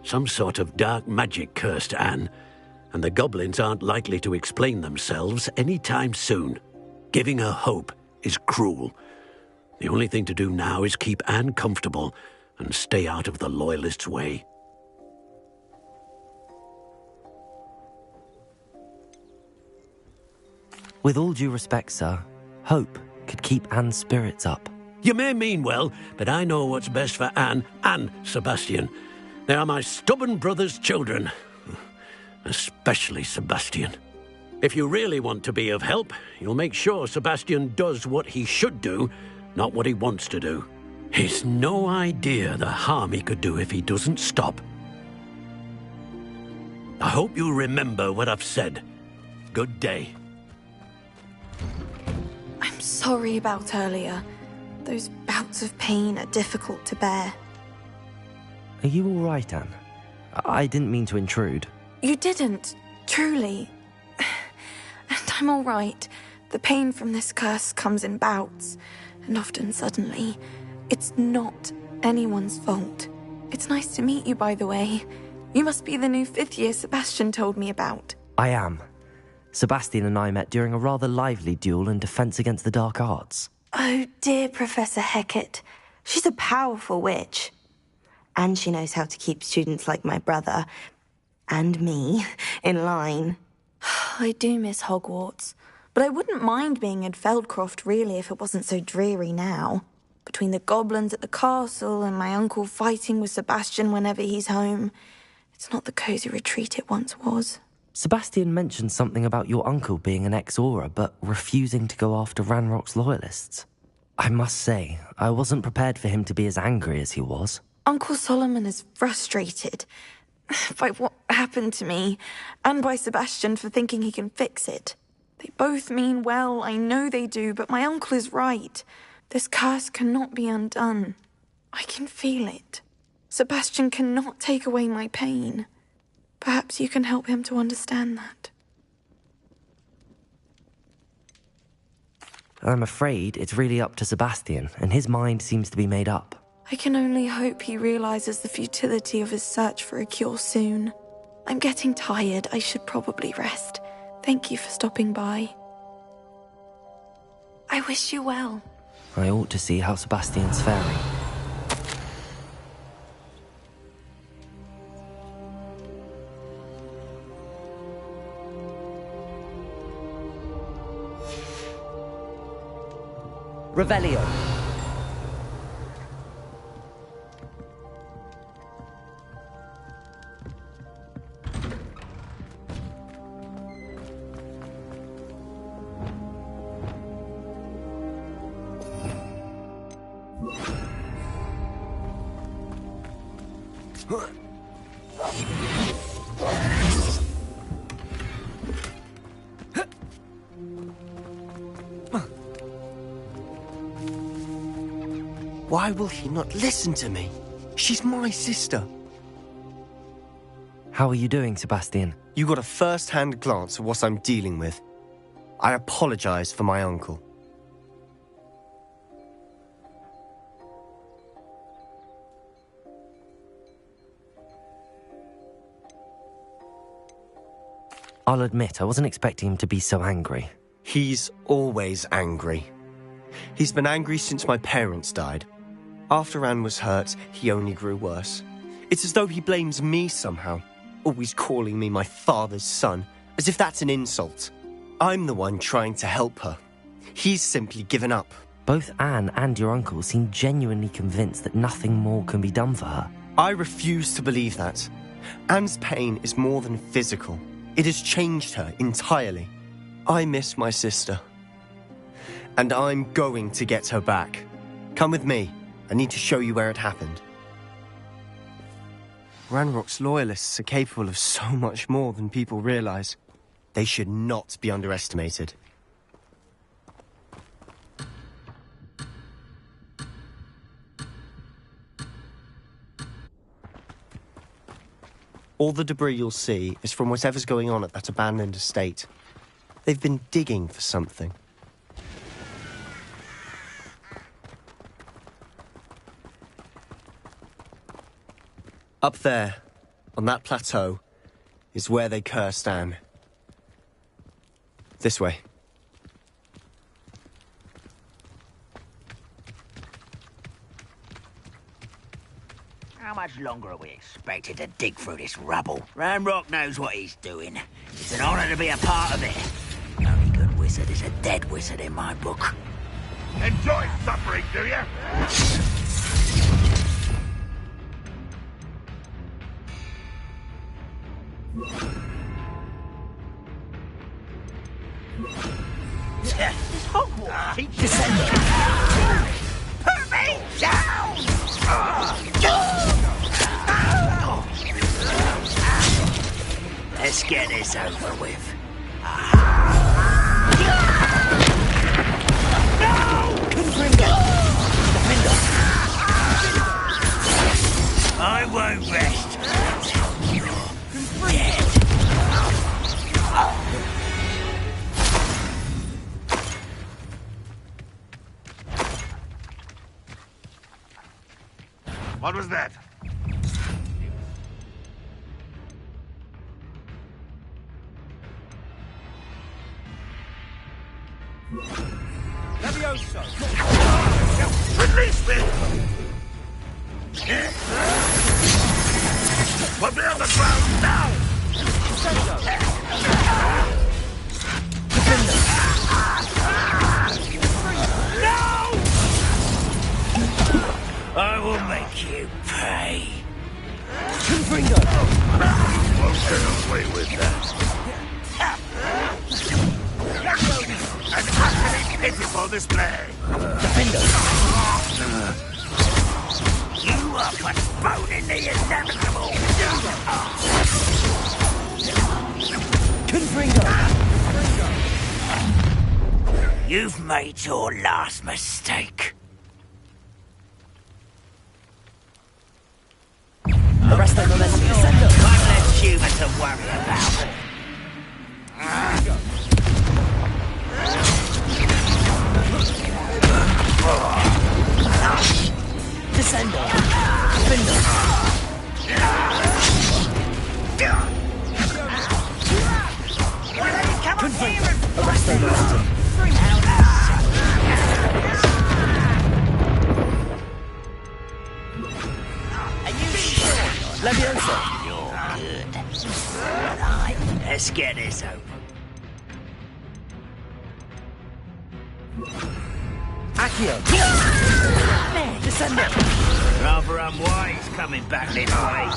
Some sort of dark magic cursed Anne, and the goblins aren't likely to explain themselves anytime soon. Giving her hope is cruel. The only thing to do now is keep Anne comfortable and stay out of the Loyalists' way. With all due respect, sir, hope could keep Anne's spirits up. You may mean well, but I know what's best for Anne and Sebastian. They are my stubborn brother's children. Especially Sebastian. If you really want to be of help, you'll make sure Sebastian does what he should do, not what he wants to do. He's no idea the harm he could do if he doesn't stop. I hope you remember what I've said. Good day. I'm sorry about earlier. Those bouts of pain are difficult to bear. Are you all right, Anne? I didn't mean to intrude. You didn't, truly. And I'm all right. The pain from this curse comes in bouts, and often suddenly. It's not anyone's fault. It's nice to meet you, by the way. You must be the new 5th year Sebastian told me about. I am. Sebastian and I met during a rather lively duel in Defense Against the Dark Arts. Oh, dear Professor Hecat. She's a powerful witch. And she knows how to keep students like my brother, and me, in line. I do miss Hogwarts, but I wouldn't mind being in Feldcroft, really, if it wasn't so dreary now. Between the goblins at the castle and my uncle fighting with Sebastian whenever he's home, it's not the cosy retreat it once was. Sebastian mentioned something about your uncle being an ex-Auror, but refusing to go after Ranrock's loyalists. I must say, I wasn't prepared for him to be as angry as he was. Uncle Solomon is frustrated by what happened to me, and by Sebastian for thinking he can fix it. They both mean well, I know they do, but my uncle is right. This curse cannot be undone. I can feel it. Sebastian cannot take away my pain. Perhaps you can help him to understand that. I'm afraid it's really up to Sebastian, and his mind seems to be made up. I can only hope he realizes the futility of his search for a cure soon. I'm getting tired. I should probably rest. Thank you for stopping by. I wish you well. I ought to see how Sebastian's faring. Revelio. Why will he not listen to me? She's my sister. How are you doing, Sebastian? You got a first-hand glance at what I'm dealing with. I apologize for my uncle. I'll admit, I wasn't expecting him to be so angry. He's always angry. He's been angry since my parents died. After Anne was hurt, he only grew worse. It's as though he blames me somehow, always calling me my father's son, as if that's an insult. I'm the one trying to help her. He's simply given up. Both Anne and your uncle seem genuinely convinced that nothing more can be done for her. I refuse to believe that. Anne's pain is more than physical. It has changed her entirely. I miss my sister. And I'm going to get her back. Come with me. I need to show you where it happened. Ranrock's loyalists are capable of so much more than people realize. They should not be underestimated. All the debris you'll see is from whatever's going on at that abandoned estate. They've been digging for something. Up there, on that plateau, is where they cursed Anne. This way. How much longer are we expected to dig through this rubble? Ranrock knows what he's doing. It's an honor to be a part of it. The only good wizard is a dead wizard in my book. Enjoy suffering, do you? This Hogwarts teaches Put me down! Let's get this over with. I won't rest until you're dead. What was that? Levioso! Release me! Put me on the ground now! No! I will make you pay. Confringo! Won't get away with that. An utterly pitiful display. You are postponing the inevitable. Confringo! You've made your last mistake. Arresto momentum. Descendo. One less human to worry about. Descendo. Findo. Arresto momentum. Leviosa. You're good. Right, let's get this open. Accio. Descendo. Rather unwise coming back this way.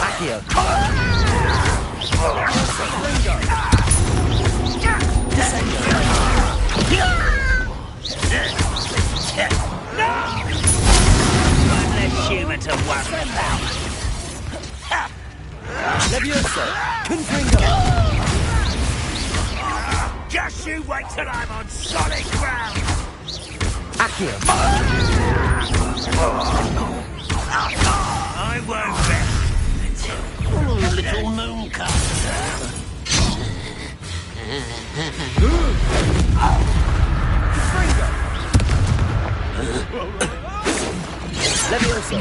Accio. Descendo. One less human to worry about. Leviosa. Confringo. Just you wait till I'm on solid ground. Accio. I won't rest until little moon comes. Leviosa.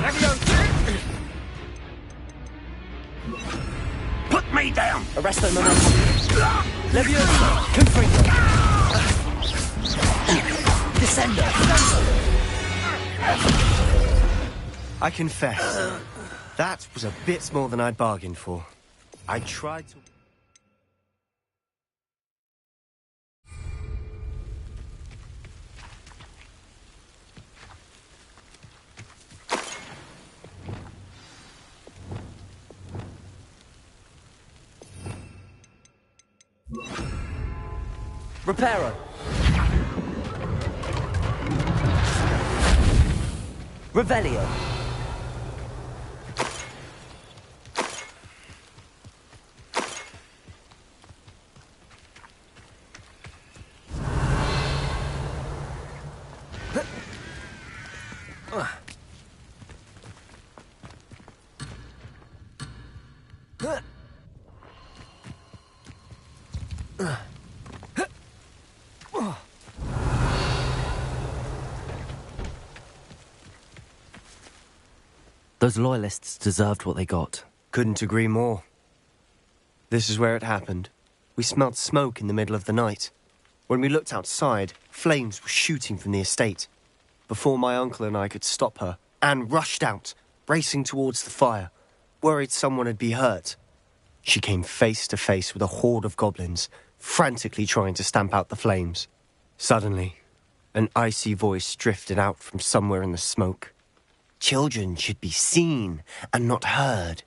Put me down. Arresto momentum. Leviosa. Confringo. Descendo. I confess, that was a bit more than I'd bargained for. I tried to... Reparo. Revelio. Those loyalists deserved what they got. Couldn't agree more. This is where it happened. We smelled smoke in the middle of the night. When we looked outside, flames were shooting from the estate. Before my uncle and I could stop her, Anne rushed out, racing towards the fire, worried someone had been hurt. She came face to face with a horde of goblins, frantically trying to stamp out the flames. Suddenly, an icy voice drifted out from somewhere in the smoke. Children should be seen and not heard.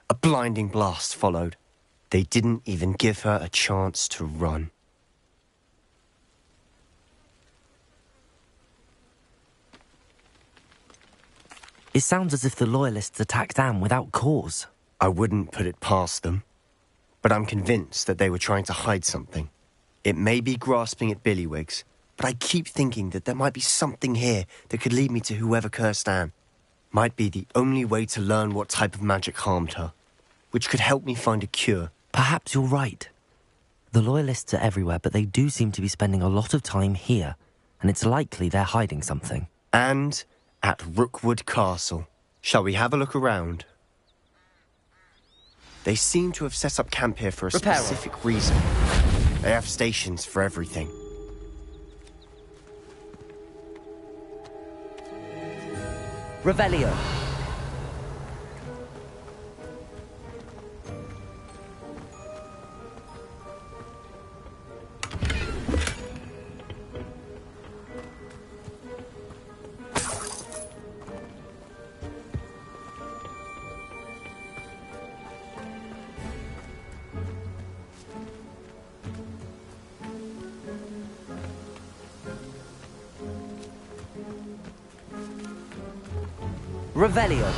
A blinding blast followed. They didn't even give her a chance to run. It sounds as if the loyalists attacked Anne without cause. I wouldn't put it past them, but I'm convinced that they were trying to hide something. It may be grasping at billywhigs, but I keep thinking that there might be something here that could lead me to whoever cursed Anne. Might be the only way to learn what type of magic harmed her, which could help me find a cure. Perhaps you're right. The loyalists are everywhere, but they do seem to be spending a lot of time here, and it's likely they're hiding something. And at Rookwood Castle. Shall we have a look around? They seem to have set up camp here for a specific reason. They have stations for everything. Revelio. Revelio.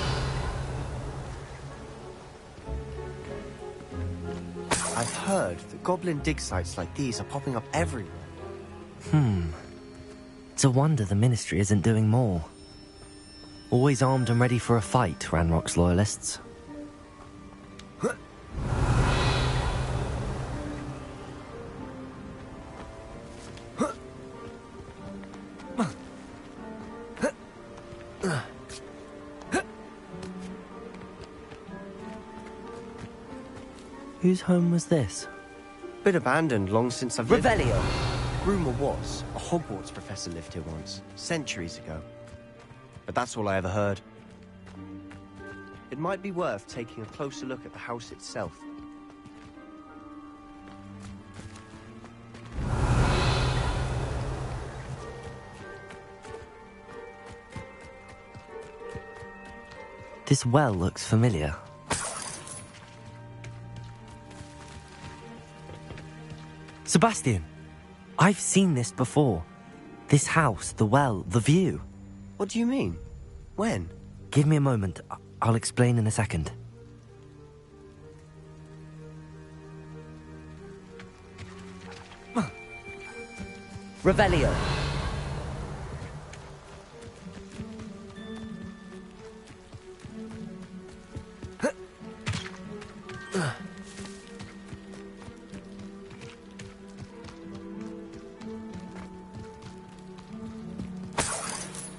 I've heard that goblin dig sites like these are popping up everywhere. It's a wonder the Ministry isn't doing more. Always armed and ready for a fight, Ranrock's loyalists. Whose home was this? Been abandoned long since I've Revelio! Rumour was a Hogwarts professor lived here once, centuries ago. But that's all I ever heard. It might be worth taking a closer look at the house itself. This well looks familiar. Sebastian! I've seen this before. This house, the well, the view. What do you mean? When? Give me a moment. I'll explain in a second. Revelio.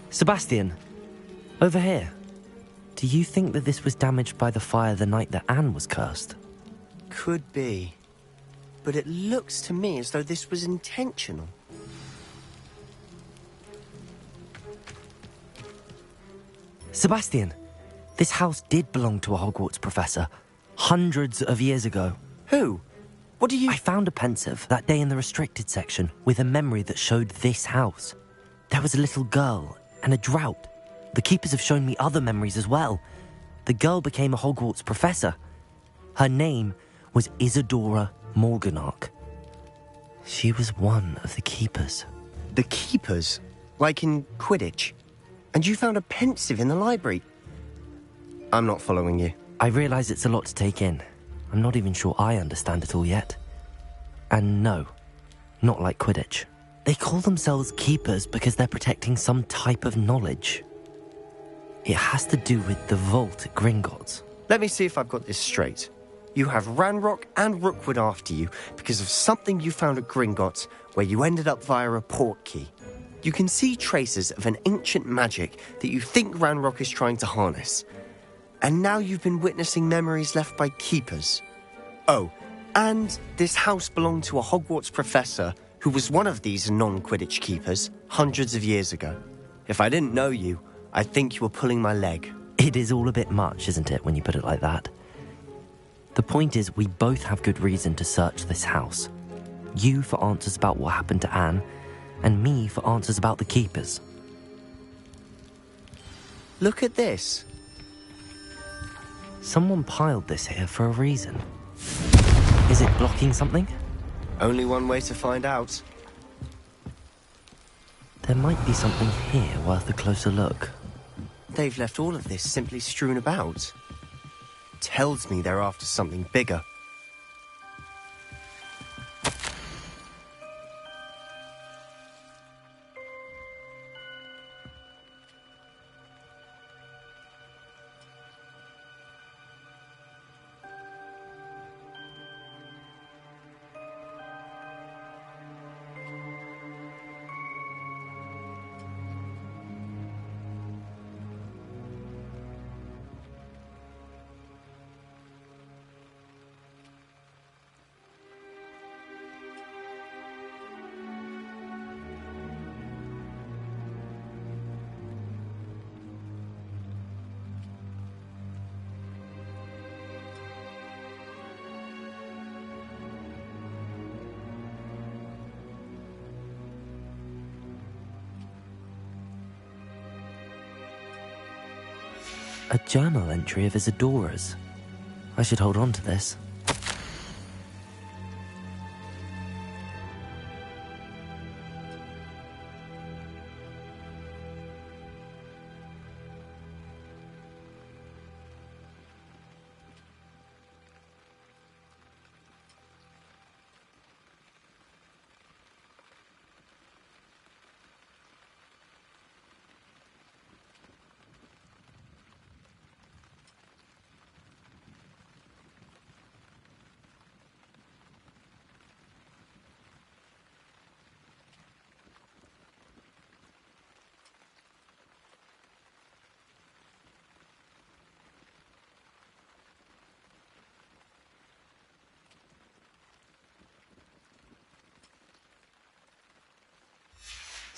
Sebastian, over here. Do you think that this was damaged by the fire the night that Anne was cursed? Could be. But it looks to me as though this was intentional. Sebastian, this house did belong to a Hogwarts professor, hundreds of years ago. Who? What do you... I found a pensive that day in the restricted section with a memory that showed this house. There was a little girl and a drought. The keepers have shown me other memories as well. The girl became a Hogwarts professor. Her name was Isadora Morganach. She was one of the keepers. The keepers? Like in Quidditch? And you found a pensive in the library? I'm not following you. I realise it's a lot to take in. I'm not even sure I understand it all yet. And no, not like Quidditch. They call themselves keepers because they're protecting some type of knowledge. It has to do with the vault at Gringotts. Let me see if I've got this straight. You have Ranrock and Rookwood after you because of something you found at Gringotts where you ended up via a portkey. You can see traces of an ancient magic that you think Ranrock is trying to harness. And now you've been witnessing memories left by keepers. Oh, and this house belonged to a Hogwarts professor who was one of these non-Quidditch keepers hundreds of years ago. If I didn't know you, I'd think you were pulling my leg. It is all a bit much, isn't it, when you put it like that? The point is, we both have good reason to search this house. You for answers about what happened to Anne, and me for answers about the keepers. Look at this. Someone piled this here for a reason. Is it blocking something? Only one way to find out. There might be something here worth a closer look. They've left all of this simply strewn about. Tells me they're after something bigger. A journal entry of Isadora's. I should hold on to this.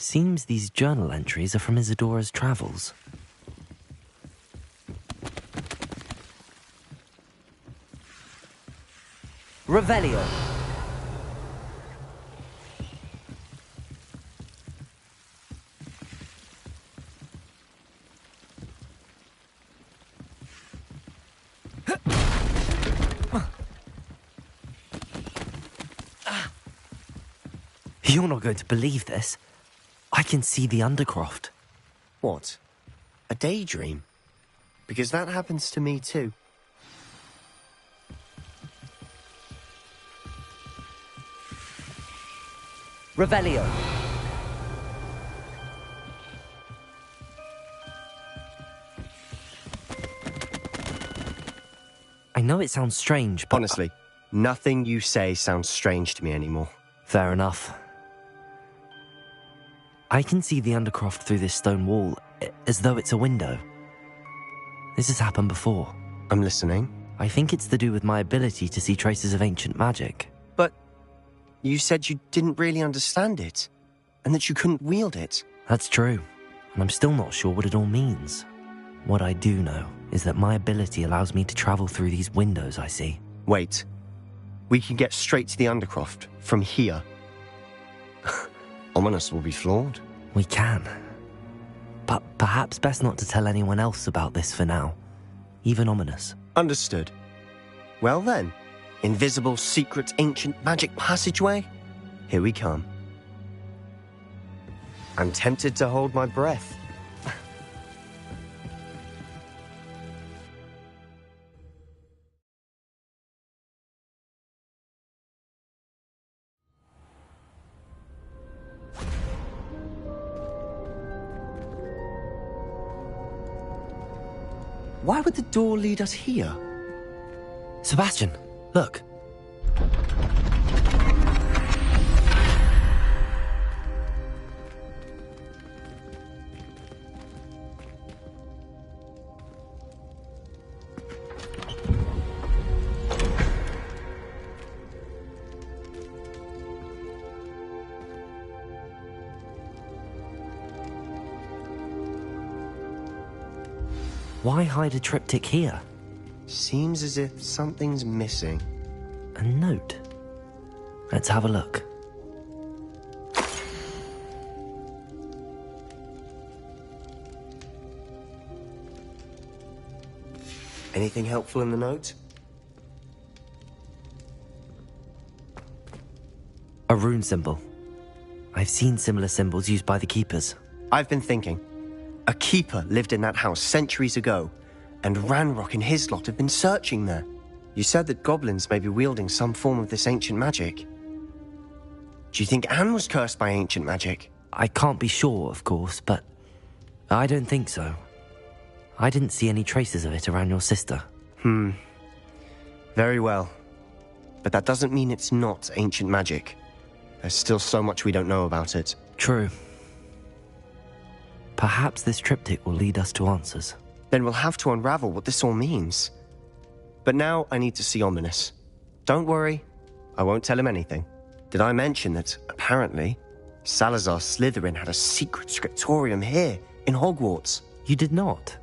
Seems these journal entries are from Isadora's travels. Revelio. You're not going to believe this. I can see the Undercroft. What? A daydream? Because that happens to me too. Revelio. I know it sounds strange, but... Honestly, nothing you say sounds strange to me anymore. Fair enough. I can see the Undercroft through this stone wall, as though it's a window. This has happened before. I'm listening. I think it's to do with my ability to see traces of ancient magic. But you said you didn't really understand it, and that you couldn't wield it. That's true, and I'm still not sure what it all means. What I do know is that my ability allows me to travel through these windows I see. Wait. We can get straight to the Undercroft from here. Ominous will be flawed. We can. But perhaps best not to tell anyone else about this for now. Even Ominous. Understood. Well then, invisible, secret, ancient magic passageway? Here we come. I'm tempted to hold my breath. Why would the door lead us here? Sebastian, look. Why hide a triptych here? Seems as if something's missing. A note. Let's have a look. Anything helpful in the note? A rune symbol. I've seen similar symbols used by the keepers. I've been thinking. A keeper lived in that house centuries ago, and Ranrock and his lot have been searching there. You said that goblins may be wielding some form of this ancient magic. Do you think Anne was cursed by ancient magic? I can't be sure, of course, but I don't think so. I didn't see any traces of it around your sister. Very well. But that doesn't mean it's not ancient magic. There's still so much we don't know about it. True. Perhaps this triptych will lead us to answers. Then we'll have to unravel what this all means. But now I need to see Ominous. Don't worry, I won't tell him anything. Did I mention that, apparently, Salazar Slytherin had a secret scriptorium here, in Hogwarts? You did not?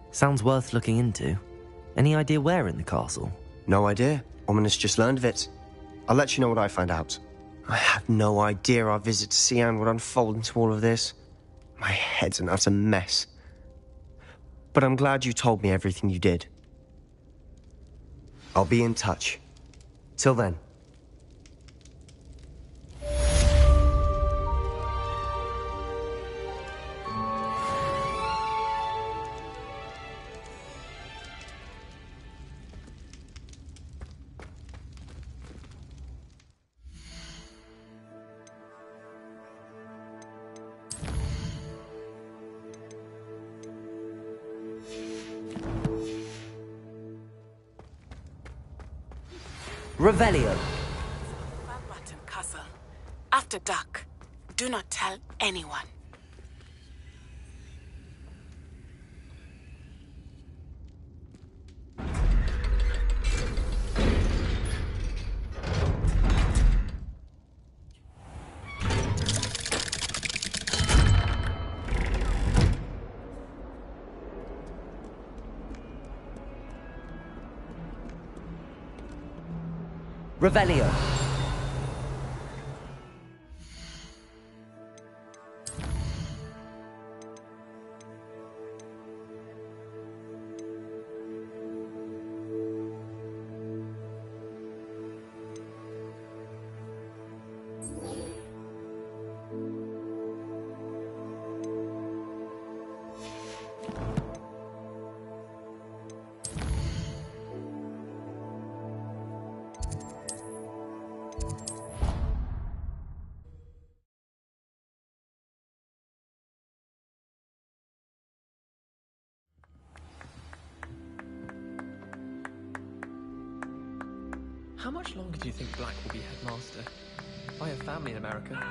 Sounds worth looking into. Any idea where in the castle? No idea. Ominous just learned of it. I'll let you know what I find out. I had no idea our visit to Cian would unfold into all of this. My head's an utter mess. But I'm glad you told me everything you did. I'll be in touch. Till then. Revelio. Button Castle. After dark. Do not tell anyone. Revelio. How much longer do you think Black will be headmaster? I have family in America.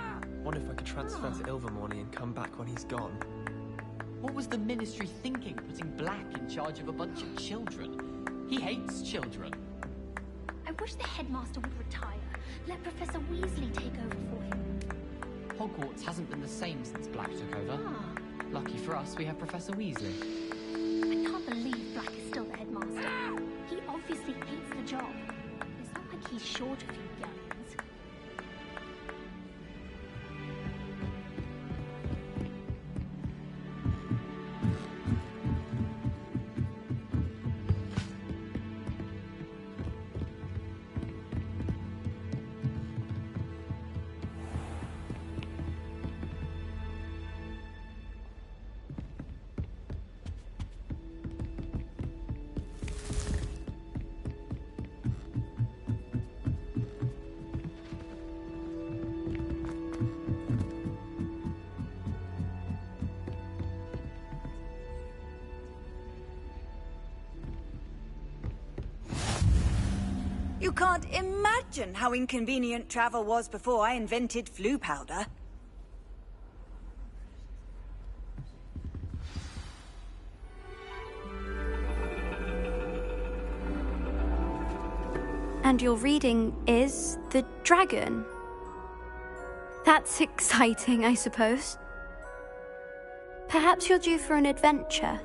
Wonder if I could transfer to Ilvermorny and come back when he's gone. What was the Ministry thinking, putting Black in charge of a bunch of children? He hates children. I wish the headmaster would retire. Let Professor Weasley take over for him. Hogwarts hasn't been the same since Black took over. Lucky for us, we have Professor Weasley. I can't believe Black is still the headmaster. He obviously hates the job. It's not like he's short of you younglings. You can't imagine how inconvenient travel was before I invented flu powder. And your reading is The Dragon. That's exciting, I suppose. Perhaps you're due for an adventure.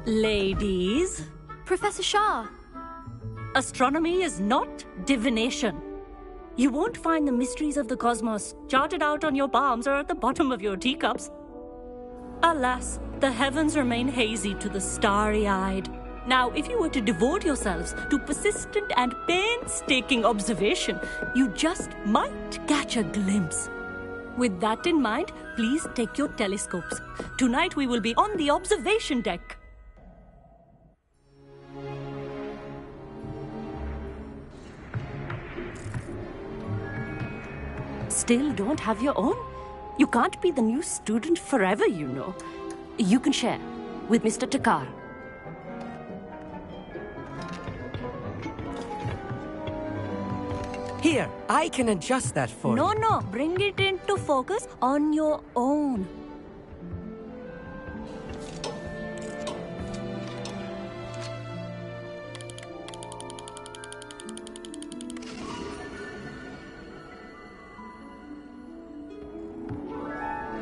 Ladies. Professor Shah. Astronomy is not divination. You won't find the mysteries of the cosmos charted out on your palms or at the bottom of your teacups. Alas, the heavens remain hazy to the starry-eyed. Now, if you were to devote yourselves to persistent and painstaking observation, you just might catch a glimpse. With that in mind, please take your telescopes. Tonight we will be on the observation deck. Still don't have your own? You can't be the new student forever, you know. You can share with Mr. Takar. Here, I can adjust that for you. No, bring it into focus on your own.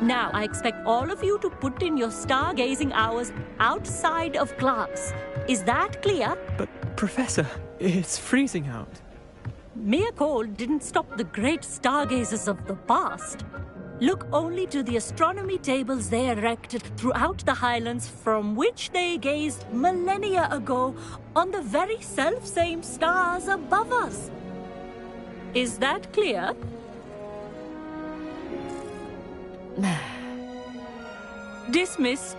Now, I expect all of you to put in your stargazing hours outside of class. Is that clear? But, Professor, it's freezing out. Mere cold didn't stop the great stargazers of the past. Look only to the astronomy tables they erected throughout the Highlands from which they gazed millennia ago on the very self-same stars above us. Is that clear? Dismissed.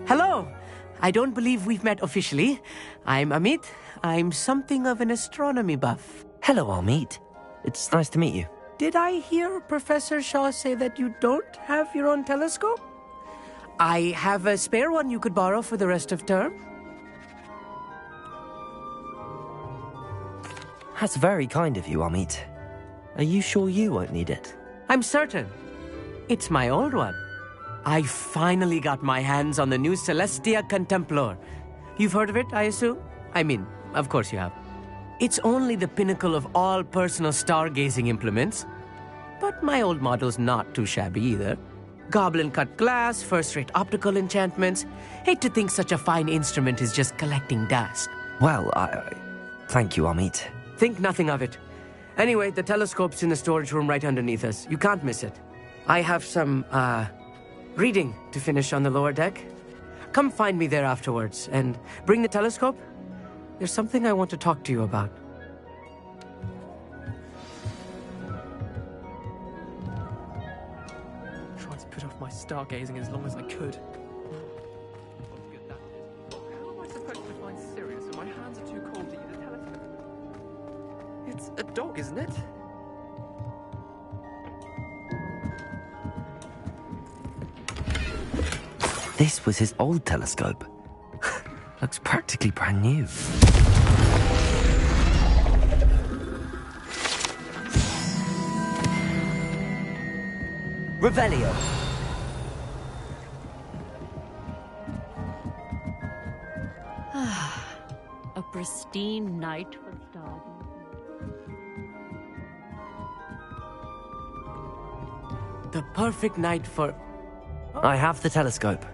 Hello. I don't believe we've met officially. I'm Amit. I'm something of an astronomy buff. Hello, Amit. It's nice to meet you. Did I hear Professor Shaw say that you don't have your own telescope? I have a spare one you could borrow for the rest of term. That's very kind of you, Amit. Are you sure you won't need it? I'm certain. It's my old one. I finally got my hands on the new Celestia Contemplor. You've heard of it, I assume? I mean, of course you have. It's only the pinnacle of all personal stargazing implements. but my old model's not too shabby either. Goblin-cut glass, first-rate optical enchantments. Hate to think such a fine instrument is just collecting dust. Well, thank you, Amit. Think nothing of it. Anyway, the telescope's in the storage room right underneath us. You can't miss it. I have some, reading to finish on the lower deck. Come find me there afterwards, and bring the telescope. There's something I want to talk to you about. Tried to put off my stargazing as long as I could. How am I supposed to find Sirius when my hands are too cold to use a telescope? It's a dog, isn't it? This was his old telescope. Looks practically brand new. Revelio. A pristine night for stargazing. The perfect night for... I have the telescope.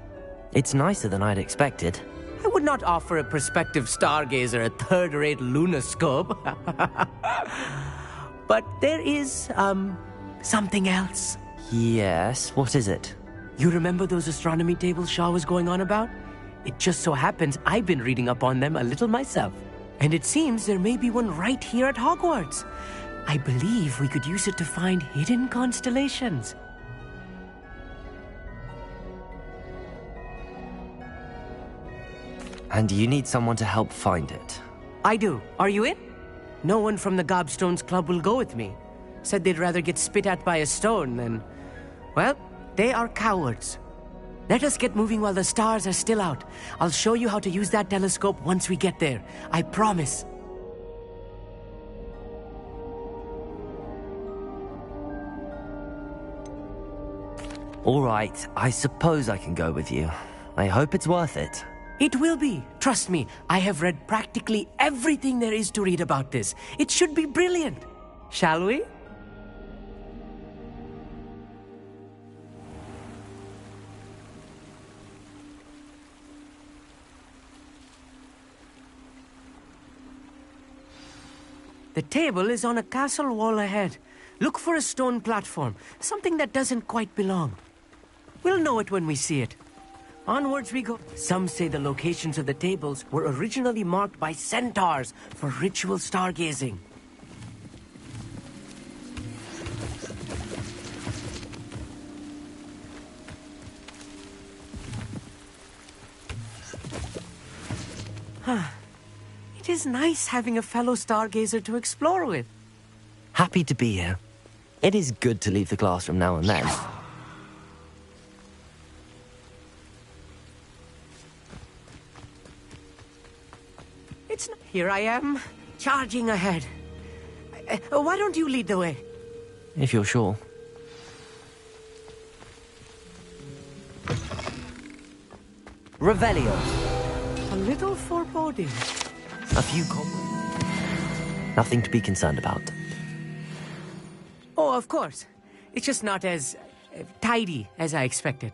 It's nicer than I'd expected. I would not offer a prospective stargazer a third-rate lunoscope. But there is, something else. Yes, what is it? You remember those astronomy tables Shaw was going on about? It just so happens I've been reading up on them a little myself. And it seems there may be one right here at Hogwarts. I believe we could use it to find hidden constellations. And you need someone to help find it. I do. Are you in? No one from the Gobstones Club will go with me. Said they'd rather get spit at by a stone than... Well, they are cowards. Let us get moving while the stars are still out. I'll show you how to use that telescope once we get there. I promise. All right, I suppose I can go with you. I hope it's worth it. It will be. Trust me, I have read practically everything there is to read about this. It should be brilliant. Shall we? The table is on a castle wall ahead. Look for a stone platform, something that doesn't quite belong. We'll know it when we see it. Onwards we go. Some say the locations of the tables were originally marked by centaurs for ritual stargazing. It is nice having a fellow stargazer to explore with. Happy to be here. It is good to leave the classroom now and then. Here I am, charging ahead. Why don't you lead the way? If you're sure. Revelio. A little foreboding. A few cobwebs. Nothing to be concerned about. Oh, of course. It's just not as tidy as I expected.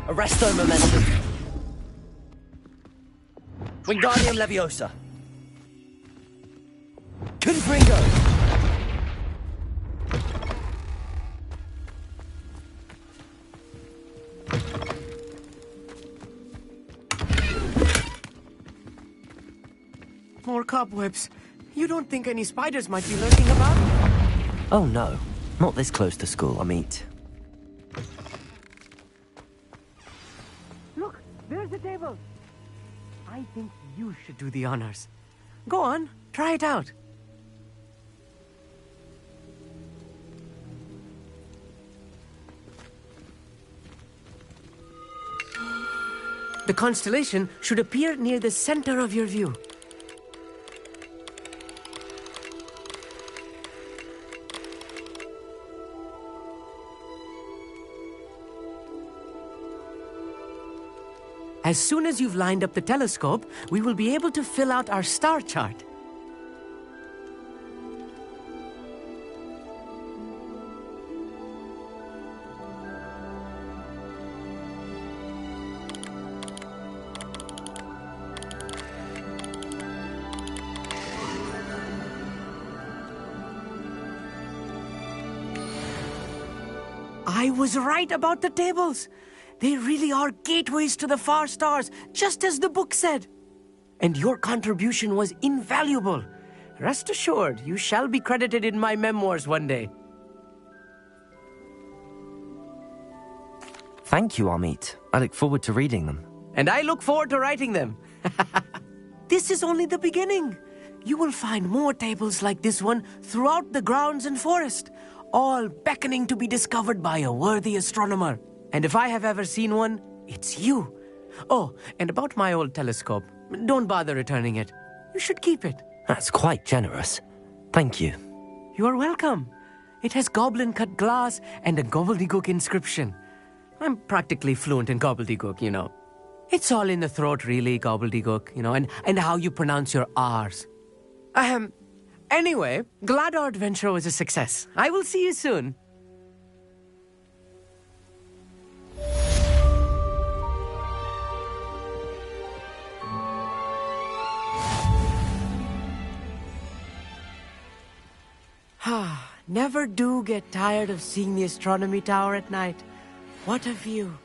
Arresto momentum. Wingardium Leviosa. Confringo. More cobwebs. You don't think any spiders might be lurking about? Oh no, not this close to school, Amit. Look, there's the table. I think you should do the honors. Go on, try it out. The constellation should appear near the center of your view. As soon as you've lined up the telescope, we will be able to fill out our star chart. I was right about the tables. They really are gateways to the far stars, just as the book said. And your contribution was invaluable. Rest assured, you shall be credited in my memoirs one day. Thank you, Amit. I look forward to reading them. And I look forward to writing them. This is only the beginning. You will find more tables like this one throughout the grounds and forest, all beckoning to be discovered by a worthy astronomer. And if I have ever seen one, it's you. Oh, and about my old telescope, don't bother returning it. You should keep it. That's quite generous. Thank you. You are welcome. It has goblin-cut glass and a gobbledygook inscription. I'm practically fluent in gobbledygook, you know. It's all in the throat, really, gobbledygook, you know, and how you pronounce your R's. Anyway, glad our adventure was a success. I will see you soon. Never do get tired of seeing the astronomy tower at night. What a view.